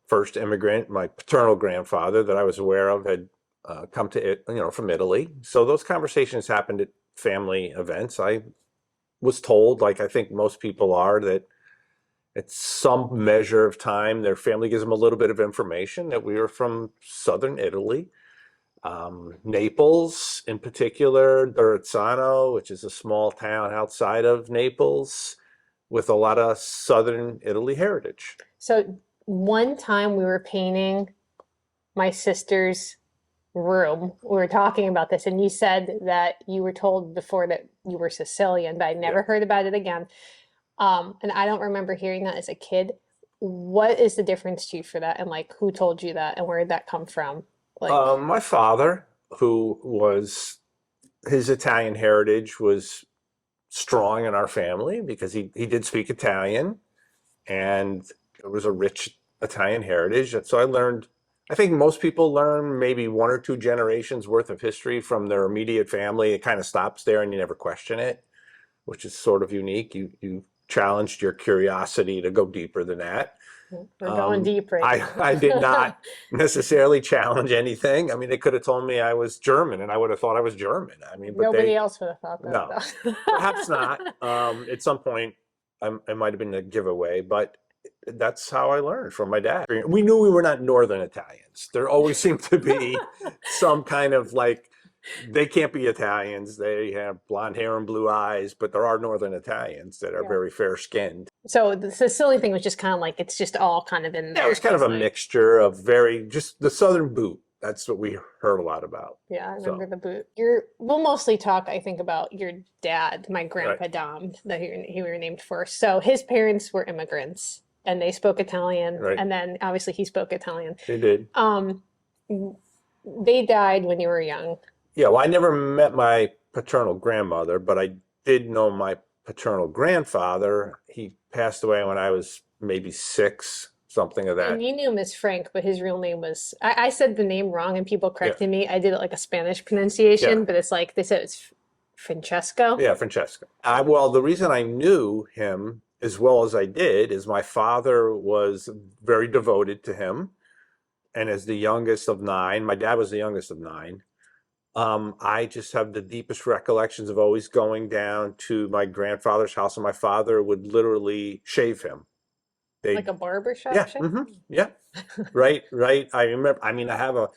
Speaker 3: first immigrant. My paternal grandfather that I was aware of had come to it, from Italy. So those conversations happened at family events. I was told, like I think most people are, that at some measure of time, their family gives them a little bit of information that we were from southern Italy. Naples in particular, Durizzano, which is a small town outside of Naples with a lot of southern Italy heritage.
Speaker 2: So one time we were painting my sister's room. We were talking about this, and you said that you were told before that you were Sicilian, but I never heard about it again. And I don't remember hearing that as a kid. What is the difference to you for that? And like, who told you that and where did that come from? Like,
Speaker 3: My father, his Italian heritage was strong in our family because he did speak Italian, and it was a rich Italian heritage. And so I think most people learn maybe one or two generations worth of history from their immediate family. It kind of stops there and you never question it, which is sort of unique. You challenged your curiosity to go deeper than that.
Speaker 2: we're going deep right now.
Speaker 3: I did not necessarily challenge anything. I mean, they could have told me I was German and I would have thought I was German. I mean, but
Speaker 2: Nobody else would have thought that.
Speaker 3: no,
Speaker 2: though.
Speaker 3: perhaps not. At some point, it might have been a giveaway, but that's how I learned from my dad. We knew we were not Northern Italians. There always seemed to be some kind of like, they can't be Italians. They have blonde hair and blue eyes, but there are Northern Italians that are very fair skinned.
Speaker 2: So the Sicilian thing was just kind of like, it's just all kind of in there.
Speaker 3: Yeah, it was kind of a mixture of just the Southern boot. That's what we heard a lot about.
Speaker 2: Yeah, I remember the boot. We'll mostly talk, I think, about your dad, my grandpa Dom, that he were named for. So his parents were immigrants and they spoke Italian.
Speaker 3: Right.
Speaker 2: And then obviously he spoke Italian.
Speaker 3: They did.
Speaker 2: They died when you were young.
Speaker 3: Yeah, well, I never met my paternal grandmother, but I did know my paternal grandfather. He passed away when I was maybe 6, something of that.
Speaker 2: And you knew him as Frank, but his real name was, I said the name wrong and people corrected me. I did it like a Spanish pronunciation, but it's like, they said it's Francesco.
Speaker 3: Yeah, Francesco. Well, the reason I knew him as well as I did is my father was very devoted to him. And as the youngest of 9, my dad was the youngest of 9. I just have the deepest recollections of always going down to my grandfather's house, and my father would literally shave him.
Speaker 2: Like a barber shop?
Speaker 3: Yeah,
Speaker 2: shave?
Speaker 3: yeah, right. I remember. I mean, I have a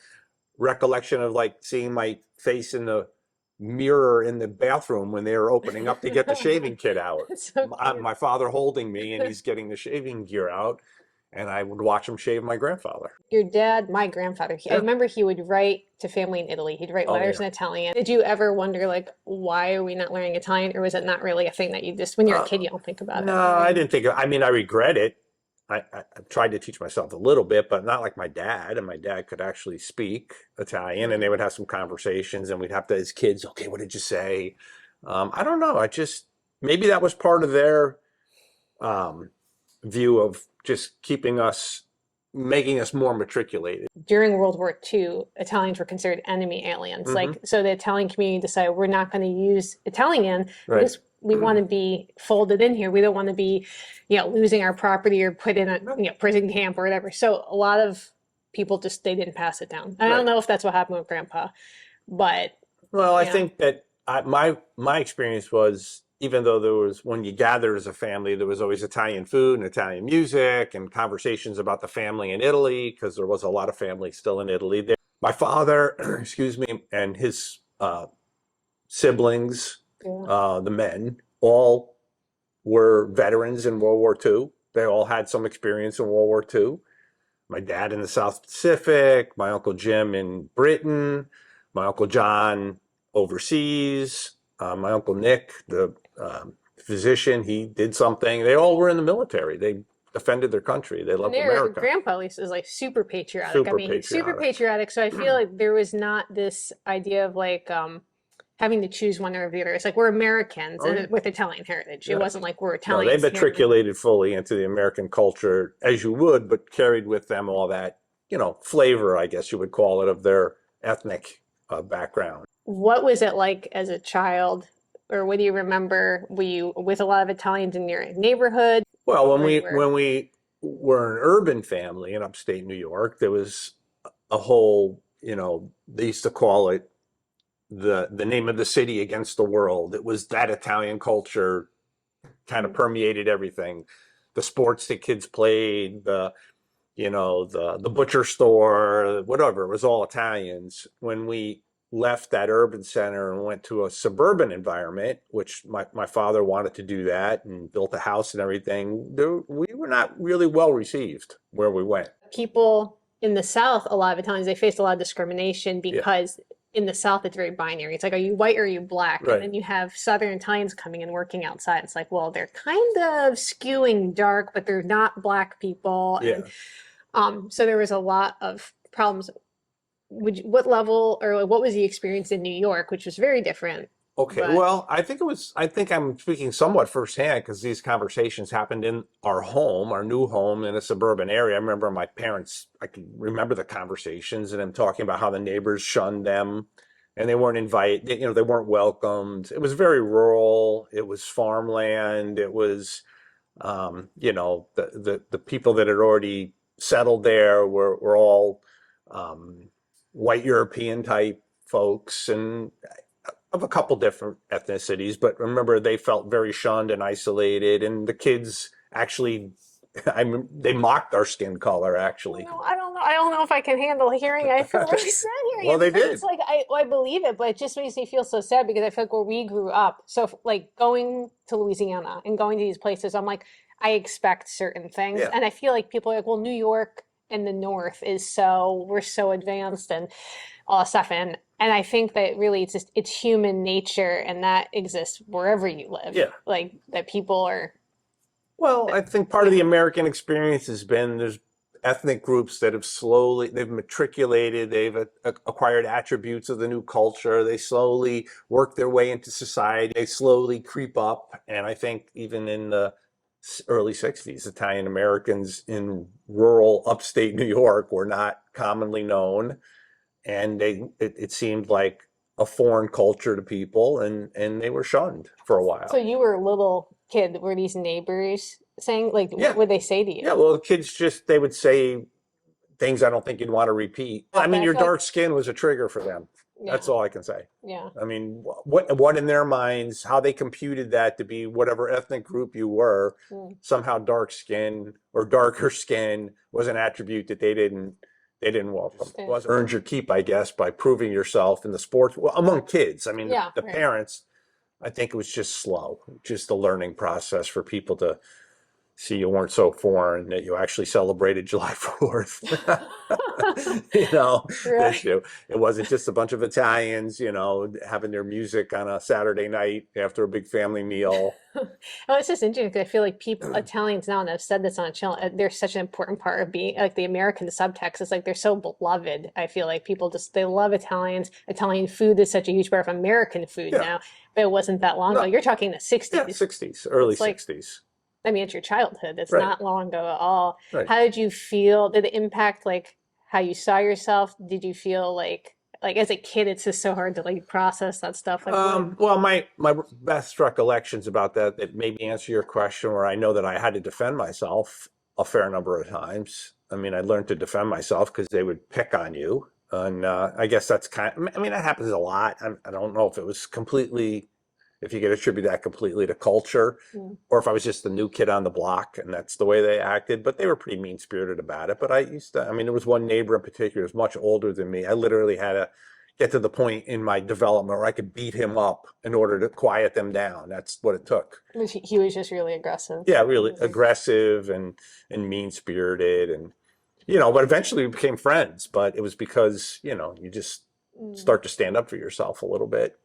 Speaker 3: recollection of like seeing my face in the mirror in the bathroom when they were opening up to get the shaving kit out.
Speaker 2: So
Speaker 3: my father holding me, and he's getting the shaving gear out. And I would watch him shave my grandfather.
Speaker 2: Your dad, my grandfather, I remember he would write to family in Italy. He'd write letters in Italian. Did you ever wonder, like, why are we not learning Italian? Or was it not really a thing that you just, when you're a kid, you don't think about it?
Speaker 3: No, I didn't think, I mean, I regret it. I tried to teach myself a little bit, but not like my dad. And my dad could actually speak Italian, and they would have some conversations, and we'd have to, as kids, okay, what did you say? I don't know. Maybe that was part of their view of just making us more matriculated.
Speaker 2: During World War II, Italians were considered enemy aliens. Like, so the Italian community decided we're not going to use Italian because we want to be folded in here. We don't want to be, losing our property or put in a prison camp or whatever. So a lot of people they didn't pass it down. I don't know if that's what happened with Grandpa, but.
Speaker 3: Well, I think that my experience was, even though when you gathered as a family, there was always Italian food and Italian music and conversations about the family in Italy, because there was a lot of family still in Italy there. My father, and his siblings, the men, all were veterans in World War II. They all had some experience in World War II. My dad in the South Pacific, my Uncle Jim in Britain, my Uncle John overseas, my Uncle Nick, the physician, he did something. They all were in the military. They defended their country. They loved America.
Speaker 2: Grandpa, at least, is like super patriotic. Super patriotic. So I feel like there was not this idea of like having to choose one or the other. It's like we're Americans with Italian heritage. It wasn't like we're Italians.
Speaker 3: No, they matriculated fully into the American culture as you would, but carried with them all that, flavor, I guess you would call it, of their ethnic background.
Speaker 2: What was it like as a child? Or what do you remember? Were you with a lot of Italians in your neighborhood?
Speaker 3: Well, when we were an urban family in upstate New York, there was a whole, they used to call it the name of the city against the world. It was that Italian culture kind of permeated everything. The sports that kids played, the butcher store, whatever, it was all Italians. When we left that urban center and went to a suburban environment, which my father wanted to do that and built a house and everything, we were not really well received where we went.
Speaker 2: People in the South, a lot of Italians, they faced a lot of discrimination because in the South, it's very binary. It's like, are you white or are you black?
Speaker 3: Right.
Speaker 2: And then you have Southern Italians coming and working outside. It's like, well, they're kind of skewing dark, but they're not black people.
Speaker 3: Yeah.
Speaker 2: And so there was a lot of problems. What level or what was the experience in New York, which was very different?
Speaker 3: Okay,
Speaker 2: But
Speaker 3: well, I think I'm speaking somewhat firsthand because these conversations happened in our home, our new home in a suburban area. I remember my parents, I can remember the conversations and them talking about how the neighbors shunned them and they weren't invited, you know, they weren't welcomed. It was very rural, it was farmland, it was, you know, the people that had already settled there were all white European type folks and of a couple different ethnicities, but remember they felt very shunned and isolated, and the kids actually, they mocked our skin color actually.
Speaker 2: no, I don't know. I don't know if I can handle hearing. I feel really sad hearing
Speaker 3: Well,
Speaker 2: it
Speaker 3: they
Speaker 2: because
Speaker 3: did.
Speaker 2: it's like I believe it, but it just makes me feel so sad because I feel like where we grew up. So like going to Louisiana and going to these places, I'm like, I expect certain things,
Speaker 3: Yeah.
Speaker 2: and I feel like people are like, well, New York and the North is so we're so advanced and all that stuff, and I think that really it's just it's human nature, and that exists wherever you live.
Speaker 3: Yeah.
Speaker 2: Like that people are.
Speaker 3: Well, I think part of the American experience has been there's ethnic groups that have they've matriculated, they've acquired attributes of the new culture, they slowly work their way into society, they slowly creep up. And I think even in the early 60s, Italian Americans in rural upstate New York were not commonly known. And it seemed like a foreign culture to people and they were shunned for a while.
Speaker 2: So you were a little kid. Were these neighbors saying like
Speaker 3: Yeah.
Speaker 2: what would they say to you?
Speaker 3: Yeah, well, the kids they would say things I don't think you'd want to repeat. I mean, your dark skin was a trigger for them.
Speaker 2: Yeah.
Speaker 3: That's all I can say.
Speaker 2: Yeah.
Speaker 3: I mean, what in their minds, how they computed that to be whatever ethnic group you were, somehow dark skin or darker skin was an attribute that they didn't welcome. It wasn't earned your keep, I guess, by proving yourself in the sports among kids. I mean,
Speaker 2: Yeah,
Speaker 3: the
Speaker 2: right.
Speaker 3: parents, I think it was just slow, just a learning process for people to see you weren't so foreign, that you actually celebrated July 4th. You know,
Speaker 2: Right.
Speaker 3: it wasn't just a bunch of Italians, you know, having their music on a Saturday night after a big family meal.
Speaker 2: Oh, it's just interesting because I feel like people, Italians now, and I've said this on a channel, they're such an important part of being like the American subtext. It's like they're so beloved. I feel like people just they love Italians. Italian food is such a huge part of American food
Speaker 3: Yeah.
Speaker 2: now, but it wasn't that long
Speaker 3: No.
Speaker 2: ago. You're talking the 60s.
Speaker 3: Yeah, 60s, early
Speaker 2: It's like-
Speaker 3: 60s.
Speaker 2: I mean, it's your childhood. It's
Speaker 3: Right.
Speaker 2: not long ago at all.
Speaker 3: Right.
Speaker 2: How did you feel? Did it impact like how you saw yourself? Did you feel like as a kid, it's just so hard to like process that stuff? Like,
Speaker 3: Well, my best recollections about that maybe answer your question, where I know that I had to defend myself a fair number of times. I mean, I learned to defend myself because they would pick on you. And I guess that's I mean, that happens a lot. I don't know if it was completely, if you could attribute that completely to culture, or if I was just the new kid on the block and that's the way they acted, but they were pretty mean-spirited about it. But I mean, there was one neighbor in particular who was much older than me. I literally had to get to the point in my development where I could beat him up in order to quiet them down. That's what it took.
Speaker 2: he was just really aggressive.
Speaker 3: Yeah, really aggressive and mean-spirited, and you know, but eventually we became friends. But it was because, you know, you just start to stand up for yourself a little bit.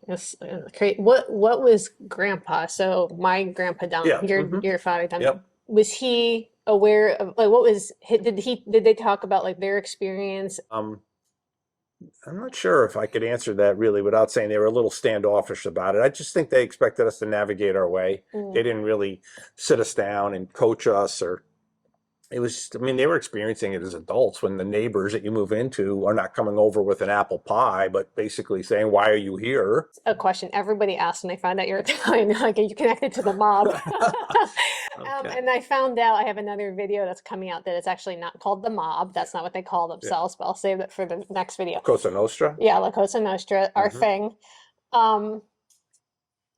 Speaker 2: It's great. What was Grandpa? So my grandpa Dom,
Speaker 3: Yeah.
Speaker 2: your father Dom,
Speaker 3: Yep.
Speaker 2: was he aware of like what was did they talk about like their experience?
Speaker 3: I'm not sure if I could answer that really without saying they were a little standoffish about it. I just think they expected us to navigate our way. They didn't really sit us down and coach us, or it was, I mean, they were experiencing it as adults when the neighbors that you move into are not coming over with an apple pie, but basically saying, why are you here?
Speaker 2: A question everybody asked when they found out you're Italian, like, are you connected to the mob?
Speaker 3: Okay.
Speaker 2: And I found out I have another video that's coming out that it's actually not called the mob. That's not what they call themselves, but I'll save it for the next video.
Speaker 3: Cosa Nostra?
Speaker 2: Yeah, La Cosa Nostra, our thing.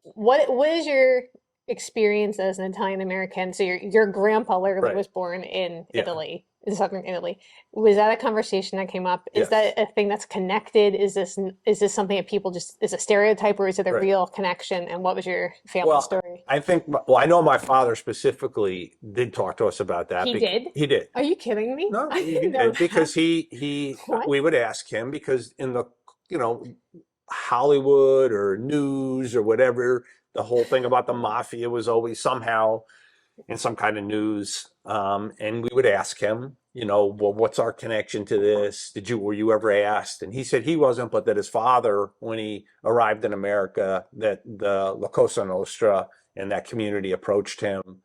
Speaker 2: What is your experience as an Italian American? So your grandpa literally
Speaker 3: Right.
Speaker 2: was born in
Speaker 3: Yeah.
Speaker 2: Italy. in southern Italy. Was that a conversation that came up? Is
Speaker 3: Yes.
Speaker 2: that a thing that's connected? Is this something that people just is a stereotype, or is it a
Speaker 3: Right.
Speaker 2: real connection? And what was your family
Speaker 3: Well,
Speaker 2: story?
Speaker 3: I think, well, I know my father specifically did talk to us about that.
Speaker 2: He did?
Speaker 3: He did.
Speaker 2: Are you kidding me?
Speaker 3: No,
Speaker 2: I
Speaker 3: he
Speaker 2: didn't know
Speaker 3: did because
Speaker 2: that. What?
Speaker 3: we would ask him because in the, you know, Hollywood or news or whatever, the whole thing about the mafia was always somehow in some kind of news. And we would ask him, you know, well, what's our connection to this? Were you ever asked? And he said he wasn't, but that his father, when he arrived in America, that the La Cosa Nostra and that community approached him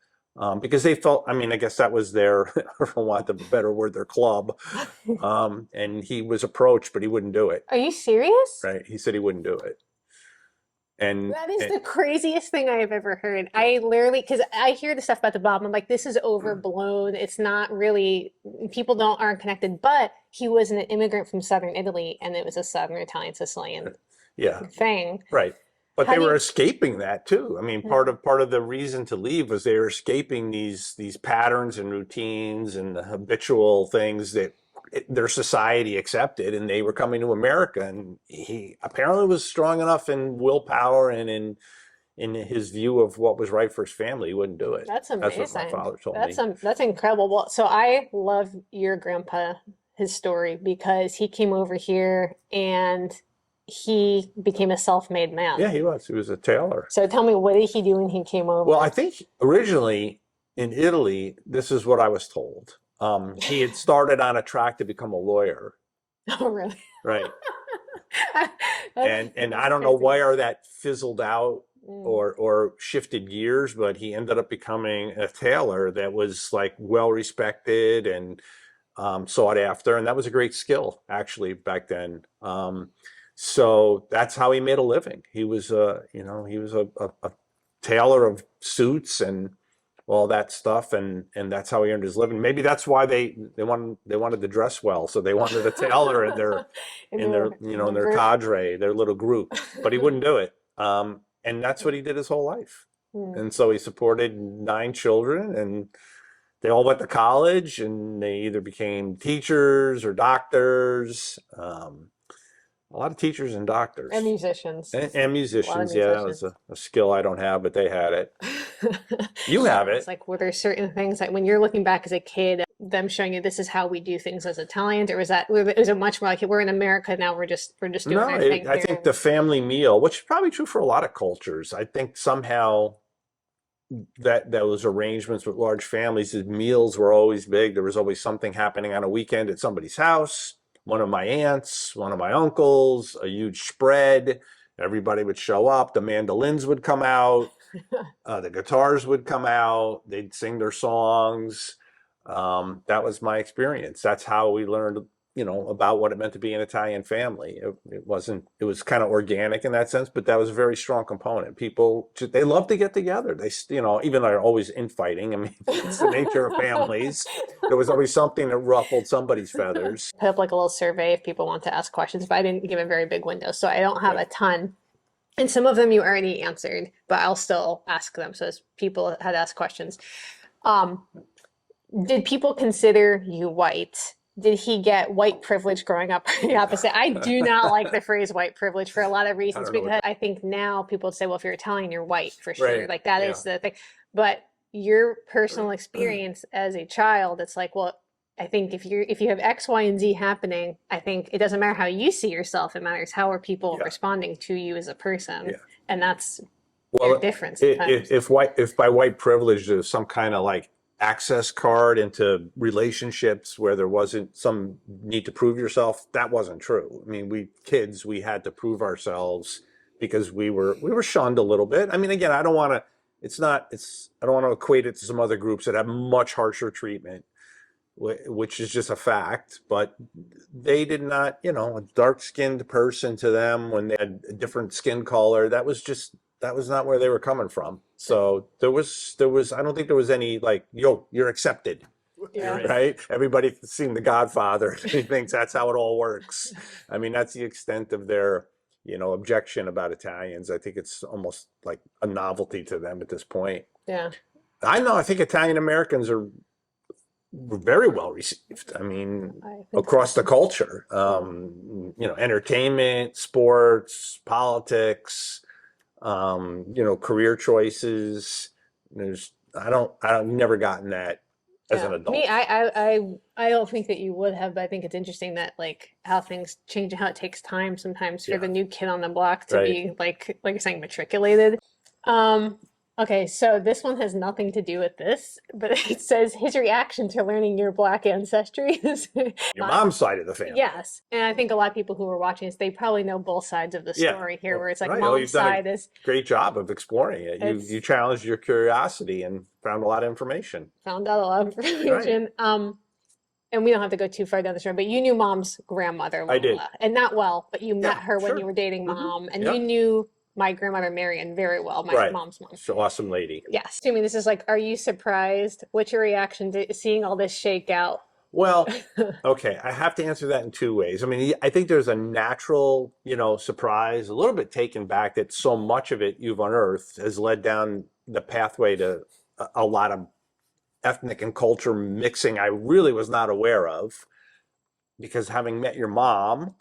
Speaker 3: because they felt, I mean, I guess that was their, for want of a better word, their club. And he was approached, but he wouldn't do it.
Speaker 2: Are you serious?
Speaker 3: Right? He said he wouldn't do it. And
Speaker 2: That is the craziest thing I have ever heard. I literally, because I hear the stuff about the bomb, I'm like, this is overblown. It's not really, people aren't connected. But he was an immigrant from southern Italy, and it was a southern Italian Sicilian
Speaker 3: yeah,
Speaker 2: thing.
Speaker 3: right. But
Speaker 2: How
Speaker 3: they
Speaker 2: do
Speaker 3: were
Speaker 2: you-
Speaker 3: escaping that too. I mean, part of the reason to leave was they were escaping these patterns and routines and the habitual things that their society accepted, and they were coming to America. And he apparently was strong enough in willpower and in his view of what was right for his family. He wouldn't do it.
Speaker 2: That's
Speaker 3: That's what my
Speaker 2: amazing.
Speaker 3: father told me.
Speaker 2: That's incredible. Well, so I love your grandpa, his story, because he came over here and he became a self-made man.
Speaker 3: Yeah, he was. He was a tailor.
Speaker 2: So tell me, what did he do when he came over?
Speaker 3: Well, I think originally in Italy, this is what I was told. He had started on a track to become a lawyer,
Speaker 2: Oh, really?
Speaker 3: right?
Speaker 2: That's-
Speaker 3: And
Speaker 2: that's
Speaker 3: I don't know
Speaker 2: crazy.
Speaker 3: where that fizzled out
Speaker 2: Mm.
Speaker 3: or shifted gears, but he ended up becoming a tailor that was like well respected and sought after, and that was a great skill actually back then. So that's how he made a living. He was a tailor of suits and all that stuff, and that's how he earned his living. Maybe that's why they wanted to dress well, so they wanted a tailor in their in their
Speaker 2: group.
Speaker 3: cadre, their little group. But he wouldn't do it, and that's what he did his whole life.
Speaker 2: Mm.
Speaker 3: And so he supported 9 children, and they all went to college, and they either became teachers or doctors. A lot of teachers and doctors.
Speaker 2: And musicians.
Speaker 3: And musicians. Yeah, that was a skill I don't have, but they had it. You have it.
Speaker 2: It's like, were there certain things that when you're looking back as a kid, them showing you this is how we do things as Italians, or was it much more like we're in America now, we're just doing
Speaker 3: No,
Speaker 2: our thing
Speaker 3: I
Speaker 2: here?
Speaker 3: think the family meal, which is probably true for a lot of cultures, I think somehow that those arrangements with large families, the meals were always big. There was always something happening on a weekend at somebody's house. One of my aunts, one of my uncles, a huge spread. Everybody would show up. The mandolins would come out. The guitars would come out. They'd sing their songs. That was my experience. That's how we learned, about what it meant to be an Italian family. It was kind of organic in that sense, but that was a very strong component. People, they love to get together. They, even though they're always infighting. I mean, it's the nature of families. There was always something that ruffled somebody's feathers.
Speaker 2: Put up like a little survey if people want to ask questions, but I didn't give a very big window, so I don't have a ton. And some of them you already answered, but I'll still ask them. So as people had asked questions, did people consider you white? Did he get white privilege growing up? The opposite. I do not like the phrase white privilege for a lot of reasons, because I think now people would say, well, if you're Italian, you're white for sure.
Speaker 3: Right.
Speaker 2: Like that is the thing. But your personal experience as a child, it's like, well, I think if you have X, Y, and Z happening, I think it doesn't matter how you see yourself. It matters how are people responding to you as a person, and that's your difference.
Speaker 3: If by white privilege there's some kind of like access card into relationships where there wasn't some need to prove yourself, that wasn't true. I mean, we had to prove ourselves because we were shunned a little bit. I mean, again, I don't want to equate it to some other groups that have much harsher treatment, which is just a fact. But they did not, a dark-skinned person to them when they had a different skin color, that was not where they were coming from. So there was I don't think there was any like, yo, you're accepted.
Speaker 2: Yeah.
Speaker 3: Right? Everybody seen The Godfather. He thinks that's how it all works. I mean, that's the extent of their, objection about Italians. I think it's almost like a novelty to them at this point.
Speaker 2: Yeah.
Speaker 3: I think Italian Americans are were very well received. I mean,
Speaker 2: I think
Speaker 3: across the culture, entertainment, sports, politics, career choices. I've never gotten that as an adult.
Speaker 2: Me, I don't think that you would have, but I think it's interesting that like how things change and how it takes time sometimes for the new kid on the block to be like you're saying matriculated. Okay, so this one has nothing to do with this, but it says his reaction to learning your Black ancestry is
Speaker 3: Your mom's side of the family.
Speaker 2: yes, and I think a lot of people who are watching this, they probably know both sides of the story here, where it's like mom's
Speaker 3: you've done
Speaker 2: side
Speaker 3: a
Speaker 2: is
Speaker 3: great job of exploring it. You challenged your curiosity and found a lot of information.
Speaker 2: found out a lot of information. And we don't have to go too far down this road, but you knew mom's grandmother,
Speaker 3: I did.
Speaker 2: and not well, but you met her when
Speaker 3: sure.
Speaker 2: you were dating mom, and
Speaker 3: Yeah.
Speaker 2: you knew my grandmother Marion very well, my mom's mom.
Speaker 3: She's an awesome lady.
Speaker 2: Yes. Assuming this is like, are you surprised? What's your reaction to seeing all this shake out?
Speaker 3: Well, okay, I have to answer that in two ways. I mean, I think there's a natural, surprise, a little bit taken back that so much of it you've unearthed has led down the pathway to a lot of ethnic and culture mixing I really was not aware of, because having met your mom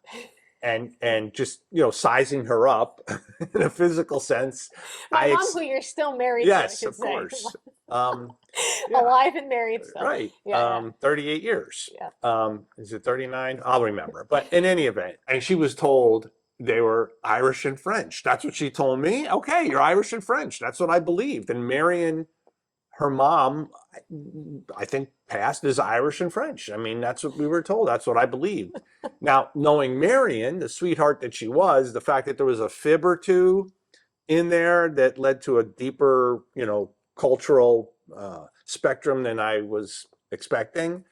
Speaker 3: and just sizing her up in a physical sense,
Speaker 2: My mom, who you're still married
Speaker 3: yes,
Speaker 2: to,
Speaker 3: of course,
Speaker 2: alive and married still,
Speaker 3: right? 38 years.
Speaker 2: Yeah.
Speaker 3: Is it 39? I'll remember. But in any event, and she was told they were Irish and French. That's what she told me. Okay, you're Irish and French. That's what I believed. And Marion, her mom, I think, passed as Irish and French. I mean, that's what we were told. That's what I believed. Now, knowing Marion, the sweetheart that she was, the fact that there was a fib or two in there that led to a deeper, cultural spectrum than I was expecting,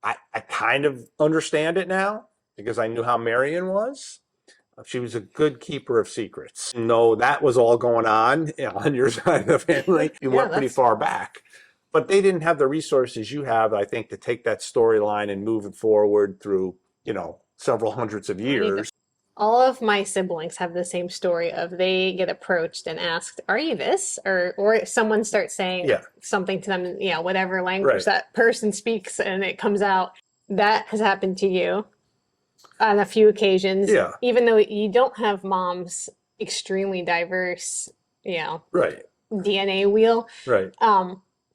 Speaker 3: I kind of understand it now because I knew how Marion was. She was a good keeper of secrets. No, that was all going on your side of the family. You went pretty far back. But they didn't have the resources you have, I think, to take that storyline and move it forward through, several hundreds of years.
Speaker 2: All of my siblings have the same story of they get approached and asked, "Are you this?" or someone starts saying something to them, whatever language that person speaks, and it comes out. That has happened to you on a few occasions.
Speaker 3: Yeah.
Speaker 2: Even though you don't have mom's extremely diverse, DNA wheel.
Speaker 3: Right.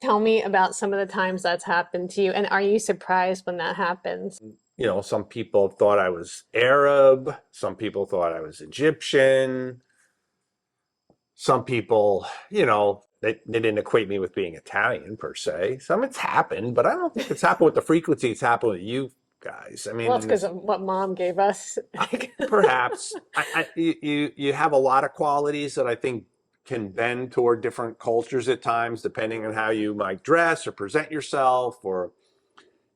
Speaker 2: Tell me about some of the times that's happened to you, and are you surprised when that happens?
Speaker 3: Some people thought I was Arab. Some people thought I was Egyptian. Some people, they didn't equate me with being Italian per se. Some it's happened, but I don't think it's happened with the frequency it's happened with you guys. I mean,
Speaker 2: well, it's because of what mom gave us.
Speaker 3: Perhaps. You have a lot of qualities that I think can bend toward different cultures at times, depending on how you might dress or present yourself, or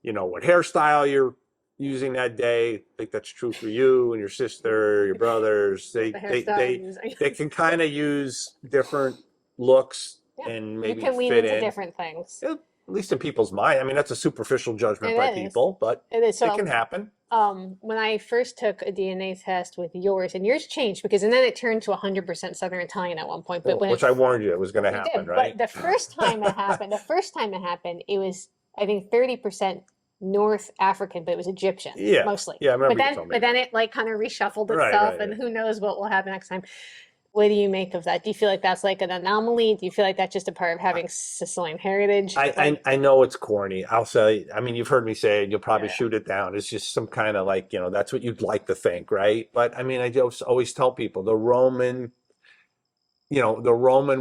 Speaker 3: what hairstyle you're using that day. I think that's true for you and your sister, your brothers. They can kind of use different looks and maybe
Speaker 2: you can lean
Speaker 3: fit
Speaker 2: into
Speaker 3: in
Speaker 2: different things.
Speaker 3: At least in people's mind. I mean, that's a superficial judgment by people, but it can happen.
Speaker 2: When I first took a DNA test with yours, and yours changed and then it turned to 100% Southern Italian at one point. But
Speaker 3: which I warned you it was going to happen, right?
Speaker 2: But the first time it happened, it was, I think, 30% North African, but it was Egyptian, mostly.
Speaker 3: Yeah, I remember.
Speaker 2: But then it like kind of reshuffled itself, and who knows what will happen next time. What do you make of that? Do you feel like that's like an anomaly? Do you feel like that's just a part of having Sicilian heritage?
Speaker 3: I know it's corny. I'll say, I mean, you've heard me say it, you'll probably shoot it down. It's just some kind of like, that's what you'd like to think, right? But I mean, I just always tell people the Roman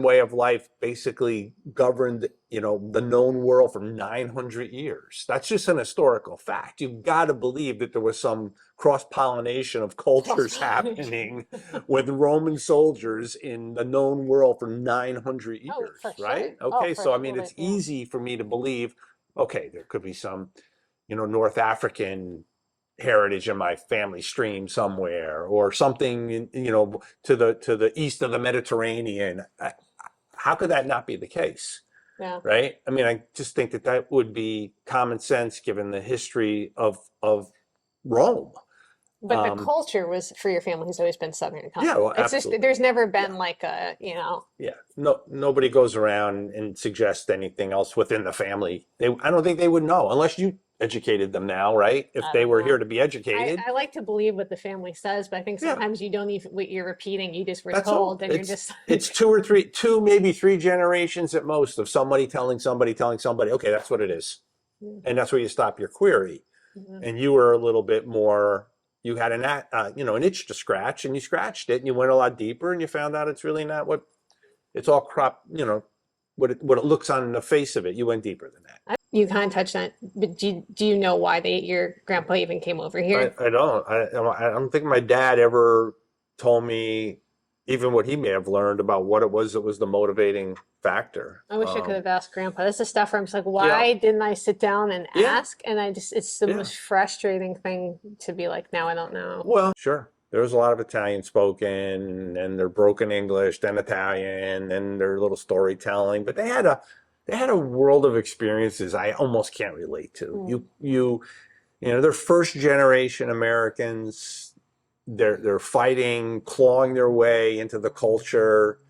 Speaker 3: way of life basically governed, the known world for 900 years. That's just an historical fact. You've got to believe that there was some cross-pollination of cultures happening with Roman soldiers in the known world for 900 years, right?
Speaker 2: Sure.
Speaker 3: Okay, so I mean, it's easy for me to believe, okay, there could be some, North African heritage in my family stream somewhere, or something, to the east of the Mediterranean. How could that not be the case?
Speaker 2: Yeah.
Speaker 3: Right. I mean, I just think that would be common sense given the history of Rome.
Speaker 2: But the
Speaker 3: Um,
Speaker 2: culture was for your family has always been Southern Italian.
Speaker 3: Yeah, well,
Speaker 2: It's just
Speaker 3: absolutely.
Speaker 2: there's never been like a, you know.
Speaker 3: Yeah, no, nobody goes around and suggests anything else within the family. I don't think they would know unless you educated them now, right? If
Speaker 2: I
Speaker 3: they
Speaker 2: don't
Speaker 3: were
Speaker 2: know.
Speaker 3: here to be educated.
Speaker 2: I like to believe what the family says, but I think
Speaker 3: Yeah.
Speaker 2: sometimes you don't even what you're repeating. You just were
Speaker 3: That's all.
Speaker 2: told, and you're just
Speaker 3: It's two, maybe three generations at most of somebody telling somebody, okay, that's what it is. And that's where you stop your query.
Speaker 2: Mhm.
Speaker 3: And you were a little bit more, you had an itch to scratch, and you scratched it, and you went a lot deeper, and you found out it's really not what it's all what it looks on the face of it. You went deeper than that.
Speaker 2: You kind of touched on it, but do you know why your grandpa even came over here?
Speaker 3: I don't. I don't think my dad ever told me even what he may have learned about what it was that was the motivating factor.
Speaker 2: I wish I could have asked grandpa. This is stuff where I'm just like, why didn't I sit down and
Speaker 3: Yeah.
Speaker 2: ask? And it's the
Speaker 3: Yeah.
Speaker 2: most frustrating thing to be like, now I don't know.
Speaker 3: Well, sure. There was a lot of Italian spoken, and their broken English, then Italian, and their little storytelling. But they had a world of experiences I almost can't relate to. You know, they're first generation Americans. They're fighting, clawing their way into the culture.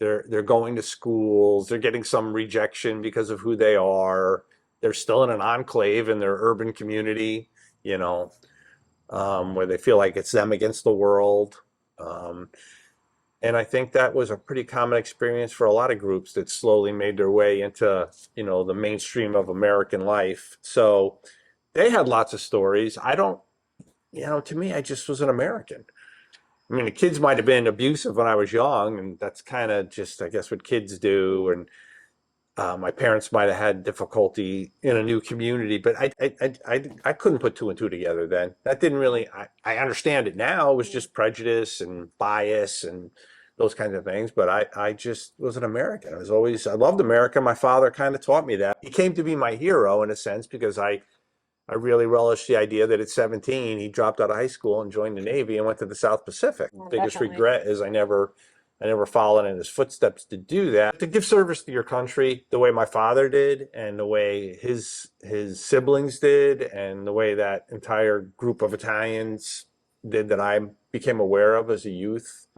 Speaker 3: They're going to schools. They're getting some rejection because of who they are. They're still in an enclave in their urban community, you know, where they feel like it's them against the world. And I think that was a pretty common experience for a lot of groups that slowly made their way into, you know, the mainstream of American life. So they had lots of stories. I don't, you know, to me, I just was an American. I mean, the kids might have been abusive when I was young, and that's kind of just, I guess, what kids do. And my parents might have had difficulty in a new community, but I couldn't put two and two together then. That didn't really, I understand it now. It was just prejudice and bias and those kinds of things. But I just was an American. I loved America. My father kind of taught me that. He came to be my hero in a sense because I really relished the idea that at 17, he dropped out of high school and joined the Navy and went to the South Pacific.
Speaker 2: Well,
Speaker 3: Biggest
Speaker 2: definitely.
Speaker 3: regret is I never followed in his footsteps to do that. To give service to your country the way my father did, and the way his siblings did, and the way that entire group of Italians did that I became aware of as a youth.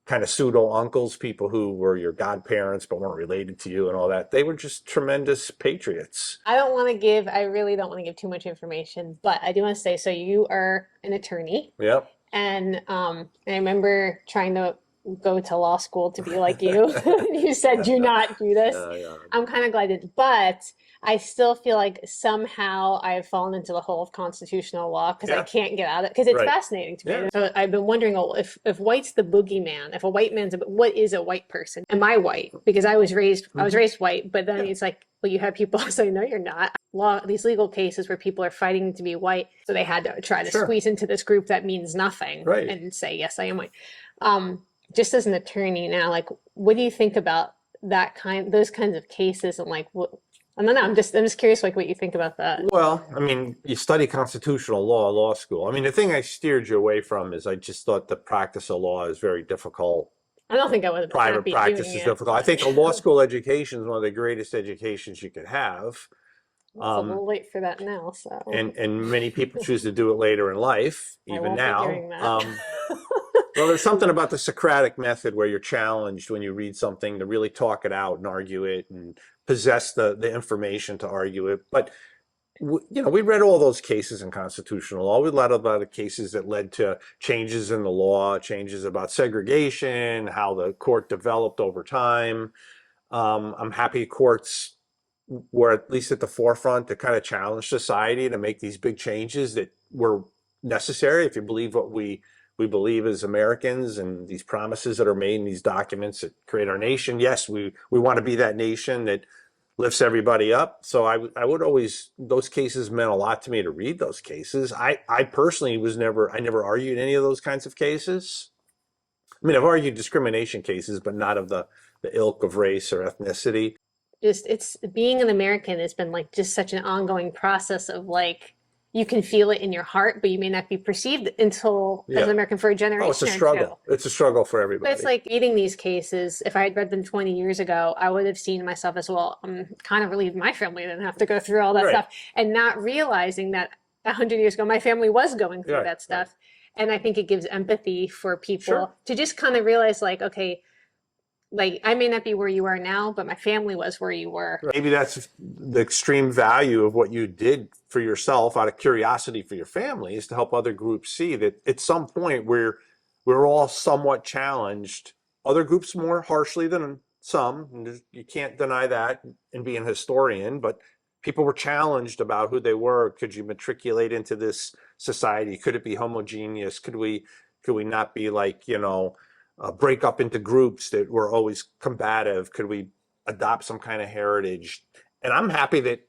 Speaker 3: Kind of pseudo uncles, people who were your godparents but weren't related to you and all that. They were just tremendous patriots.
Speaker 2: I really don't want to give too much information, but I do want to say, so you are an attorney.
Speaker 3: Yep.
Speaker 2: And I remember trying to go to law school to be like you. You said do not do this.
Speaker 3: Yeah.
Speaker 2: I'm kind of glad I didn't, but I still feel like somehow I've fallen into the hole of constitutional law because I can't get out of it because it's
Speaker 3: Right.
Speaker 2: fascinating to me.
Speaker 3: Yeah.
Speaker 2: So I've been wondering, if white's the boogeyman, if a white man's what is a white person? Am I white? Because I was raised white, but then it's like, well, you have people say, no, you're not. These legal cases where people are fighting to be white, so they had to try to squeeze into this group that means nothing and say, yes, I am white. Just as an attorney now, like, what do you think about those kinds of cases, and like, what? I don't know. I'm just curious, like, what you think about that.
Speaker 3: Well, I mean, you study constitutional law school. I mean, the thing I steered you away from is I just thought the practice of law is very difficult.
Speaker 2: I don't think I would have been
Speaker 3: Private
Speaker 2: happy
Speaker 3: practice
Speaker 2: doing
Speaker 3: is
Speaker 2: it.
Speaker 3: difficult. I think a law school education is one of the greatest educations you could have.
Speaker 2: It's a little late for that now, so.
Speaker 3: And many people choose to do it later in life,
Speaker 2: I
Speaker 3: even
Speaker 2: won't be
Speaker 3: now.
Speaker 2: doing that.
Speaker 3: Well, there's something about the Socratic method where you're challenged when you read something to really talk it out and argue it and possess the information to argue it. But you know, we read all those cases in constitutional law. We read about the cases that led to changes in the law, changes about segregation, how the court developed over time. I'm happy courts were at least at the forefront to kind of challenge society to make these big changes that were necessary. If you believe what we believe as Americans and these promises that are made in these documents that create our nation, yes, we want to be that nation that lifts everybody up. So I would always, those cases meant a lot to me to read those cases. I personally I never argued any of those kinds of cases. I mean, I've argued discrimination cases, but not of the ilk of race or ethnicity.
Speaker 2: It's being an American has been like just such an ongoing process of like, you can feel it in your heart, but you may not be perceived until as an American for a generation.
Speaker 3: Oh, it's a struggle. It's a struggle for everybody.
Speaker 2: But it's like reading these cases. If I had read them 20 years ago, I would have seen myself as, well, I'm kind of relieved my family didn't have to go through all that stuff, and not realizing that 100 years ago, my family was going through that stuff. And I think it gives empathy for people
Speaker 3: Sure.
Speaker 2: to just kind of realize like, okay, like I may not be where you are now, but my family was where you were.
Speaker 3: Maybe that's the extreme value of what you did for yourself out of curiosity for your family, is to help other groups see that at some point we're all somewhat challenged. Other groups more harshly than some, and you can't deny that in being a historian, but people were challenged about who they were. Could you matriculate into this society? Could it be homogeneous? Could we not be like, break up into groups that were always combative? Could we adopt some kind of heritage? And I'm happy that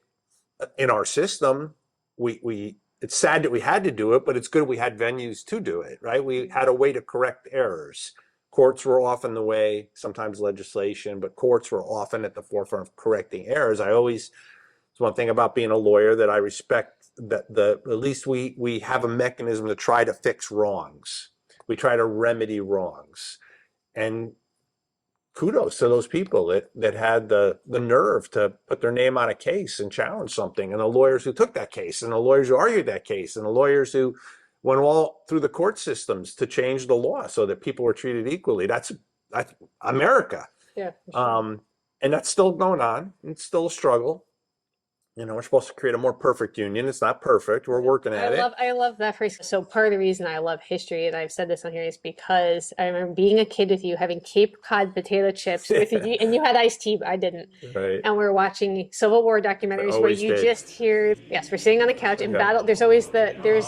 Speaker 3: in our system, we it's sad that we had to do it, but it's good we had venues to do it, right? We had a way to correct errors. Courts were often the way, sometimes legislation, but courts were often at the forefront of correcting errors. It's one thing about being a lawyer that I respect, that at least we have a mechanism to try to fix wrongs. We try to remedy wrongs. And kudos to those people that had the nerve to put their name on a case and challenge something, and the lawyers who took that case, and the lawyers who argued that case, and the lawyers who went all through the court systems to change the law so that people were treated equally. That's America.
Speaker 2: Yeah. Sure.
Speaker 3: And that's still going on. It's still a struggle. We're supposed to create a more perfect union. It's not perfect. We're working at it.
Speaker 2: I love that phrase. So part of the reason I love history, and I've said this on here, is because I remember being a kid with you, having Cape Cod potato chips with you, and you had iced tea, but I didn't.
Speaker 3: Right.
Speaker 2: And we're watching Civil War documentaries where you just hear, yes, we're sitting on the couch in battle. There's always there's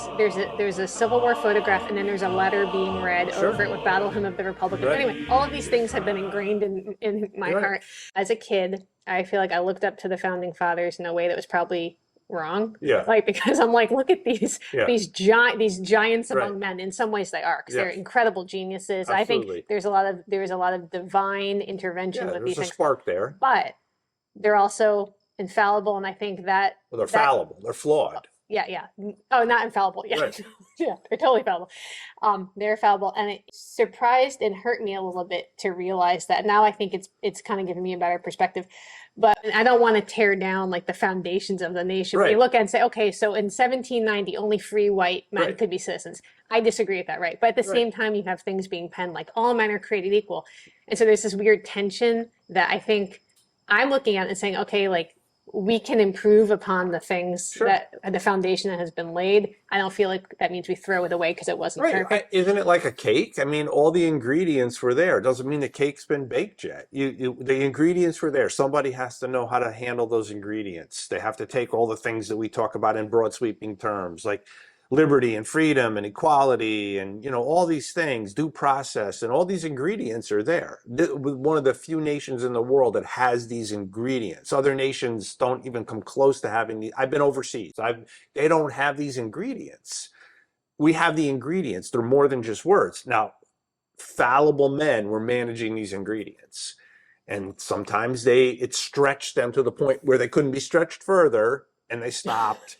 Speaker 2: a Civil War photograph, and then there's a letter being read over it with Battle Hymn of the Republic. Right. Anyway, all of these things have been ingrained in my heart. As a kid, I feel like I looked up to the founding fathers in a way that was probably wrong.
Speaker 3: Yeah.
Speaker 2: Like, because I'm like, look at these giants among men. In some ways they are, because they're incredible geniuses. Absolutely. I think there's a lot of divine intervention with these things. There's a
Speaker 3: spark there.
Speaker 2: But they're also infallible, and I think that
Speaker 3: they're fallible. They're flawed.
Speaker 2: Yeah. Oh, not infallible. Yeah. Right. Yeah, they're totally fallible. They're fallible, and it surprised and hurt me a little bit to realize that. Now I think it's kind of given me a better perspective. But I don't want to tear down like the foundations of the nation. Right. We look and say, okay, so in 1790, only free white men could be citizens. I disagree with that, right? But at the same time, you have things being penned like all men are created equal. And so there's this weird tension that I think I'm looking at and saying, okay, like, we can improve upon the things that the foundation that has been laid. I don't feel like that means we throw it away because it wasn't perfect.
Speaker 3: Isn't it like a cake? I mean, all the ingredients were there. Doesn't mean the cake's been baked yet. The ingredients were there. Somebody has to know how to handle those ingredients. They have to take all the things that we talk about in broad sweeping terms, like liberty and freedom and equality and, all these things, due process, and all these ingredients are there. One of the few nations in the world that has these ingredients. Other nations don't even come close to having these. I've been overseas. They don't have these ingredients. We have the ingredients. They're more than just words. Now, fallible men were managing these ingredients. And sometimes it stretched them to the point where they couldn't be stretched further, and they stopped.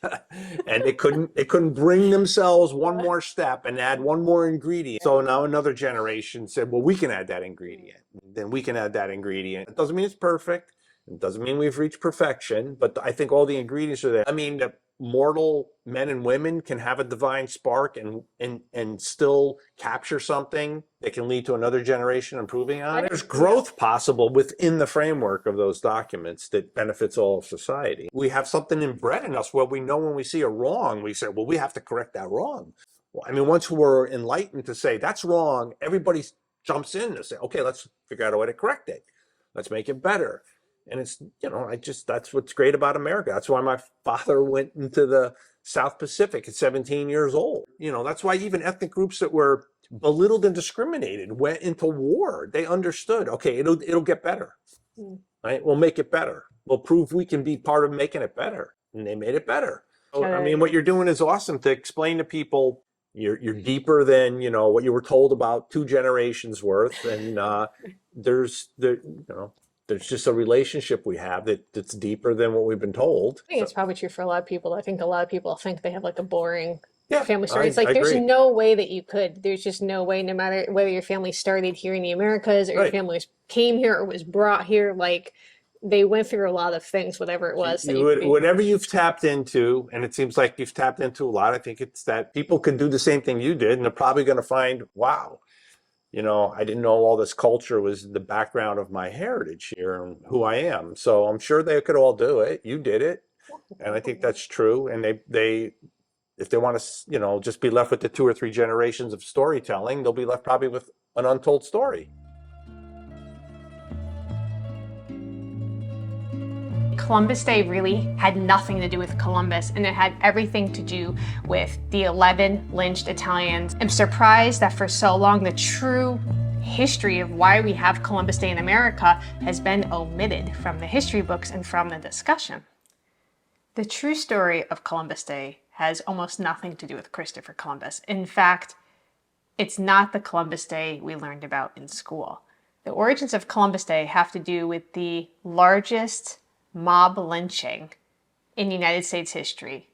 Speaker 3: And they couldn't bring themselves one more step and add one more ingredient. So now another generation said, well, we can add that ingredient. Then we can add that ingredient. It doesn't mean it's perfect. It doesn't mean we've reached perfection, but I think all the ingredients are there. I mean, the mortal men and women can have a divine spark and still capture something that can lead to another generation improving on it. There's growth possible within the framework of those documents that benefits all of society. We have something inbred in us where we know when we see a wrong, we say, well, we have to correct that wrong. Well, I mean, once we're enlightened to say that's wrong, everybody jumps in to say, okay, let's figure out a way to correct it. Let's make it better. And it's, that's what's great about America. That's why my father went into the South Pacific at 17 years old. That's why even ethnic groups that were belittled and discriminated went into war. They understood, okay, it'll get better, right? We'll make it better. We'll prove we can be part of making it better. And they made it better. So, I mean, what you're doing is awesome to explain to people you're deeper than, what you were told about 2 generations worth. And there's just a relationship we have that's deeper than what we've been told.
Speaker 2: I think it's probably true for a lot of people. I think a lot of people think they have like a boring family story. It's like there's
Speaker 3: agree.
Speaker 2: No way that you could. There's just no way, no matter whether your family started here in the Americas or your family came here or was brought here. Like they went through a lot of things, whatever it was that
Speaker 3: Whatever you've tapped into, and it seems like you've tapped into a lot, I think it's that people could do the same thing you did, and they're probably going to find, wow, I didn't know all this culture was the background of my heritage here and who I am. So I'm sure they could all do it. You did it. And I think that's true. And they if they want to, just be left with the 2 or 3 generations of storytelling, they'll be left probably with an untold story.
Speaker 2: Columbus Day really had nothing to do with Columbus, and it had everything to do with the 11 lynched Italians. I'm surprised that for so long the true history of why we have Columbus Day in America has been omitted from the history books and from the discussion. The true story of Columbus Day has almost nothing to do with Christopher Columbus. In fact, it's not the Columbus Day we learned about in school. The origins of Columbus Day have to do with the largest mob lynching in United States history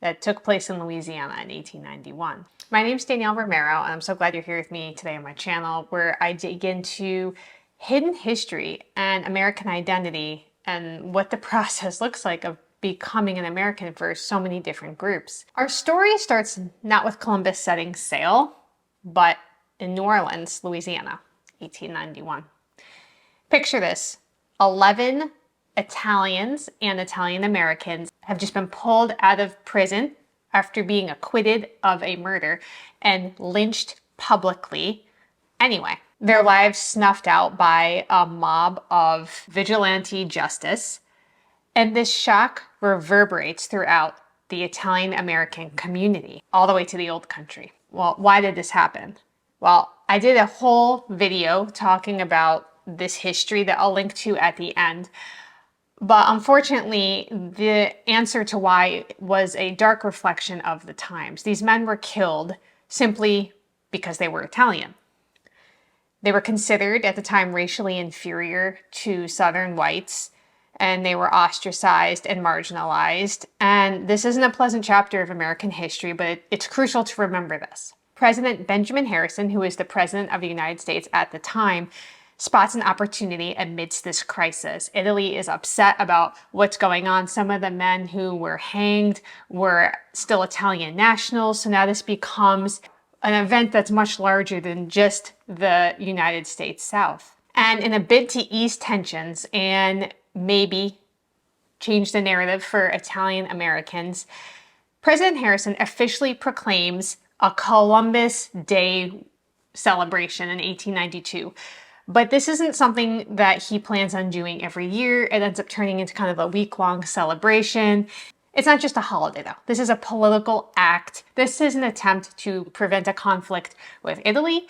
Speaker 2: that took place in Louisiana in 1891. My name is Danielle Romero, and I'm so glad you're here with me today on my channel, where I dig into hidden history and American identity and what the process looks like of becoming an American for so many different groups. Our story starts not with Columbus setting sail, but in New Orleans, Louisiana, 1891. Picture this: 11 Italians and Italian Americans have just been pulled out of prison after being acquitted of a murder and lynched publicly anyway. Their lives snuffed out by a mob of vigilante justice, and this shock reverberates throughout the Italian American community, all the way to the old country. Well, why did this happen? Well, I did a whole video talking about this history that I'll link to at the end. But unfortunately, the answer to why was a dark reflection of the times. These men were killed simply because they were Italian. They were considered at the time racially inferior to Southern whites, and they were ostracized and marginalized. And this isn't a pleasant chapter of American history, but it's crucial to remember this. President Benjamin Harrison, who was the president of the United States at the time, spots an opportunity amidst this crisis. Italy is upset about what's going on. Some of the men who were hanged were still Italian nationals, so now this becomes an event that's much larger than just the United States South. And in a bid to ease tensions and maybe change the narrative for Italian Americans, President Harrison officially proclaims a Columbus Day celebration in 1892. But this isn't something that he plans on doing every year. It ends up turning into kind of a week-long celebration. It's not just a holiday, though. This is a political act. This is an attempt to prevent a conflict with Italy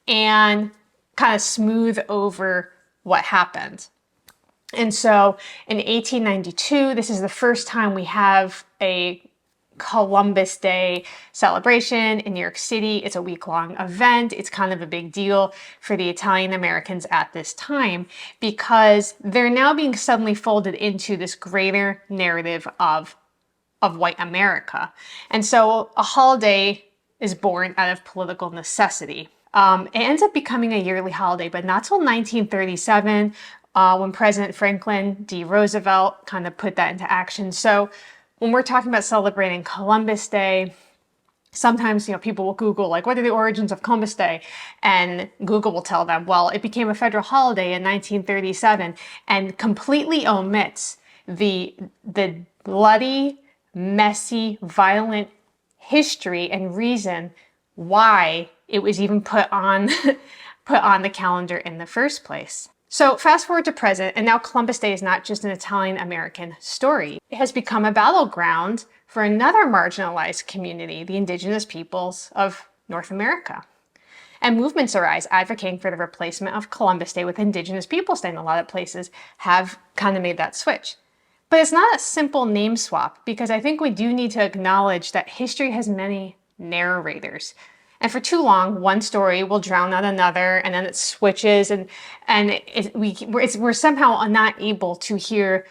Speaker 2: and kind of smooth over what happened. And so in 1892, this is the first time we have a Columbus Day celebration in New York City. It's a week-long event. It's kind of a big deal for the Italian Americans at this time because they're now being suddenly folded into this greater narrative of white America. And so a holiday is born out of political necessity. It ends up becoming a yearly holiday, but not till 1937 when President Franklin D. Roosevelt kind of put that into action. So when we're talking about celebrating Columbus Day, sometimes, people will Google, like, what are the origins of Columbus Day? And Google will tell them, well, it became a federal holiday in 1937, and completely omits the bloody, messy, violent history and reason why it was even put on the calendar in the first place. So fast forward to present, and now Columbus Day is not just an Italian-American story. It has become a battleground for another marginalized community, the indigenous peoples of North America. And movements arise advocating for the replacement of Columbus Day with Indigenous Peoples Day, and a lot of places have kind of made that switch. But it's not a simple name swap, because I think we do need to acknowledge that history has many narrators. And for too long, one story will drown out another, and then it switches, and we're somehow not able to hear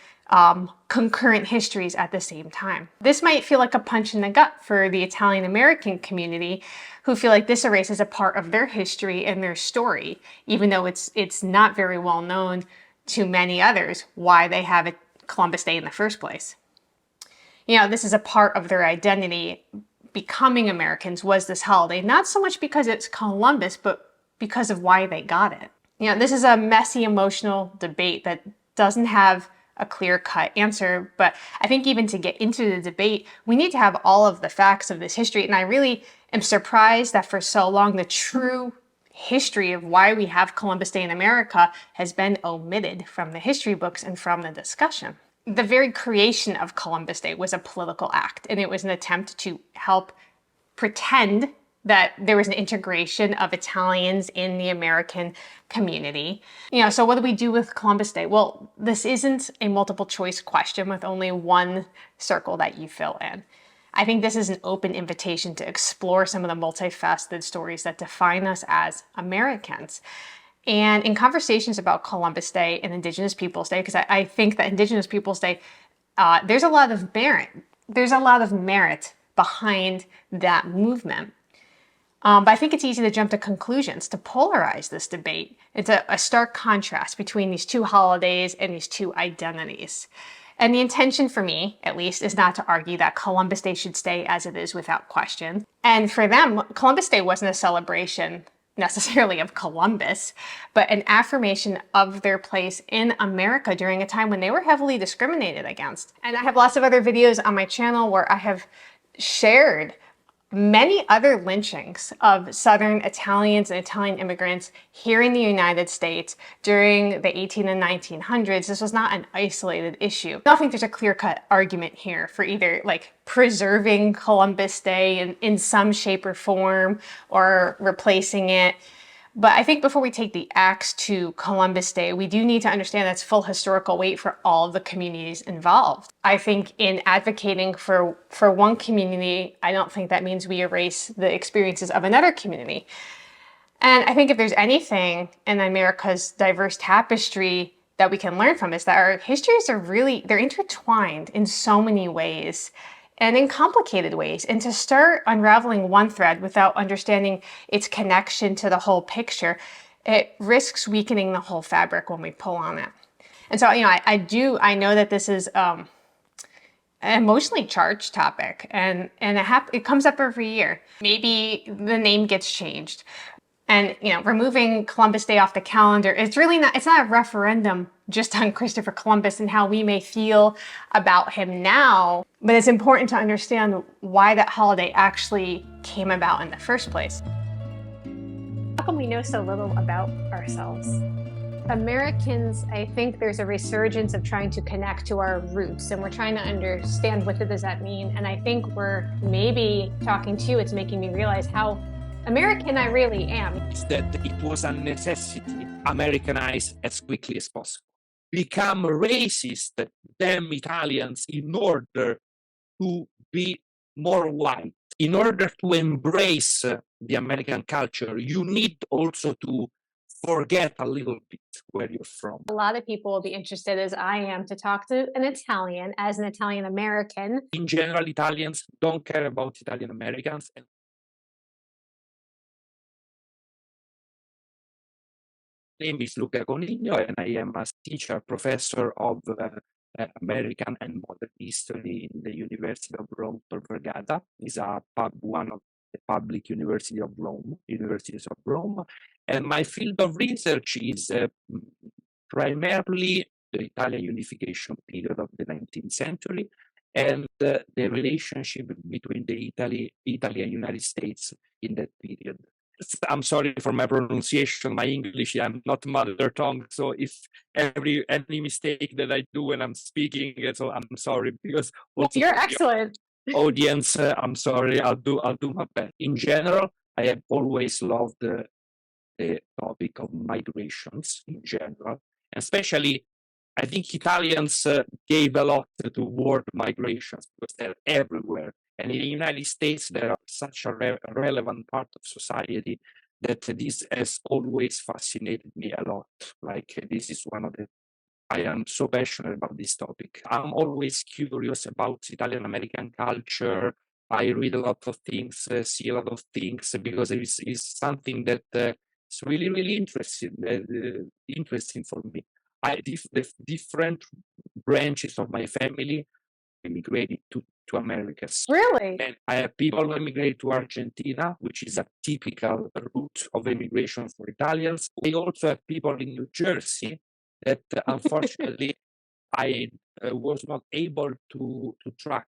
Speaker 2: concurrent histories at the same time. This might feel like a punch in the gut for the Italian American community, who feel like this erases a part of their history and their story, even though it's not very well known to many others why they have a Columbus Day in the first place. You know, this is a part of their identity. Becoming Americans was this holiday, not so much because it's Columbus, but because of why they got it. You know, this is a messy, emotional debate that doesn't have a clear-cut answer, but I think even to get into the debate, we need to have all of the facts of this history, and I really am surprised that for so long the true history of why we have Columbus Day in America has been omitted from the history books and from the discussion. The very creation of Columbus Day was a political act, and it was an attempt to help pretend that there was an integration of Italians in the American community. You know, so what do we do with Columbus Day? Well, this isn't a multiple choice question with only one circle that you fill in. I think this is an open invitation to explore some of the multifaceted stories that define us as Americans. And in conversations about Columbus Day and Indigenous Peoples Day, because I think that Indigenous Peoples Day, there's a lot of merit. There's a lot of merit behind that movement. But I think it's easy to jump to conclusions, to polarize this debate. It's a stark contrast between these two holidays and these two identities. And the intention for me, at least, is not to argue that Columbus Day should stay as it is without question. And for them, Columbus Day wasn't a celebration necessarily of Columbus, but an affirmation of their place in America during a time when they were heavily discriminated against. And I have lots of other videos on my channel where I have shared many other lynchings of Southern Italians and Italian immigrants here in the United States during the 18 and 1900s. This was not an isolated issue. I don't think there's a clear-cut argument here for either like preserving Columbus Day in some shape or form or replacing it. But I think before we take the axe to Columbus Day, we do need to understand that's full historical weight for all of the communities involved. I think in advocating for one community, I don't think that means we erase the experiences of another community. And I think if there's anything in America's diverse tapestry that we can learn from is that our histories are they're intertwined in so many ways and in complicated ways. And to start unraveling one thread without understanding its connection to the whole picture, it risks weakening the whole fabric when we pull on it. And so, you know, I know that this is an emotionally charged topic, and it comes up every year. Maybe the name gets changed. And, you know, removing Columbus Day off the calendar, it's not a referendum just on Christopher Columbus and how we may feel about him now, but it's important to understand why that holiday actually came about in the first place. How come we know so little about ourselves? Americans, I think there's a resurgence of trying to connect to our roots, and we're trying to understand what does that mean. And I think we're maybe talking to you, it's making me realize how American I really am.
Speaker 6: That it was a necessity, Americanize as quickly as possible. Become racist, damn Italians, in order to be more white. In order to embrace the American culture, you need also to forget a little bit where you're from.
Speaker 2: A lot of people will be interested, as I am, to talk to an Italian as an Italian American.
Speaker 6: In general, Italians don't care about Italian Americans. My name is Luca Coniglio, and I am a teacher, professor of American and Modern History in the University of Rome Tor Vergata. It's one of the public universities of Rome. And my field of research is primarily the Italian unification period of the 19th century and the relationship between the Italy and United States in that period. I'm sorry for my pronunciation, my English, I'm not mother tongue, so if any mistake that I do when I'm speaking, so I'm sorry, because
Speaker 2: You're excellent.
Speaker 6: Audience, I'm sorry, I'll do my best. In general, I have always loved the topic of migrations in general, especially I think Italians gave a lot to world migrations because they're everywhere. And in the United States, they are such a relevant part of society that this has always fascinated me a lot. Like this is one of the, I am so passionate about this topic. I'm always curious about Italian American culture. I read a lot of things, see a lot of things, because it's something that is really, really interesting for me. the different branches of my family immigrated to Americas.
Speaker 1: Really?
Speaker 6: And I have people who immigrate to Argentina, which is a typical route of immigration for Italians. I also have people in New Jersey that unfortunately I was not able to track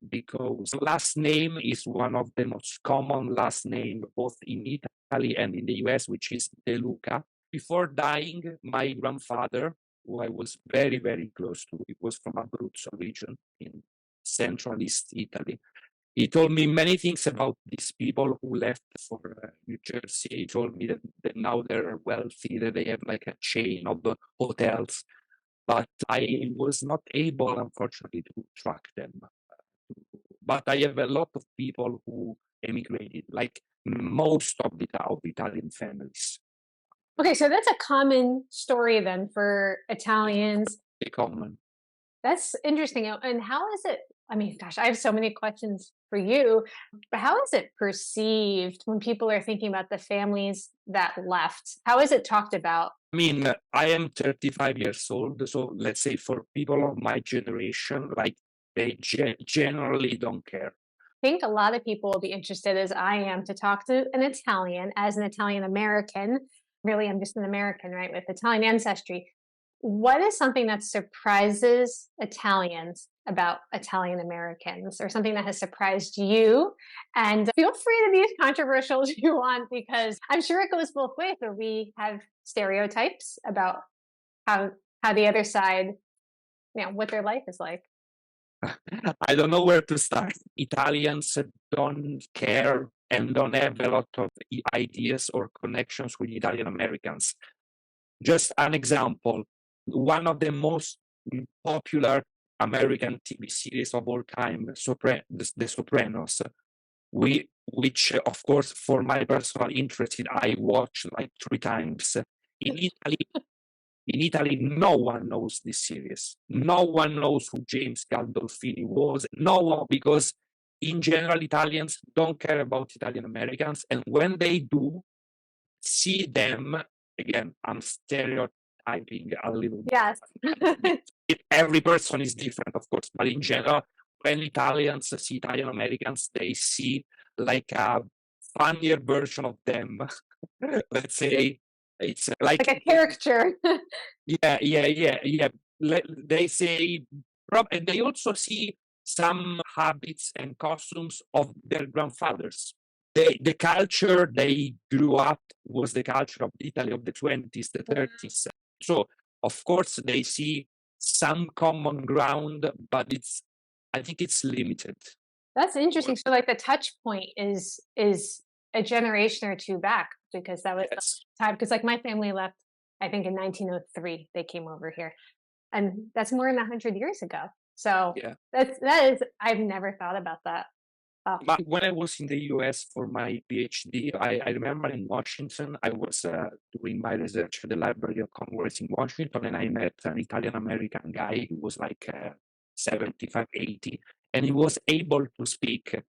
Speaker 6: because last name is one of the most common last name both in Italy and in the US, which is De Luca. Before dying, my grandfather, who I was very, very close to, it was from Abruzzo region in Central East Italy. He told me many things about these people who left for New Jersey. He told me that now they're wealthy, that they have like a chain of hotels, but I was not able, unfortunately, to track them. But I have a lot of people who emigrated, like most of the Italian families.
Speaker 1: Okay, so that's a common story then for Italians.
Speaker 6: They common.
Speaker 1: That's interesting. And how is it? I mean, gosh, I have so many questions for you, but how is it perceived when people are thinking about the families that left? How is it talked about?
Speaker 6: I mean, I am 35 years old, so let's say for people of my generation, like they generally don't care.
Speaker 1: I think a lot of people will be interested, as I am, to talk to an Italian as an Italian American. Really, I'm just an American, right, with Italian ancestry. What is something that surprises Italians about Italian Americans, or something that has surprised you? And feel free to be as controversial as you want, because I'm sure it goes both ways, where we have stereotypes about how the other side, what their life is like.
Speaker 6: I don't know where to start. Italians don't care and don't have a lot of ideas or connections with Italian Americans. Just an example, one of the most popular American TV series of all time, The Sopranos, which of course, for my personal interest, I watched like 3 times. In Italy, no one knows this series. No one knows who James Gandolfini was. No one, because in general, Italians don't care about Italian Americans. And when they do see them, again, I'm stereotyping a little bit.
Speaker 1: Yes.
Speaker 6: Every person is different, of course, but in general, when Italians see Italian Americans, they see like a funnier version of them. Let's say it's
Speaker 1: like a caricature.
Speaker 6: Yeah. They say, and they also see some habits and costumes of their grandfathers. The culture they grew up was the culture of Italy of the 20s, the 30s. So, of course, they see some common ground, but I think it's limited.
Speaker 1: That's interesting. So, like, the touch point is a generation or two back, because that was the time. Because, like, my family left, I think, in 1903. They came over here, and that's more than 100 years ago. So that is, I've never thought about that.
Speaker 6: But when I was in the US for my PhD, I remember in Washington, I was doing my research at the Library of Congress in Washington, and I met an Italian American guy who was like 75, 80, and he was able to speak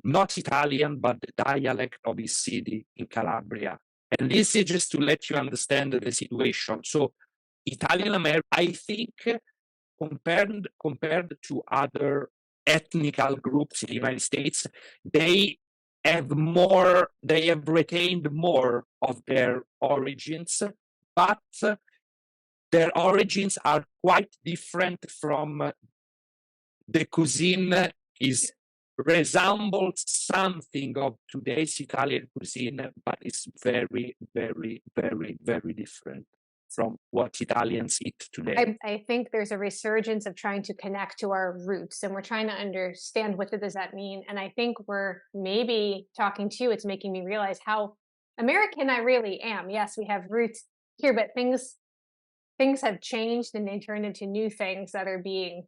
Speaker 6: not Italian, but the dialect of his city in Calabria. And this is just to let you understand the situation. So Italian American, I think, compared to other ethnical groups in the United States, they have retained more of their origins, but their origins are quite different from the cuisine resembles something of today's Italian cuisine, but it's very, very, very, very different from what Italians eat today.
Speaker 1: I think there's a resurgence of trying to connect to our roots, and we're trying to understand what does that mean. And I think we're maybe talking to you, it's making me realize how American I really am. Yes, we have roots here, but things have changed, and they turn into new things that are being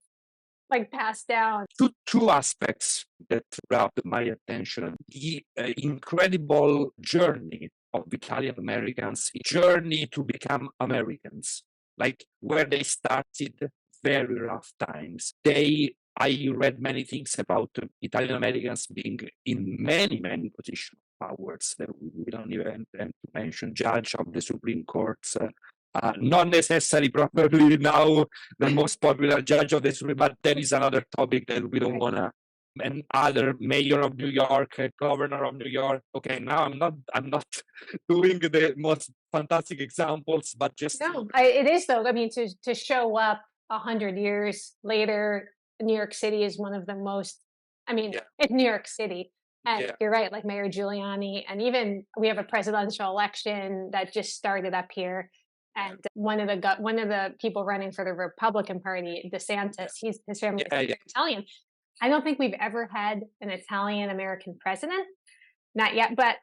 Speaker 1: like passed down.
Speaker 6: Two aspects that grabbed my attention: the incredible journey of Italian Americans, journey to become Americans, like where they started very rough times. I read many things about Italian Americans being in many, many positions of powers that we don't even have to mention: judge of the Supreme Courts, Not necessarily probably now the most popular judge of the Supreme, but there is another topic that we don't want to. And other mayor of New York, governor of New York. Okay, now I'm not doing the most fantastic examples, but just
Speaker 1: No, it is though. I mean, to show up 100 years later, New York City is one of the most. I mean,
Speaker 6: Yeah.
Speaker 1: it's New York City, and
Speaker 6: Yeah.
Speaker 1: you're right. Like Mayor Giuliani, and even we have a presidential election that just started up here, and one of the people running for the Republican Party, DeSantis, his family is Italian. I don't think we've ever had an Italian American president, not yet, but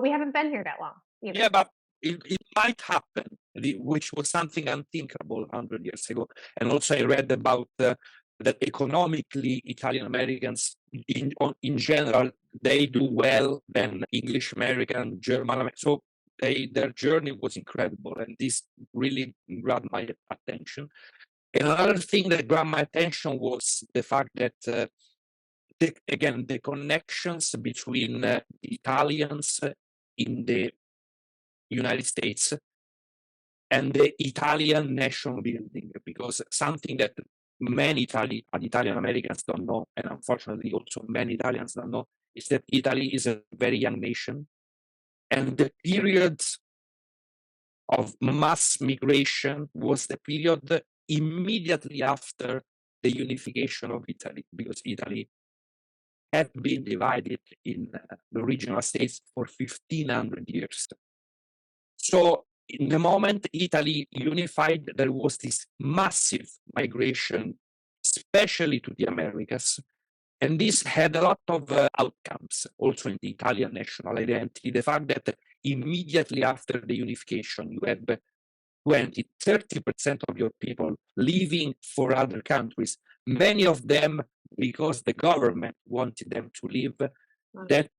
Speaker 1: we haven't been here that long. Either.
Speaker 6: Yeah, but it might happen, which was something unthinkable 100 years ago. And also, I read about that economically, Italian Americans in general, they do well than English American, German. So their journey was incredible, and this really grabbed my attention. And another thing that grabbed my attention was the fact that, the connections between the Italians in the United States and the Italian nation building, because something that many Italian Americans don't know, and unfortunately also many Italians don't know, is that Italy is a very young nation, and the period of mass migration was the period immediately after the unification of Italy, because Italy had been divided in the regional states for 1500 years. So in the moment Italy unified, there was this massive migration, especially to the Americas. And this had a lot of outcomes also in the Italian national identity. The fact that immediately after the unification, you had 30% of your people leaving for other countries, many of them because the government wanted them to leave. That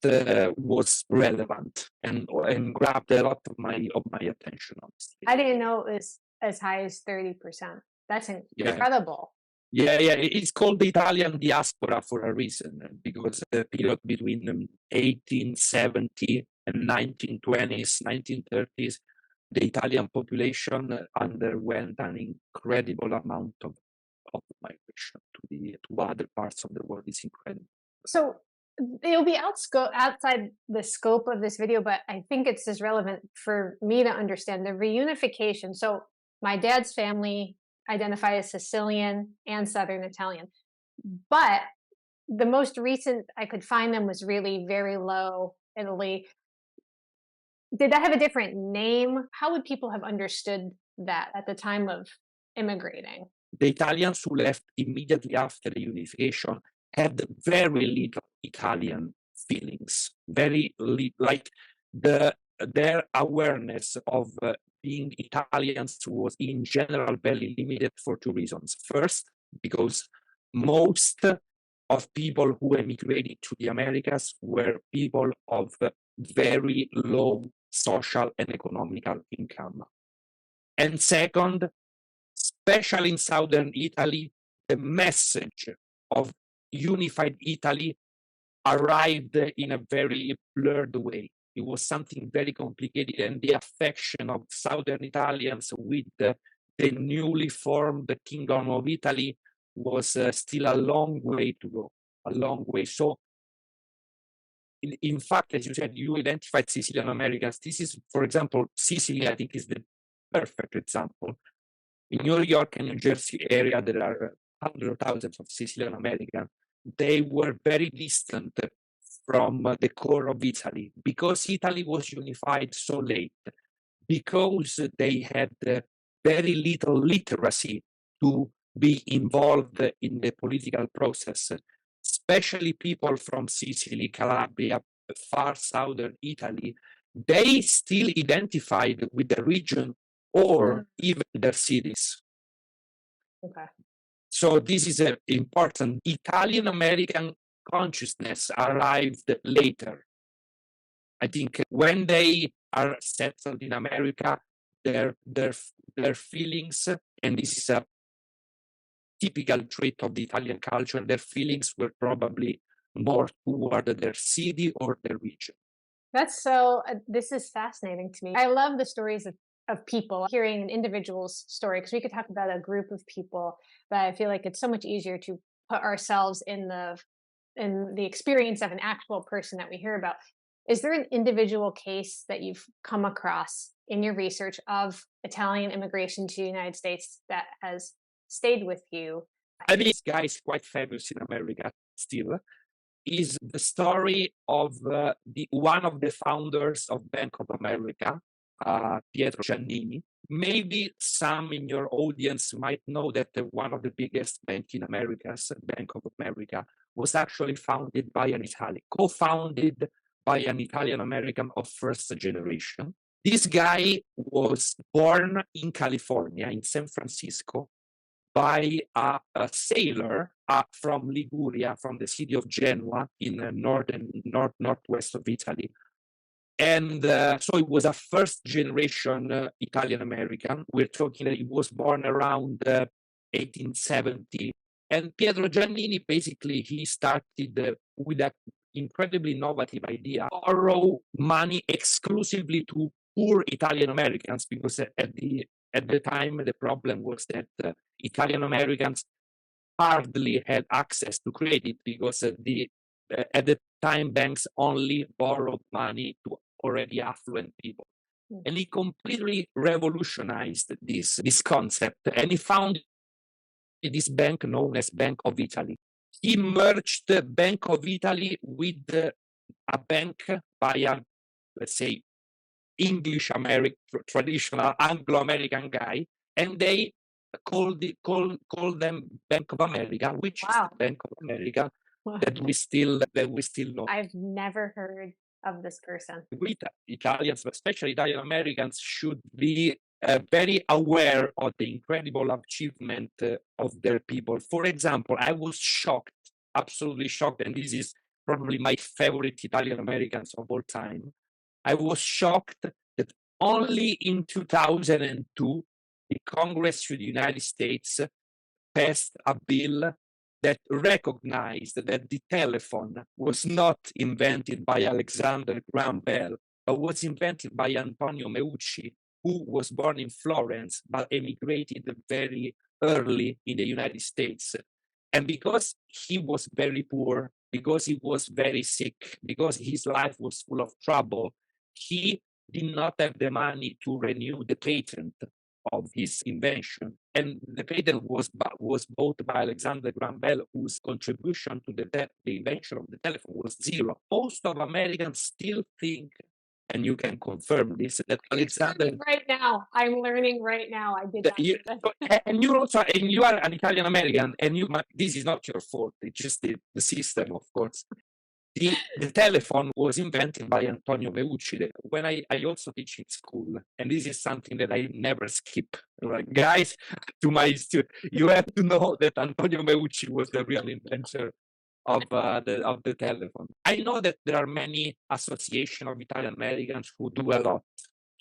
Speaker 6: was relevant and grabbed a lot of my attention. Honestly,
Speaker 1: I didn't know it was as high as 30%. That's incredible.
Speaker 6: Yeah, it's called the Italian diaspora for a reason, because the period between 1870 and 1920s, 1930s, the Italian population underwent an incredible amount of migration to other parts of the world. It's incredible.
Speaker 1: So it'll be outside the scope of this video, but I think it's as relevant for me to understand the reunification. So my dad's family identify as Sicilian and Southern Italian, but the most recent I could find them was really very low Italy. Did that have a different name? How would people have understood that at the time of immigrating?
Speaker 6: The Italians who left immediately after the unification had very little Italian feelings, very like their awareness of being Italians was in general very limited for two reasons. First, because most of people who emigrated to the Americas were people of very low social and economical income. And second, especially in southern Italy, the message of unified Italy arrived in a very blurred way. It was something very complicated, and the affection of southern Italians with the newly formed Kingdom of Italy was still a long way to go, a long way. So, in fact, as you said, you identified Sicilian Americans. This is, for example, Sicily, I think, is the perfect example. In New York and New Jersey area, there are hundreds of thousands of Sicilian Americans. They were very distant from the core of Italy because Italy was unified so late, because they had very little literacy to be involved in the political process, especially people from Sicily, Calabria, far southern Italy. They still identified with the region or even their cities.
Speaker 1: Okay.
Speaker 6: So this is important. Italian American consciousness arrived later. I think when they are settled in America, their feelings, and this is a typical trait of the Italian culture, their feelings were probably more toward their city or their region.
Speaker 1: That's so, this is fascinating to me. I love the stories of of people, hearing an individual's story, because we could talk about a group of people, but I feel like it's so much easier to put ourselves in the experience of an actual person that we hear about. Is there an individual case that you've come across in your research of Italian immigration to the United States that has stayed with you?
Speaker 6: I mean, this guy is quite famous in America still. Is the story of one of the founders of Bank of America, Pietro Giannini. Maybe some in your audience might know that one of the biggest banks in America, Bank of America, was actually founded by an Italian, co-founded by an Italian American of first generation. This guy was born in California, in San Francisco, by a sailor from Liguria, from the city of Genoa in northwest of Italy. And so it was a first generation Italian American. We're talking that he was born around 1870. And Pietro Giannini, basically, he started with an incredibly innovative idea, borrow money exclusively to poor Italian Americans, because at the time, the problem was that Italian Americans hardly had access to credit, because at the time, banks only borrowed money to already affluent people. And he completely revolutionized this concept, and he founded this bank known as Bank of Italy. He merged the Bank of Italy with a bank by a, let's say, English American, traditional Anglo-American guy, and they called them Bank of America, which is the Bank of America that we still know.
Speaker 1: I've never heard of this person.
Speaker 6: We Italians, especially Italian Americans, should be very aware of the incredible achievement of their people. For example, I was shocked, absolutely shocked, and this is probably my favorite Italian Americans of all time. I was shocked that only in 2002, the Congress of the United States passed a bill that recognized that the telephone was not invented by Alexander Graham Bell, but was invented by Antonio Meucci, who was born in Florence, but emigrated very early in the United States. And because he was very poor, because he was very sick, because his life was full of trouble, he did not have the money to renew the patent of his invention. And the patent was bought by Alexander Graham Bell, whose contribution to the invention of the telephone was zero. Most of Americans still think, and you can confirm this, that Alexander...
Speaker 1: Right now, I'm learning right now. I did
Speaker 6: that. And you are an Italian American, and this is not your fault. It's just the system, of course. The telephone was invented by Antonio Meucci. When I also teach in school, and this is something that I never skip. Like, guys, to my students, you have to know that Antonio Meucci was the real inventor of the telephone. I know that there are many associations of Italian Americans who do a lot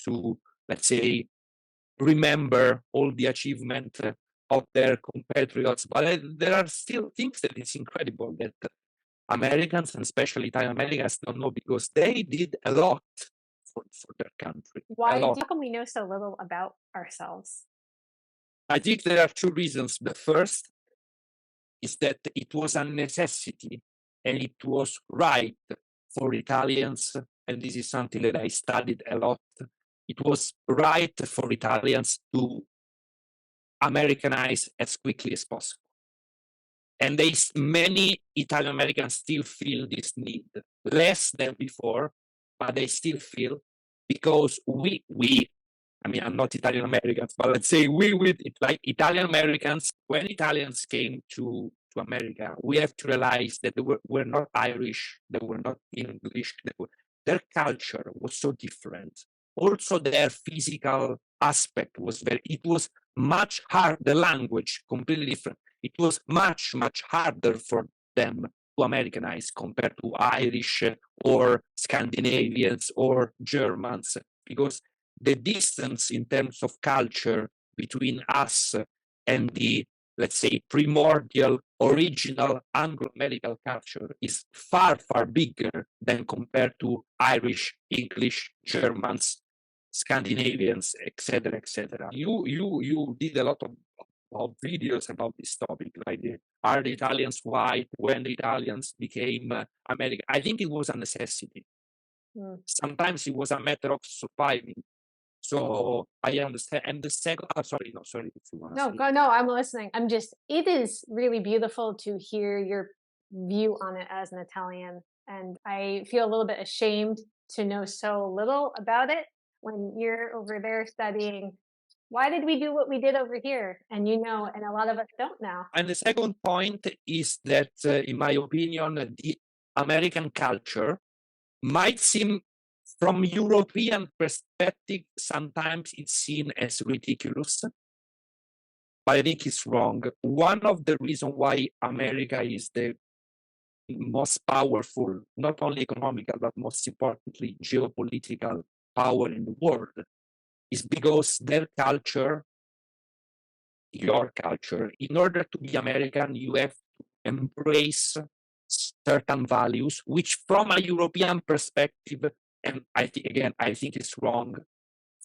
Speaker 6: to, let's say, remember all the achievement of their compatriots, but there are still things that is incredible that Americans, and especially Italian Americans, don't know, because they did a lot for their country.
Speaker 1: How come we know so little about ourselves?
Speaker 6: I think there are two reasons. The first is that it was a necessity, and it was right for Italians, and this is something that I studied a lot. It was right for Italians to Americanize as quickly as possible. And many Italian Americans still feel this need, less than before, but they still feel, because I mean, I'm not Italian Americans, but let's say like Italian Americans, when Italians came to America, we have to realize that they were not Irish, they were not English, their culture was so different. Also, their physical aspect was it was much harder, the language completely different. It was much, much harder for them to Americanize compared to Irish or Scandinavians or Germans, because the distance in terms of culture between us and the, let's say, primordial, original Anglo-American culture is far, far bigger than compared to Irish, English, Germans, Scandinavians, etc., etc. You did a lot of videos about this topic, like are the Italians white when the Italians became American? I think it was a necessity. Sometimes it was a matter of surviving. So I understand. And the second, sorry, if you want to say.
Speaker 2: No, I'm listening. It is really beautiful to hear your view on it as an Italian. And I feel a little bit ashamed to know so little about it when you're over there studying. Why did we do what we did over here? And and a lot of us don't know.
Speaker 6: And the second point is that, in my opinion, the American culture might seem, from European perspective, sometimes it's seen as ridiculous, but I think it's wrong. One of the reasons why America is the most powerful, not only economical, but most importantly, geopolitical power in the world, is because their culture, your culture, in order to be American, you have to embrace certain values, which from a European perspective, and I think it's wrong.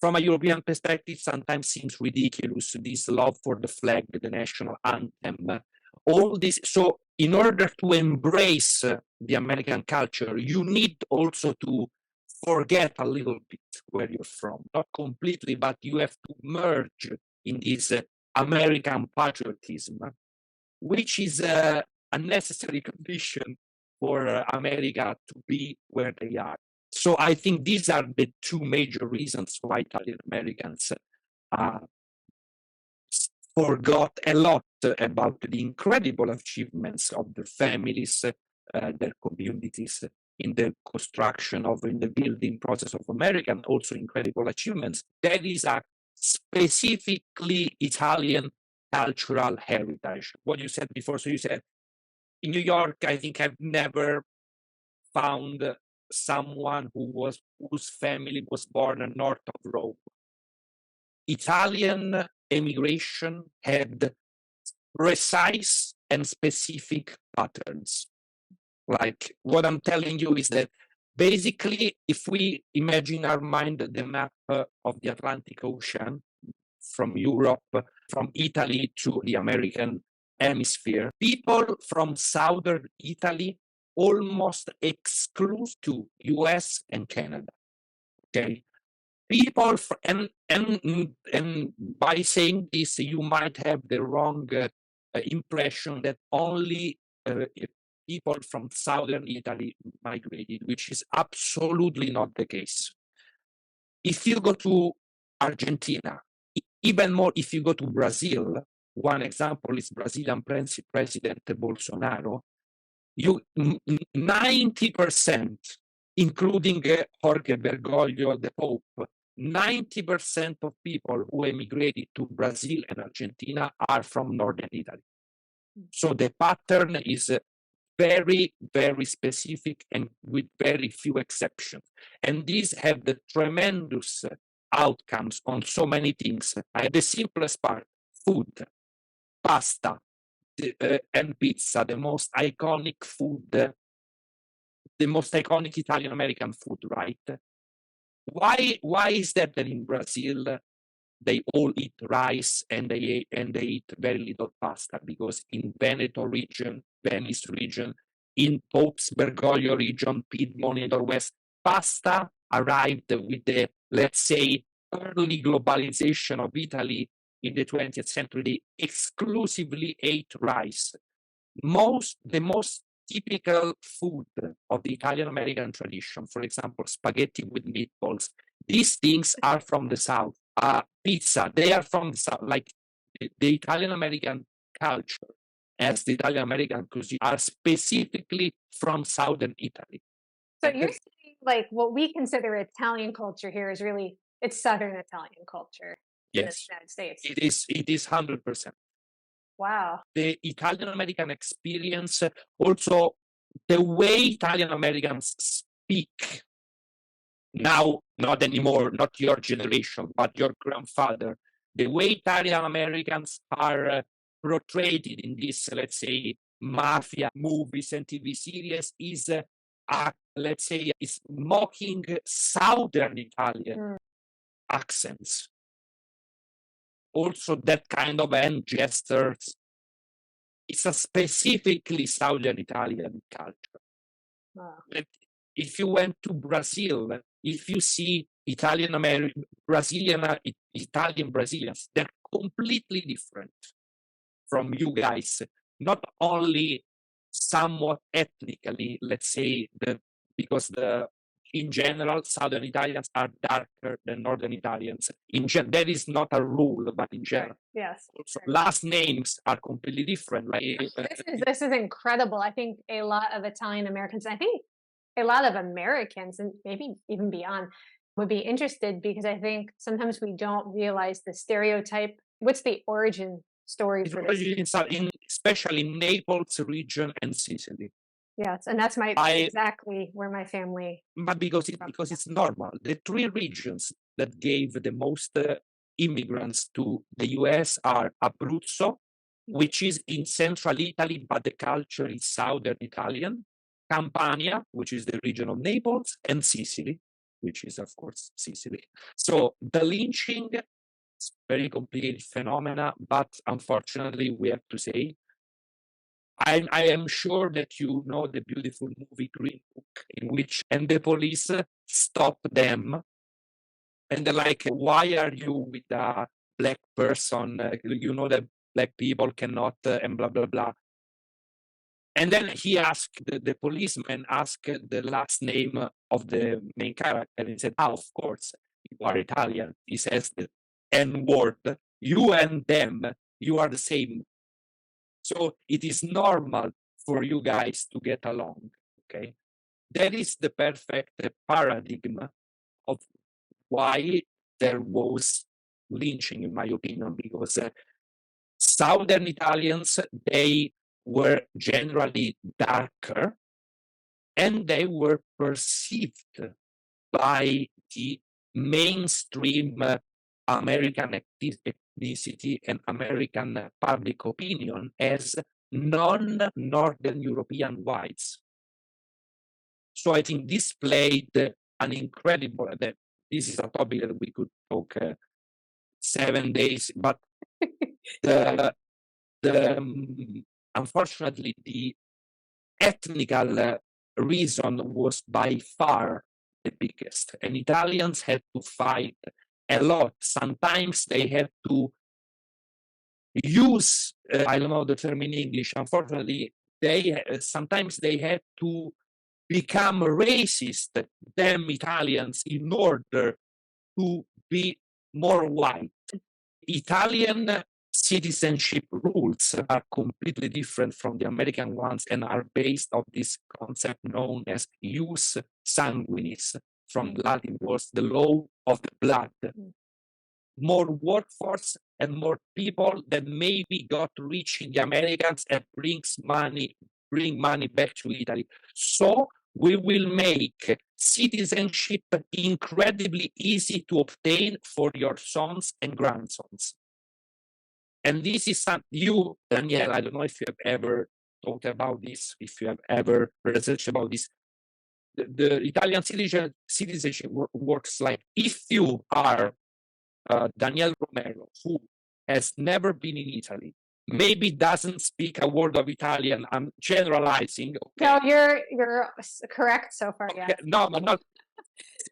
Speaker 6: From a European perspective, sometimes seems ridiculous, this love for the flag, the national anthem, all this. So in order to embrace the American culture, you need also to forget a little bit where you're from, not completely, but you have to merge in this American patriotism, which is a necessary condition for America to be where they are. So I think these are the two major reasons why Italian Americans forgot a lot about the incredible achievements of their families, their communities in the construction in the building process of America, and also incredible achievements. That is a specifically Italian cultural heritage. What you said before, so you said, in New York, I think I've never found someone whose family was born north of Rome. Italian immigration had precise and specific patterns. Like what I'm telling you is that basically, if we imagine our mind the map of the Atlantic Ocean from Europe, from Italy to the American hemisphere, people from southern Italy almost exclude to US and Canada. Okay, people and by saying this, you might have the wrong impression that only people from southern Italy migrated, which is absolutely not the case. If you go to Argentina, even more if you go to Brazil, one example is Brazilian President Bolsonaro, 90%, including Jorge Bergoglio, the Pope, 90% of people who emigrated to Brazil and Argentina are from northern Italy. So the pattern is very, very specific and with very few exceptions. And these have the tremendous outcomes on so many things. The simplest part, food, pasta, and pizza, the most iconic food, the most iconic Italian American food, right? Why is that in Brazil they all eat rice and they eat very little pasta? Because in Veneto region, Venice region, in Pope's Bergoglio region, Piedmont, Northwest, pasta arrived with the, let's say, early globalization of Italy in the 20th century. They exclusively ate rice. The most typical food of the Italian American tradition, for example, spaghetti with meatballs, these things are from the South. Pizza, they are from the South. Like the Italian American culture, as the Italian American cuisine, are specifically from Southern Italy.
Speaker 2: So you're saying like what we consider Italian culture here is really, it's Southern Italian culture in the United States.
Speaker 6: It is 100%.
Speaker 2: Wow.
Speaker 6: The Italian American experience, also the way Italian Americans speak now, not anymore, not your generation, but your grandfather, the way Italian Americans are portrayed in this, let's say, mafia movies and TV series is, let's say, is mocking Southern Italian accents, also that kind of hand gestures. It's a specifically Southern Italian culture.
Speaker 1: Wow.
Speaker 6: But if you went to Brazil, if you see Italian American, Italian Brazilians, they're completely different from you guys. Not only somewhat ethnically, let's say, because in general, Southern Italians are darker than Northern Italians. That is not a rule, but in general.
Speaker 1: Yes.
Speaker 6: Also, last names are completely different. Like,
Speaker 1: This is incredible. I think a lot of Italian Americans, I think a lot of Americans, and maybe even beyond, would be interested, because I think sometimes we don't realize the stereotype. What's the origin story for this?
Speaker 6: Especially in Naples region and Sicily.
Speaker 1: Yes, and that's exactly where my family.
Speaker 6: But because it's normal. The three regions that gave the most immigrants to the US are Abruzzo, which is in central Italy, but the culture is southern Italian, Campania, which is the region of Naples, and Sicily, which is, of course, Sicily. So the lynching is very complicated phenomena, but unfortunately, we have to say, I am sure that you know the beautiful movie Green Book, in which the police stop them and they're like, "Why are you with a black person? You know that black people cannot," and blah blah blah. And then the policeman asked the last name of the main character, and he said, "Of course, you are Italian." He says the N word. You and them, you are the same. So it is normal for you guys to get along, okay? That is the perfect paradigm of why there was lynching, in my opinion, because Southern Italians, they were generally darker, and they were perceived by the mainstream American ethnicity and American public opinion as non-Northern European whites. So I think this played an incredible, this is a topic that we could talk 7 days, but unfortunately, the ethnical reason was by far the biggest, and Italians had to fight a lot. Sometimes they had to use, I don't know the term in English, unfortunately, sometimes they had to become racist, them Italians, in order to be more white. Italian citizenship rules are completely different from the American ones and are based on this concept known as jus sanguinis, from Latin words, the law of the blood. More workforce and more people that maybe got rich in the Americans and bring money back to Italy. So we will make citizenship incredibly easy to obtain for your sons and grandsons. And this is something you, Danielle, I don't know if you have ever thought about this, if you have ever researched about this. The Italian citizenship works like, if you are Daniel Romero, who has never been in Italy, maybe doesn't speak a word of Italian, I'm generalizing. Okay?
Speaker 1: No, you're correct so far,
Speaker 6: Okay.
Speaker 1: yeah.
Speaker 6: No, but not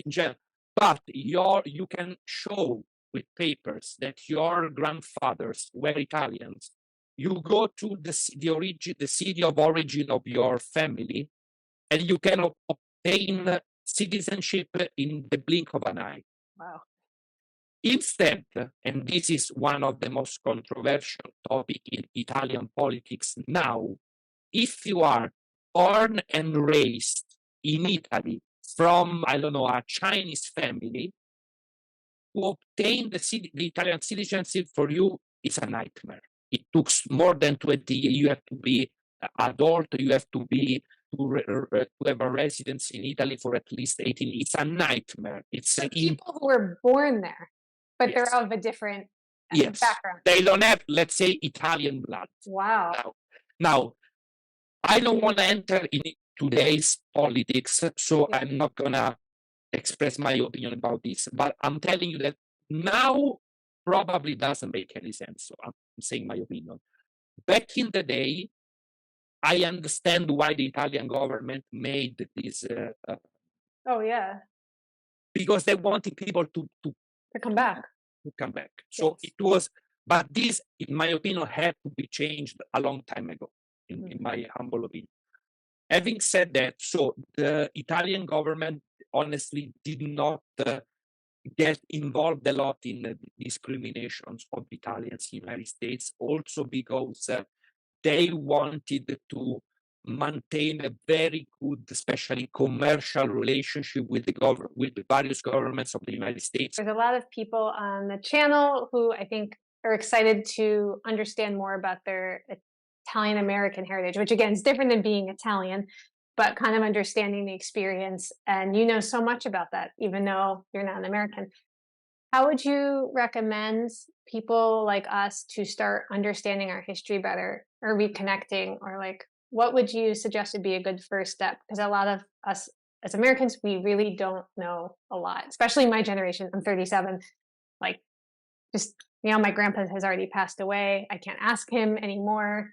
Speaker 6: in general. But you can show with papers that your grandfathers were Italians. You go to the city of origin of your family, and you can obtain citizenship in the blink of an eye.
Speaker 1: Wow.
Speaker 6: Instead, and this is one of the most controversial topics in Italian politics now, if you are born and raised in Italy from, I don't know, a Chinese family, to obtain the Italian citizenship for you is a nightmare. It took more than 20 years. You have to be adult, you have to be to have a residence in Italy for at least 18. It's a nightmare. It's
Speaker 1: people who were born there, but
Speaker 6: yes.
Speaker 1: they're of a different
Speaker 6: yes.
Speaker 1: background.
Speaker 6: They don't have, let's say, Italian blood.
Speaker 1: Wow.
Speaker 6: Now, I don't want to enter in today's politics, so I'm not gonna express my opinion about this. But I'm telling you that Now probably doesn't make any sense. So I'm saying my opinion. Back in the day, I understand why the Italian government made this
Speaker 2: Oh yeah,
Speaker 6: because they wanted people
Speaker 2: to come back.
Speaker 6: to come back. So
Speaker 2: Yes.
Speaker 6: it was, but this, in my opinion, had to be changed a long time ago, in my humble opinion. Having said that, so the Italian government honestly did not get involved a lot in the discriminations of Italians in the United States, also because they wanted to maintain a very good, especially commercial relationship with the various governments of the United States.
Speaker 2: There's a lot of people on the channel who I think are excited to understand more about their Italian American heritage, which again is different than being Italian, but kind of understanding the experience. And you know so much about that, even though you're not an American. How would you recommend people like us to start understanding our history better or reconnecting, or like what would you suggest would be a good first step? Because a lot of us as Americans, we really don't know a lot, especially my generation. I'm 37. Like, just, my grandpa has already passed away. I can't ask him anymore.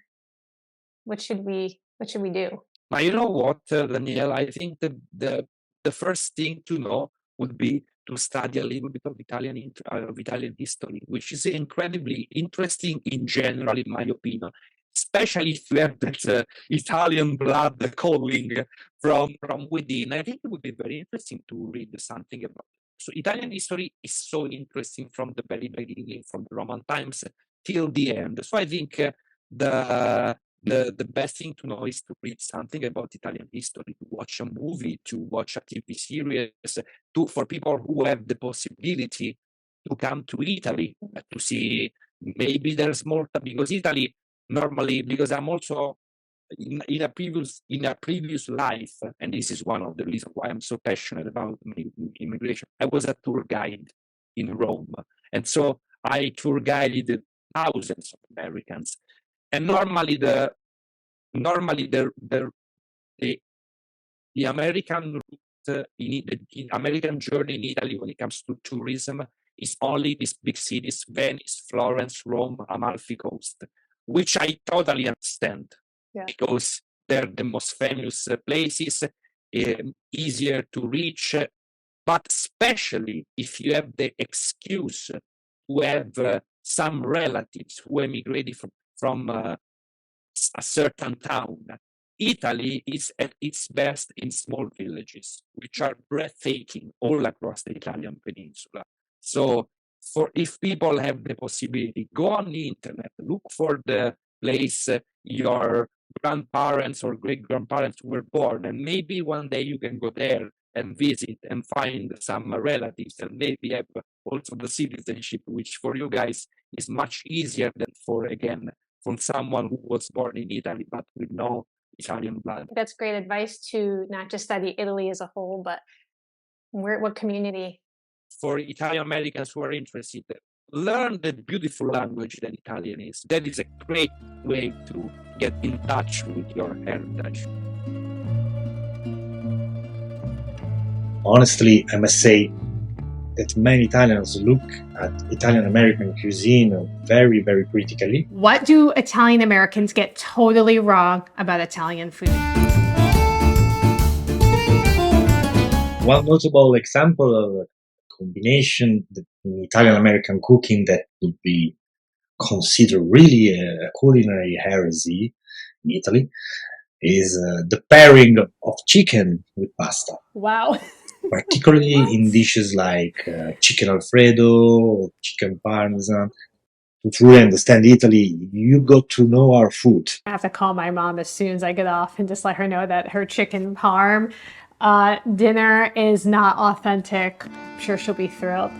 Speaker 2: What should we do?
Speaker 6: But you know what, Danielle, I think the first thing to know would be to study a little bit of Italian history, which is incredibly interesting in general, in my opinion, especially if you have that Italian blood calling from within. I think it would be very interesting to read something about it. So Italian history is so interesting from the very beginning, from the Roman times till the end. So I think the best thing to know is to read something about Italian history, to watch a movie, to watch a TV series, for people who have the possibility to come to Italy to see maybe there's more, because Italy normally, because I'm also in a previous life, and this is one of the reasons why I'm so passionate about immigration. I was a tour guide in Rome, and so I tour guided thousands of Americans. And normally the American route in American journey in Italy when it comes to tourism is only these big cities: Venice, Florence, Rome, Amalfi Coast, which I totally understand because they're the most famous places, easier to reach, but especially if you have the excuse to have some relatives who emigrated from a certain town. Italy is at its best in small villages, which are breathtaking all across the Italian peninsula. So, if people have the possibility, go on the internet, look for the place your grandparents or great-grandparents were born, and maybe one day you can go there and visit and find some relatives, and maybe have also the citizenship, which for you guys is much easier than from someone who was born in Italy but with no Italian blood.
Speaker 2: That's great advice to not just study Italy as a whole, but what community.
Speaker 6: For Italian Americans who are interested, learn the beautiful language that Italian is. That is a great way to get in touch with your heritage.
Speaker 7: Honestly, I must say that many Italians look at Italian American cuisine very, very critically.
Speaker 2: What do Italian Americans get totally wrong about Italian food?
Speaker 7: One notable example of a combination in Italian American cooking that would be considered really a culinary heresy in Italy is the pairing of chicken with pasta.
Speaker 2: Wow.
Speaker 7: Particularly in dishes like chicken Alfredo or chicken Parmesan. To truly understand Italy, you got to know our food.
Speaker 2: I have to call my mom as soon as I get off and just let her know that her chicken parm dinner is not authentic. I'm sure she'll be thrilled.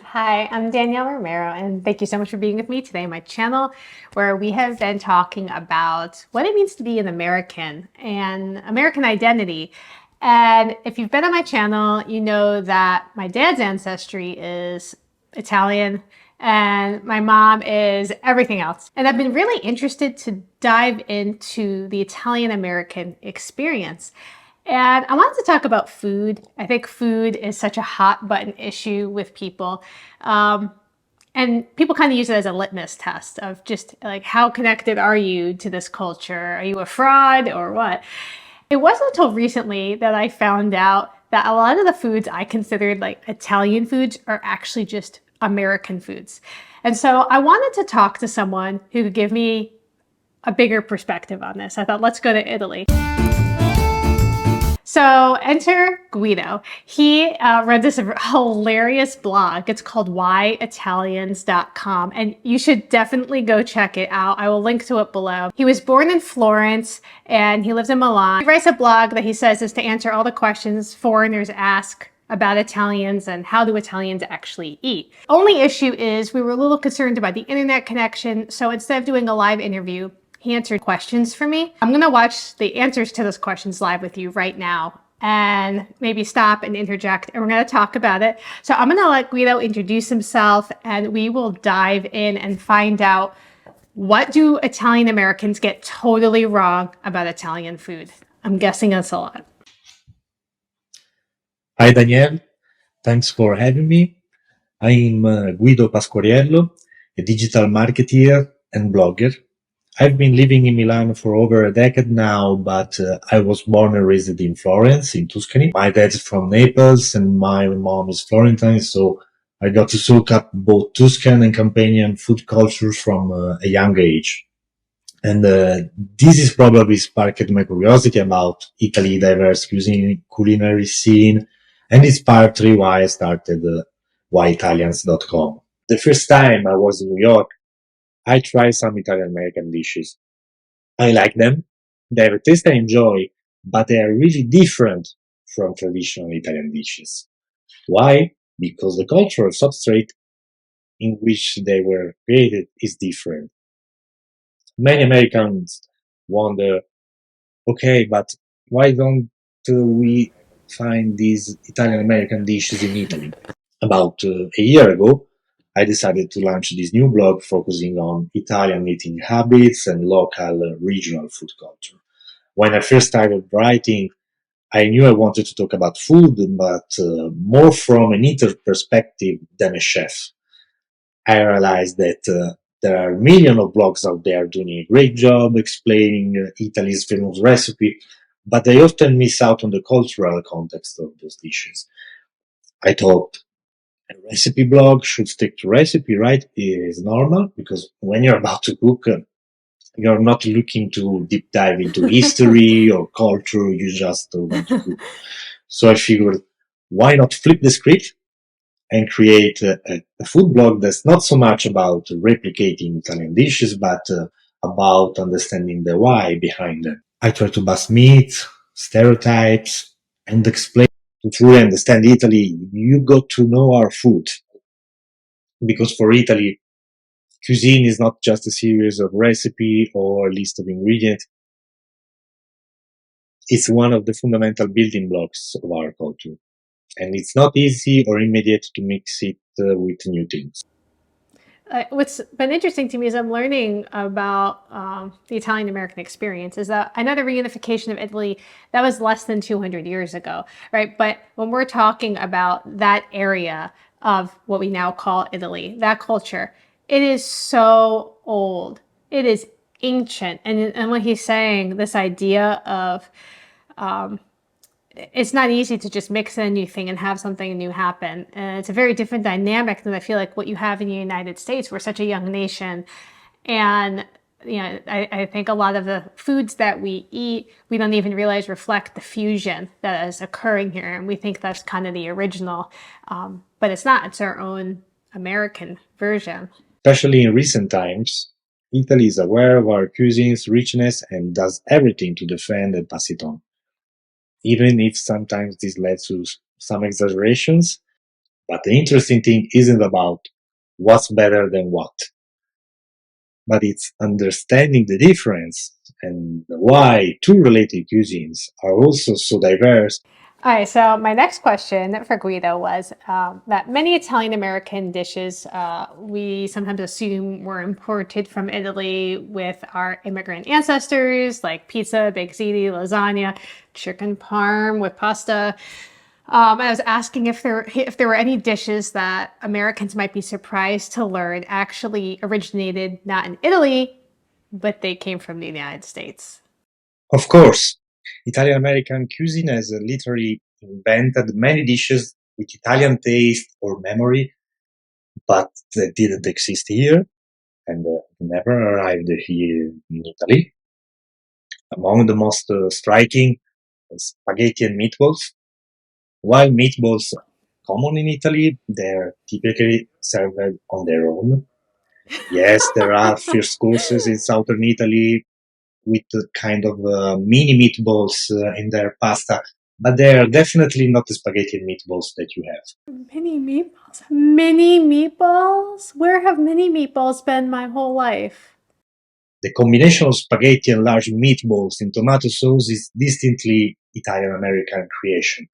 Speaker 2: Hi, I'm Danielle Romero, and thank you so much for being with me today on my channel, where we have been talking about what it means to be an American and American identity. And if you've been on my channel, you know that my dad's ancestry is Italian and my mom is everything else. And I've been really interested to dive into the Italian American experience. And I wanted to talk about food. I think food is such a hot button issue with people. And people kind of use it as a litmus test of just like, how connected are you to this culture? Are you a fraud or what? It wasn't until recently that I found out that a lot of the foods I considered like Italian foods are actually just American foods. And so I wanted to talk to someone who could give me a bigger perspective on this. I thought, let's go to Italy. So enter Guido. He runs this hilarious blog. It's called whyitalians.com, and you should definitely go check it out. I will link to it below. He was born in Florence and he lives in Milan. He writes a blog that he says is to answer all the questions foreigners ask about Italians and how do Italians actually eat. Only issue is we were a little concerned about the internet connection, so instead of doing a live interview, he answered questions for me. I'm gonna watch the answers to those questions live with you right now and maybe stop and interject, and we're gonna talk about it. So I'm gonna let Guido introduce himself and we will dive in and find out, what do Italian Americans get totally wrong about Italian food? I'm guessing that's a lot.
Speaker 7: Hi Danielle, thanks for having me. I'm Guido Pasquariello, a digital marketer and blogger. I've been living in Milan for over a decade now, but I was born and raised in Florence, in Tuscany. My dad's from Naples and my mom is Florentine, so I got to soak up both Tuscan and Campanian food cultures from a young age. And this is probably sparked my curiosity about Italy's diverse culinary scene, and it's partly why I started whyitalians.com. The first time I was in New York, I tried some Italian American dishes. I like them. They have a taste I enjoy, but they are really different from traditional Italian dishes. Why? Because the cultural substrate in which they were created is different. Many Americans wonder, okay, but why don't we find these Italian American dishes in Italy? About a year ago, I decided to launch this new blog focusing on Italian eating habits and local regional food culture. When I first started writing, I knew I wanted to talk about food, but more from an eater perspective than a chef. I realized that there are millions of blogs out there doing a great job explaining Italy's famous recipe, but they often miss out on the cultural context of those dishes. I thought, a recipe blog should stick to recipe, right? Is normal because when you're about to cook, you're not looking to deep dive into history or culture. You just want to cook. So I figured, why not flip the script and create a food blog that's not so much about replicating Italian dishes, but about understanding the why behind them. I try to bust myths, stereotypes, and explain to truly understand Italy, you got to know our food. Because for Italy, cuisine is not just a series of recipe or a list of ingredients. It's one of the fundamental building blocks of our culture. And it's not easy or immediate to mix it with new things.
Speaker 2: What's been interesting to me as I'm learning about the Italian American experience is that I know the reunification of Italy, that was less than 200 years ago, right? But when we're talking about that area of what we now call Italy, that culture, it is so old. It is ancient. And what he's saying, this idea of it's not easy to just mix in a new thing and have something new happen. And it's a very different dynamic than I feel like what you have in the United States. We're such a young nation. And I think a lot of the foods that we eat, we don't even realize reflect the fusion that is occurring here. And we think that's kind of the original. But it's not. It's our own American version.
Speaker 7: Especially in recent times, Italy is aware of our cuisine's richness and does everything to defend and pass it on. Even if sometimes this led to some exaggerations. But the interesting thing isn't about what's better than what, but it's understanding the difference and why two related cuisines are also so diverse.
Speaker 2: All right, so my next question for Guido was that many Italian American dishes we sometimes assume were imported from Italy with our immigrant ancestors, like pizza, baked ziti, lasagna, chicken parm with pasta. I was asking if there were any dishes that Americans might be surprised to learn actually originated not in Italy, but they came from the United States.
Speaker 7: Of course, Italian American cuisine has literally invented many dishes with Italian taste or memory, but that didn't exist here and never arrived here in Italy. Among the most striking, spaghetti and meatballs. While meatballs are common in Italy, they're typically served on their own. Yes, there are first courses in southern Italy with kind of mini meatballs in their pasta, but they are definitely not the spaghetti and meatballs that you have.
Speaker 2: Mini meatballs? Mini meatballs? Where have mini meatballs been my whole life?
Speaker 7: The combination of spaghetti and large meatballs in tomato sauce is distinctly Italian American creation.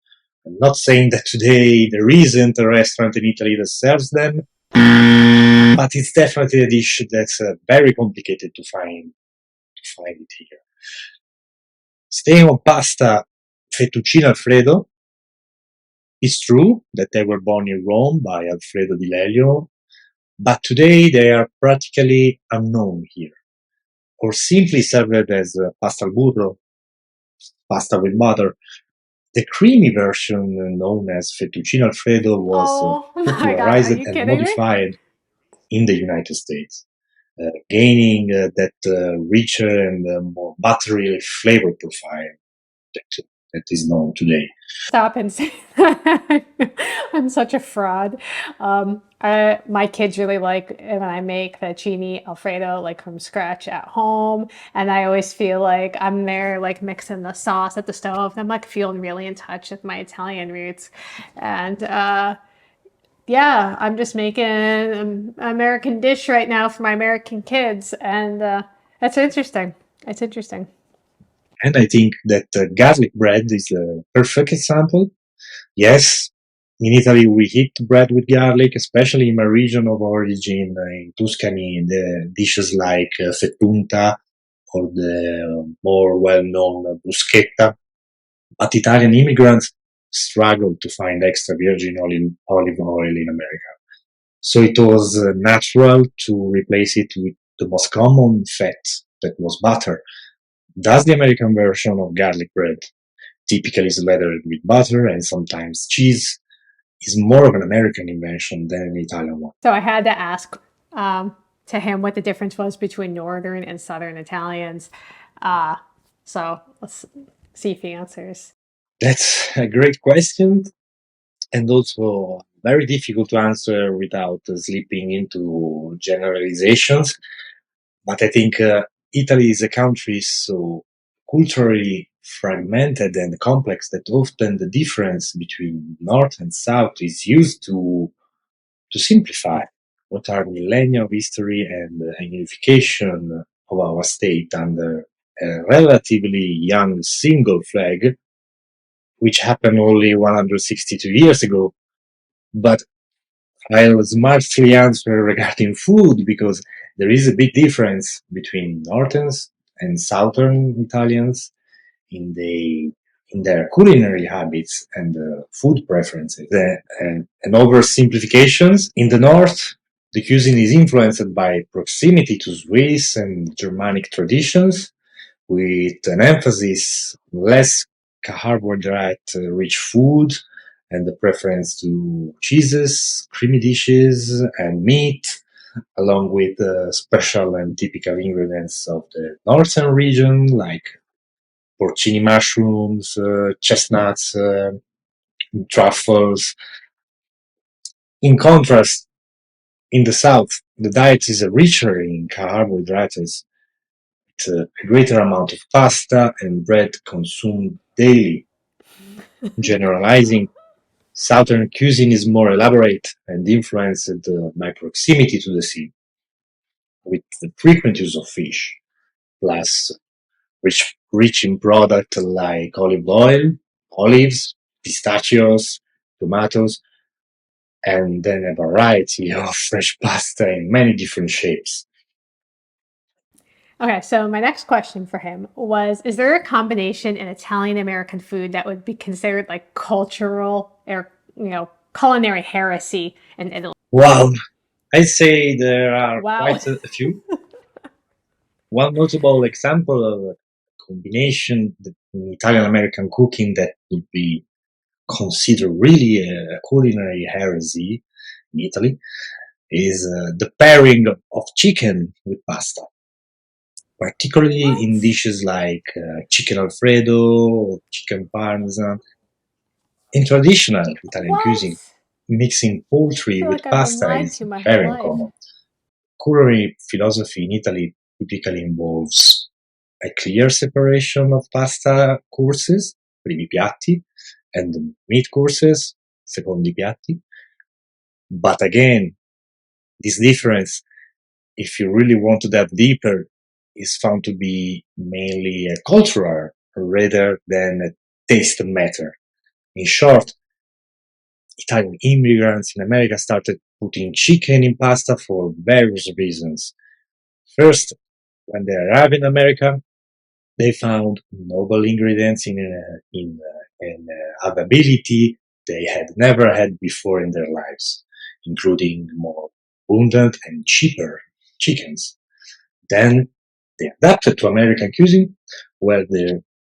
Speaker 7: I'm not saying that today there isn't a restaurant in Italy that serves them, but it's definitely a dish that's very complicated to find it here. Staying on pasta, fettuccine Alfredo. It's true that they were born in Rome by Alfredo di Lelio, but today they are practically unknown here, or simply served as pasta al burro, pasta with butter. The creamy version, known as fettuccine Alfredo, was
Speaker 2: Oh my god, are
Speaker 7: popularized
Speaker 2: you
Speaker 7: and
Speaker 2: kidding me?
Speaker 7: modified in the United States, gaining that richer and more buttery flavor profile that is known today.
Speaker 2: Stop and say I'm such a fraud. My kids really like when I make fettuccine Alfredo like from scratch at home, and I always feel like I'm there like mixing the sauce at the stove. And I'm like feeling really in touch with my Italian roots, and yeah, I'm just making an American dish right now for my American kids, and that's interesting. It's interesting.
Speaker 7: And I think that garlic bread is a perfect example. Yes, in Italy we eat bread with garlic, especially in my region of origin, in Tuscany, the dishes like fettunta or the more well-known bruschetta. But Italian immigrants struggled to find extra virgin olive oil in America. So it was natural to replace it with the most common fat, that was butter. Thus, the American version of garlic bread, typically slathered with butter and sometimes cheese, is more of an American invention than an Italian one.
Speaker 2: So I had to ask to him what the difference was between Northern and Southern Italians. Uh, so let's see if he answers.
Speaker 7: That's a great question, and also very difficult to answer without slipping into generalizations. But I think Italy is a country so culturally fragmented and complex that often the difference between North and South is used to simplify what are millennia of history and unification of our state under a relatively young single flag, which happened only 162 years ago. But I'll smartly answer regarding food because there is a big difference between northern and southern Italians in their culinary habits and food preferences. And oversimplifications in the north, the cuisine is influenced by proximity to Swiss and Germanic traditions, with an emphasis on less carbohydrate-rich food and the preference to cheeses, creamy dishes, and meat, along with special and typical ingredients of the northern region, like porcini mushrooms, chestnuts, truffles. In contrast, in the south, the diet is richer in carbohydrates, with a greater amount of pasta and bread consumed daily. Generalizing, southern cuisine is more elaborate and influenced by proximity to the sea, with the frequent use of fish, plus rich in products like olive oil, olives, pistachios, tomatoes, and then a variety of fresh pasta in many different shapes.
Speaker 2: Okay, so my next question for him was, is there a combination in Italian American food that would be considered like cultural or, culinary heresy in Italy?
Speaker 7: Wow, I'd say there are
Speaker 2: Wow.
Speaker 7: quite a few. One notable example of a combination in Italian American cooking that would be considered really a culinary heresy in Italy is the pairing of chicken with pasta, particularly in dishes like chicken Alfredo or chicken Parmesan. In traditional Italian cuisine,
Speaker 2: What?
Speaker 7: mixing
Speaker 2: I
Speaker 7: poultry
Speaker 2: feel
Speaker 7: with
Speaker 2: like I've been
Speaker 7: pasta
Speaker 2: lied
Speaker 7: is
Speaker 2: to my whole
Speaker 7: very
Speaker 2: life.
Speaker 7: uncommon. Culinary philosophy in Italy typically involves a clear separation of pasta courses, primi piatti, and meat courses, secondi piatti. But again, this difference, if you really want to dive deeper, is found to be mainly a cultural rather than a taste matter. In short, Italian immigrants in America started putting chicken in pasta for various reasons. First, when they arrived in America, they found noble ingredients in an availability they had never had before in their lives, including more abundant and cheaper chickens. Then they adapted to American cuisine, where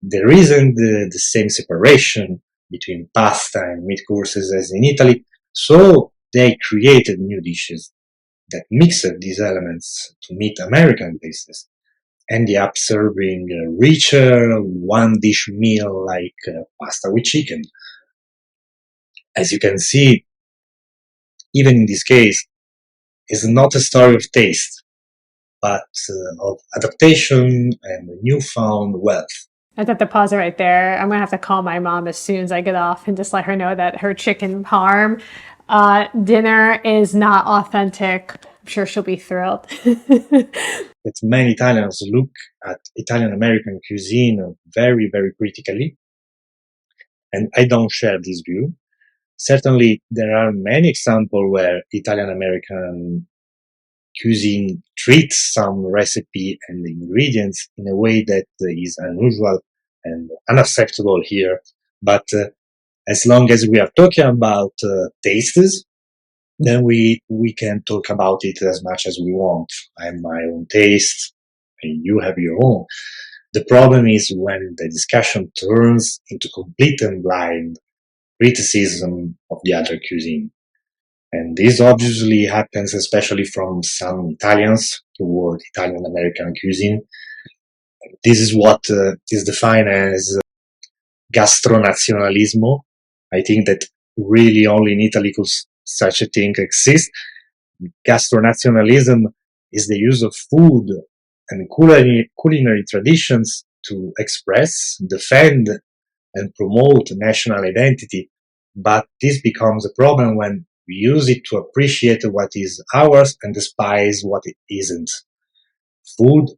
Speaker 7: there isn't the same separation between pasta and meat courses as in Italy, so they created new dishes that mixed these elements to meet American tastes, ended up serving a richer one dish meal like pasta with chicken. As you can see, even in this case, it's not a story of taste, but of adaptation and newfound wealth.
Speaker 2: I have to pause it right there. I'm gonna have to call my mom as soon as I get off and just let her know that her chicken parm dinner is not authentic. I'm sure she'll be thrilled.
Speaker 7: That many Italians look at Italian American cuisine very, very critically, and I don't share this view. Certainly, there are many examples where Italian American cuisine treats some recipe and ingredients in a way that is unusual and unacceptable here. But as long as we are talking about tastes, then we can talk about it as much as we want. I have my own taste, and you have your own. The problem is when the discussion turns into complete and blind criticism of the other cuisine. And this obviously happens especially from some Italians toward Italian American cuisine. This is what is defined as Gastronationalism. I think that really only in Italy could such a thing exist. Gastronationalism is the use of food and culinary traditions to express, defend, and promote national identity. But this becomes a problem when we use it to appreciate what is ours and despise what it isn't. Food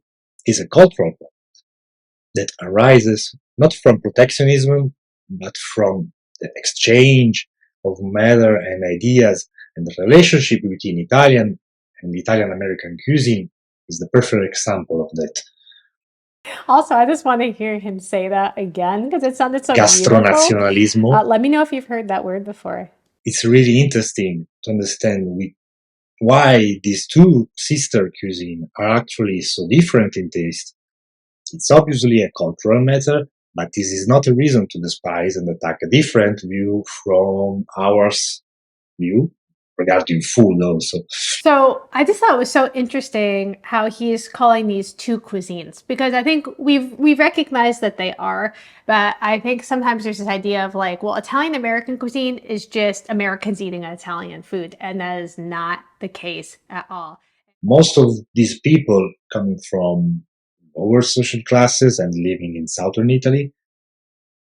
Speaker 7: is a cultural problem that arises not from protectionism, but from the exchange of matter and ideas, and the relationship between Italian and Italian American cuisine is the perfect example of that.
Speaker 2: Also, I just want to hear him say that again because it sounded so beautiful.
Speaker 7: Gastronationalism.
Speaker 2: Let me know if you've heard that word before.
Speaker 7: It's really interesting to understand why these two sister cuisines are actually so different in taste. It's obviously a cultural matter, but this is not a reason to despise and attack a different view from ours view regarding food also.
Speaker 2: So I just thought it was so interesting how he's calling these two cuisines, because I think we've recognized that they are, but I think sometimes there's this idea of like, well, Italian American cuisine is just Americans eating Italian food, and that is not the case at all.
Speaker 7: Most of these people coming from lower social classes and living in southern Italy,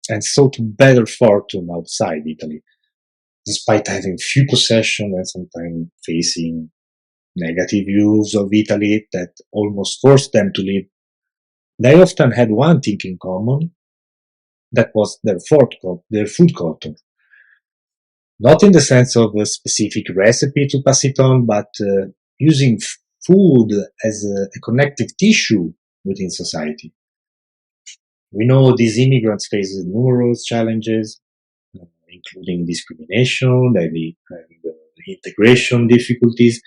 Speaker 7: and sought better fortune outside Italy, despite having few possessions and sometimes facing negative views of Italy that almost forced them to leave. They often had one thing in common: That was their food culture. Not in the sense of a specific recipe to pass it on, but using food as a connective tissue within society. We know these immigrants face numerous challenges, including discrimination and integration difficulties,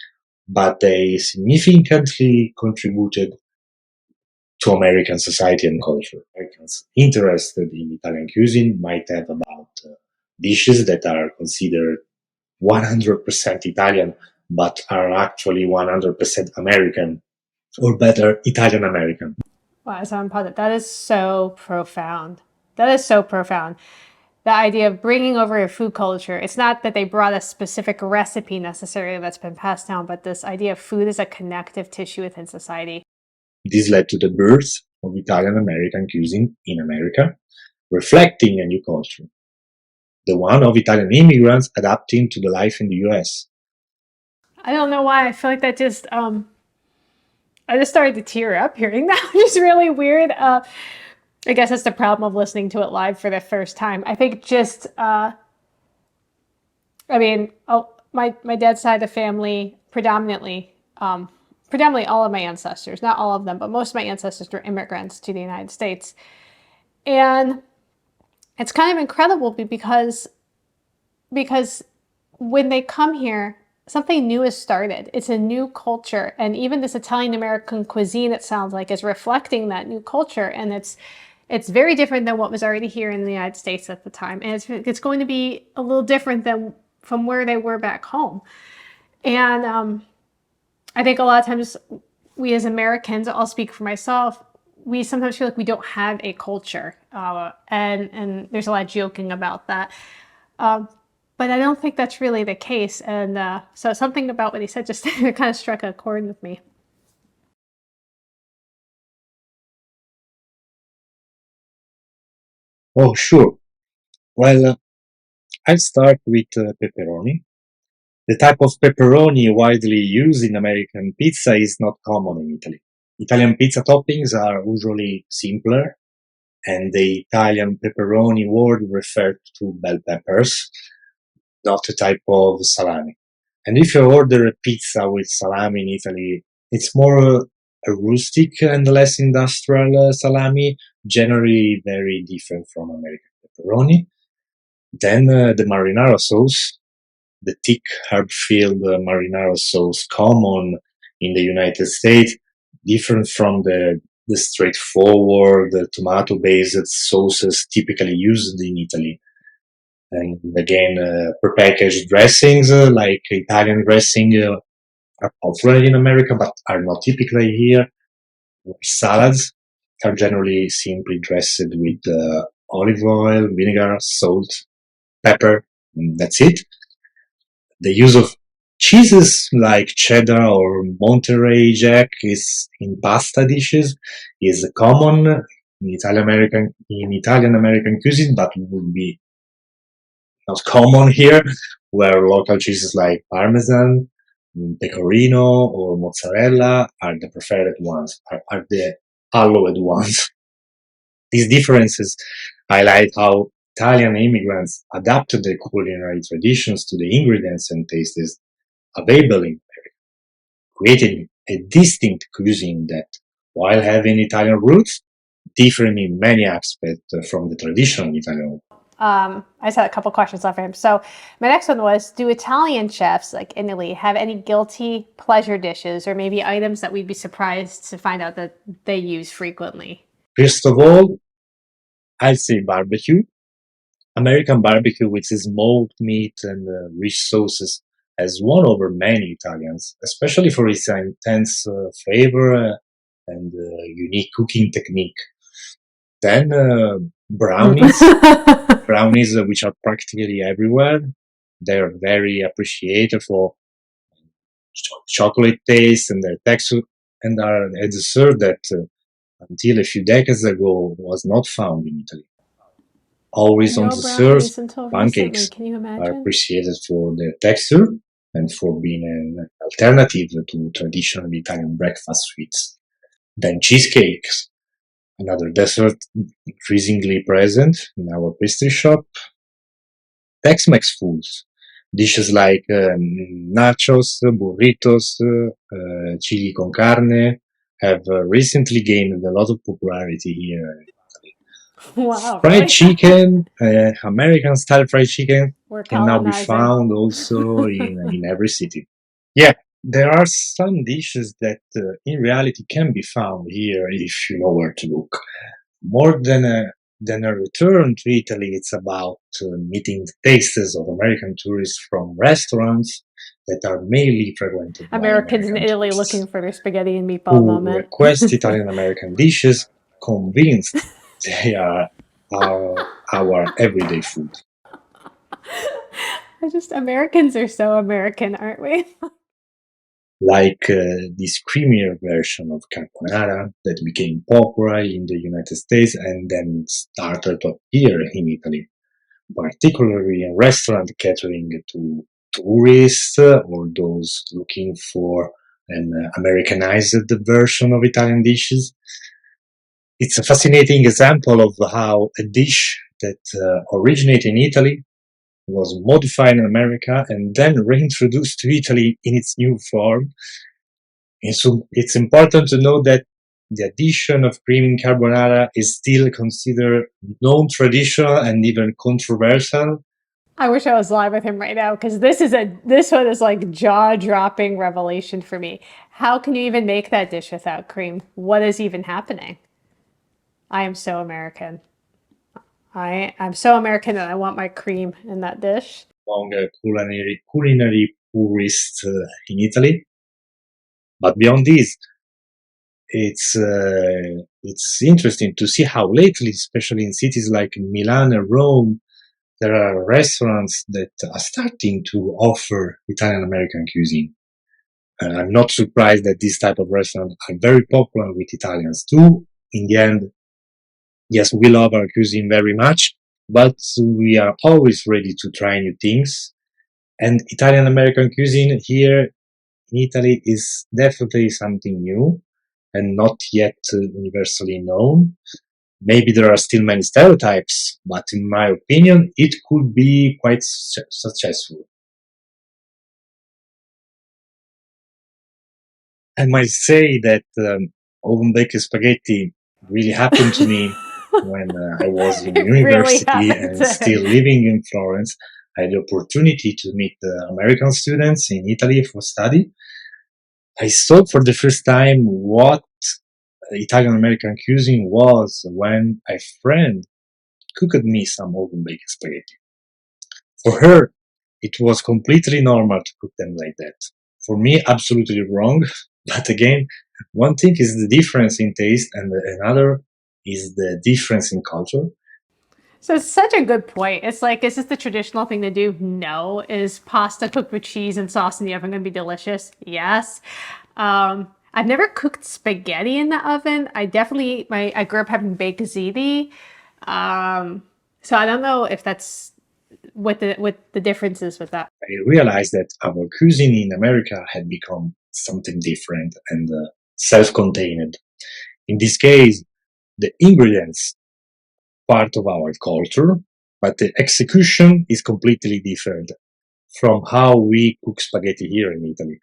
Speaker 7: but they significantly contributed to American society and culture. Americans interested in Italian cuisine might have about dishes that are considered 100% Italian, but are actually 100% American, or better, Italian American.
Speaker 2: Wow, so I'm positive. That is so profound. That is so profound. The idea of bringing over a food culture. It's not that they brought a specific recipe necessarily that's been passed down, but this idea of food as a connective tissue within society.
Speaker 7: This led to the birth of Italian American cuisine in America, reflecting a new culture, the one of Italian immigrants adapting to the life in the US.
Speaker 2: I don't know why. I feel like that just, I just started to tear up hearing that, which is really weird. I guess that's the problem of listening to it live for the first time. I think just, my dad's side of the family, predominantly all of my ancestors, not all of them, but most of my ancestors were immigrants to the United States. And it's kind of incredible because when they come here, something new has started. It's a new culture. And even this Italian American cuisine, it sounds like, is reflecting that new culture. And it's very different than what was already here in the United States at the time. And it's going to be a little different than from where they were back home. And I think a lot of times we as Americans, I'll speak for myself, we sometimes feel like we don't have a culture. And there's a lot of joking about that. But I don't think that's really the case. And so something about what he said just kind of struck a chord with me.
Speaker 7: Oh, sure. Well, I'll start with pepperoni. The type of pepperoni widely used in American pizza is not common in Italy. Italian pizza toppings are usually simpler, and the Italian pepperoni word referred to bell peppers, not a type of salami. And if you order a pizza with salami in Italy, it's more a rustic and less industrial salami, generally very different from American pepperoni. Then the marinara sauce, the thick herb-filled marinara sauce common in the United States, different from the straightforward tomato-based sauces typically used in Italy. And again, prepackaged dressings like Italian dressing are popular in America, but are not typically here. Salads are generally simply dressed with olive oil, vinegar, salt, pepper, and that's it. The use of cheeses like cheddar or Monterey Jack is in pasta dishes is common in Italian American cuisine, but would be not common here, where local cheeses like Parmesan, Pecorino, or mozzarella are the preferred ones, are the allowed ones. These differences highlight how Italian immigrants adapted their culinary traditions to the ingredients and tastes available in America, creating a distinct cuisine that, while having Italian roots, differing in many aspects from the traditional Italian.
Speaker 2: I just had a couple questions left for him. So my next one was, do Italian chefs like in Italy have any guilty pleasure dishes or maybe items that we'd be surprised to find out that they use frequently?
Speaker 7: First of all, I'd say barbecue. American barbecue with its smoked meat and rich sauces has won over many Italians, especially for its intense flavor and unique cooking technique. Then brownies, which are practically everywhere. They're very appreciated for chocolate taste and their texture, and are a dessert that until a few decades ago was not found in Italy. Always on dessert, pancakes are appreciated for their texture and for being an alternative to traditional Italian breakfast sweets. Then cheesecakes Another dessert increasingly present in our pastry shop. Tex-Mex foods. Dishes like nachos, burritos, chili con carne have recently gained a lot of popularity here.
Speaker 2: Wow,
Speaker 7: Fried
Speaker 2: really?
Speaker 7: chicken, American style fried chicken,
Speaker 2: We're
Speaker 7: can now be
Speaker 2: colonizing.
Speaker 7: found also in every city. Yeah, there are some dishes that in reality can be found here if you know where to look. More than a return to Italy, it's about meeting the tastes of American tourists from restaurants that are mainly frequented by
Speaker 2: Americans in
Speaker 7: American
Speaker 2: Italy
Speaker 7: tourists
Speaker 2: looking for their spaghetti and meatball
Speaker 7: who
Speaker 2: moment.
Speaker 7: request Italian American dishes, convinced they are our everyday food.
Speaker 2: Americans are so American, aren't we?
Speaker 7: Like this creamier version of carbonara that became popular in the United States and then started to appear in Italy, particularly in restaurant catering to tourists or those looking for an Americanized version of Italian dishes. It's a fascinating example of how a dish that originated in Italy was modified in America and then reintroduced to Italy in its new form. And so it's important to know that the addition of cream in carbonara is still considered non-traditional and even controversial.
Speaker 2: I wish I was live with him right now because this one is like jaw-dropping revelation for me. How can you even make that dish without cream? What is even happening? I am so American. I'm so American and I want my cream in that dish.
Speaker 7: Among culinary purists in Italy. But beyond this, it's interesting to see how lately, especially in cities like Milan and Rome, there are restaurants that are starting to offer Italian American cuisine. And I'm not surprised that this type of restaurants are very popular with Italians too. In the end, yes, we love our cuisine very much, but we are always ready to try new things. And Italian American cuisine here in Italy is definitely something new and not yet universally known. Maybe there are still many stereotypes, but in my opinion, it could be quite successful. I might say that oven-baked spaghetti really happened to me when I was in
Speaker 2: It really
Speaker 7: university
Speaker 2: happened
Speaker 7: and
Speaker 2: to him.
Speaker 7: still living in Florence. I had the opportunity to meet American students in Italy for study. I saw for the first time what Italian American cuisine was when a friend cooked me some oven baked spaghetti. For her, it was completely normal to cook them like that. For me, absolutely wrong. But again, one thing is the difference in taste, and another is the difference in culture.
Speaker 2: So it's such a good point. It's like, is this the traditional thing to do? No. Is pasta cooked with cheese and sauce in the oven going to be delicious? Yes. I've never cooked spaghetti in the oven. I grew up having baked ziti. So I don't know if that's what the difference is with that.
Speaker 7: I realized that our cuisine in America had become something different and self-contained. In this case, the ingredients part of our culture, but the execution is completely different from how we cook spaghetti here in Italy.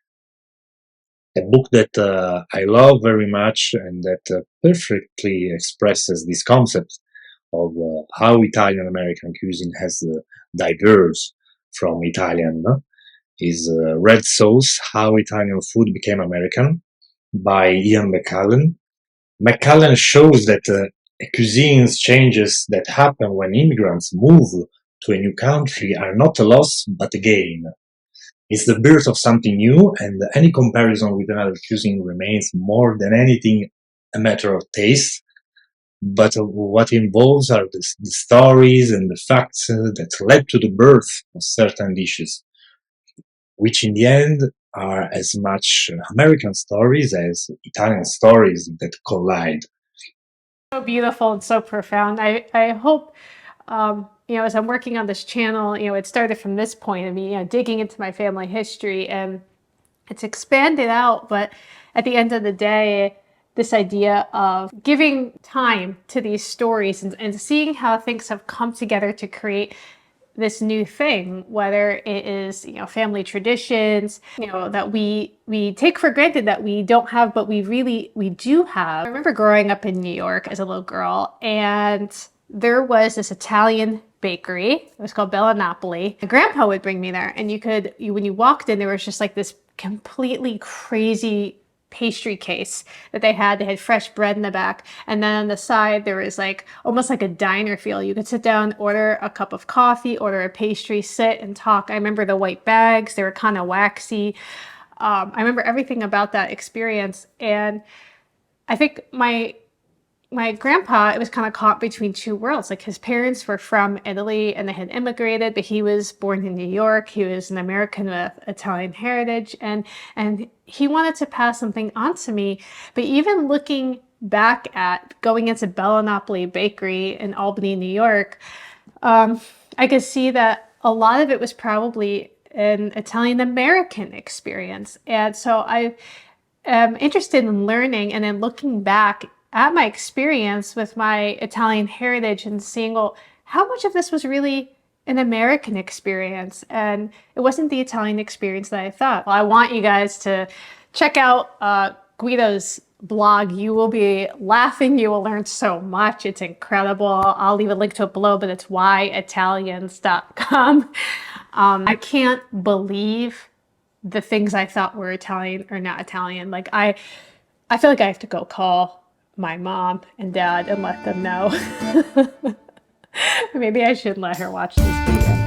Speaker 7: A book that I love very much and that perfectly expresses this concept of how Italian American cuisine has diverged from Italian is Red Sauce, How Italian Food Became American by Ian McCallan. McCallan shows that cuisines changes that happen when immigrants move to a new country are not a loss but a gain. It's the birth of something new, and any comparison with another cuisine remains more than anything a matter of taste. But what involves are the stories and the facts that led to the birth of certain dishes, which in the end are as much American stories as Italian stories that collide.
Speaker 2: So beautiful and so profound. I hope, as I'm working on this channel, it started from this point of me, digging into my family history, and it's expanded out. But at the end of the day, this idea of giving time to these stories and seeing how things have come together to create this new thing, whether it is, you know, family traditions, you know, that we take for granted that we don't have, but we do have. I remember growing up in New York as a little girl, and there was this Italian bakery. It was called Bella Napoli. My grandpa would bring me there, and when you walked in, there was just like this completely crazy pastry case that they had. They had fresh bread in the back, and then on the side there was like almost like a diner feel. You could sit down, order a cup of coffee, order a pastry, sit and talk. I remember the white bags, they were kind of waxy. I remember everything about that experience, and I think my grandpa, it was kind of caught between two worlds. Like, his parents were from Italy and they had immigrated, but he was born in New York. He was an American with Italian heritage, and he wanted to pass something on to me. But even looking back at going into Bella Napoli Bakery in Albany, New York, I could see that a lot of it was probably an Italian American experience. And so I am interested in learning and then looking back at my experience with my Italian heritage and seeing, well, how much of this was really an American experience, and it wasn't the Italian experience that I thought. Well, I want you guys to check out Guido's blog. You will be laughing. You will learn so much. It's incredible. I'll leave a link to it below, but it's whyitalians.com. I can't believe the things I thought were Italian are not Italian. Like, I feel like I have to go call my mom and dad and let them know. Maybe I should let her watch this video.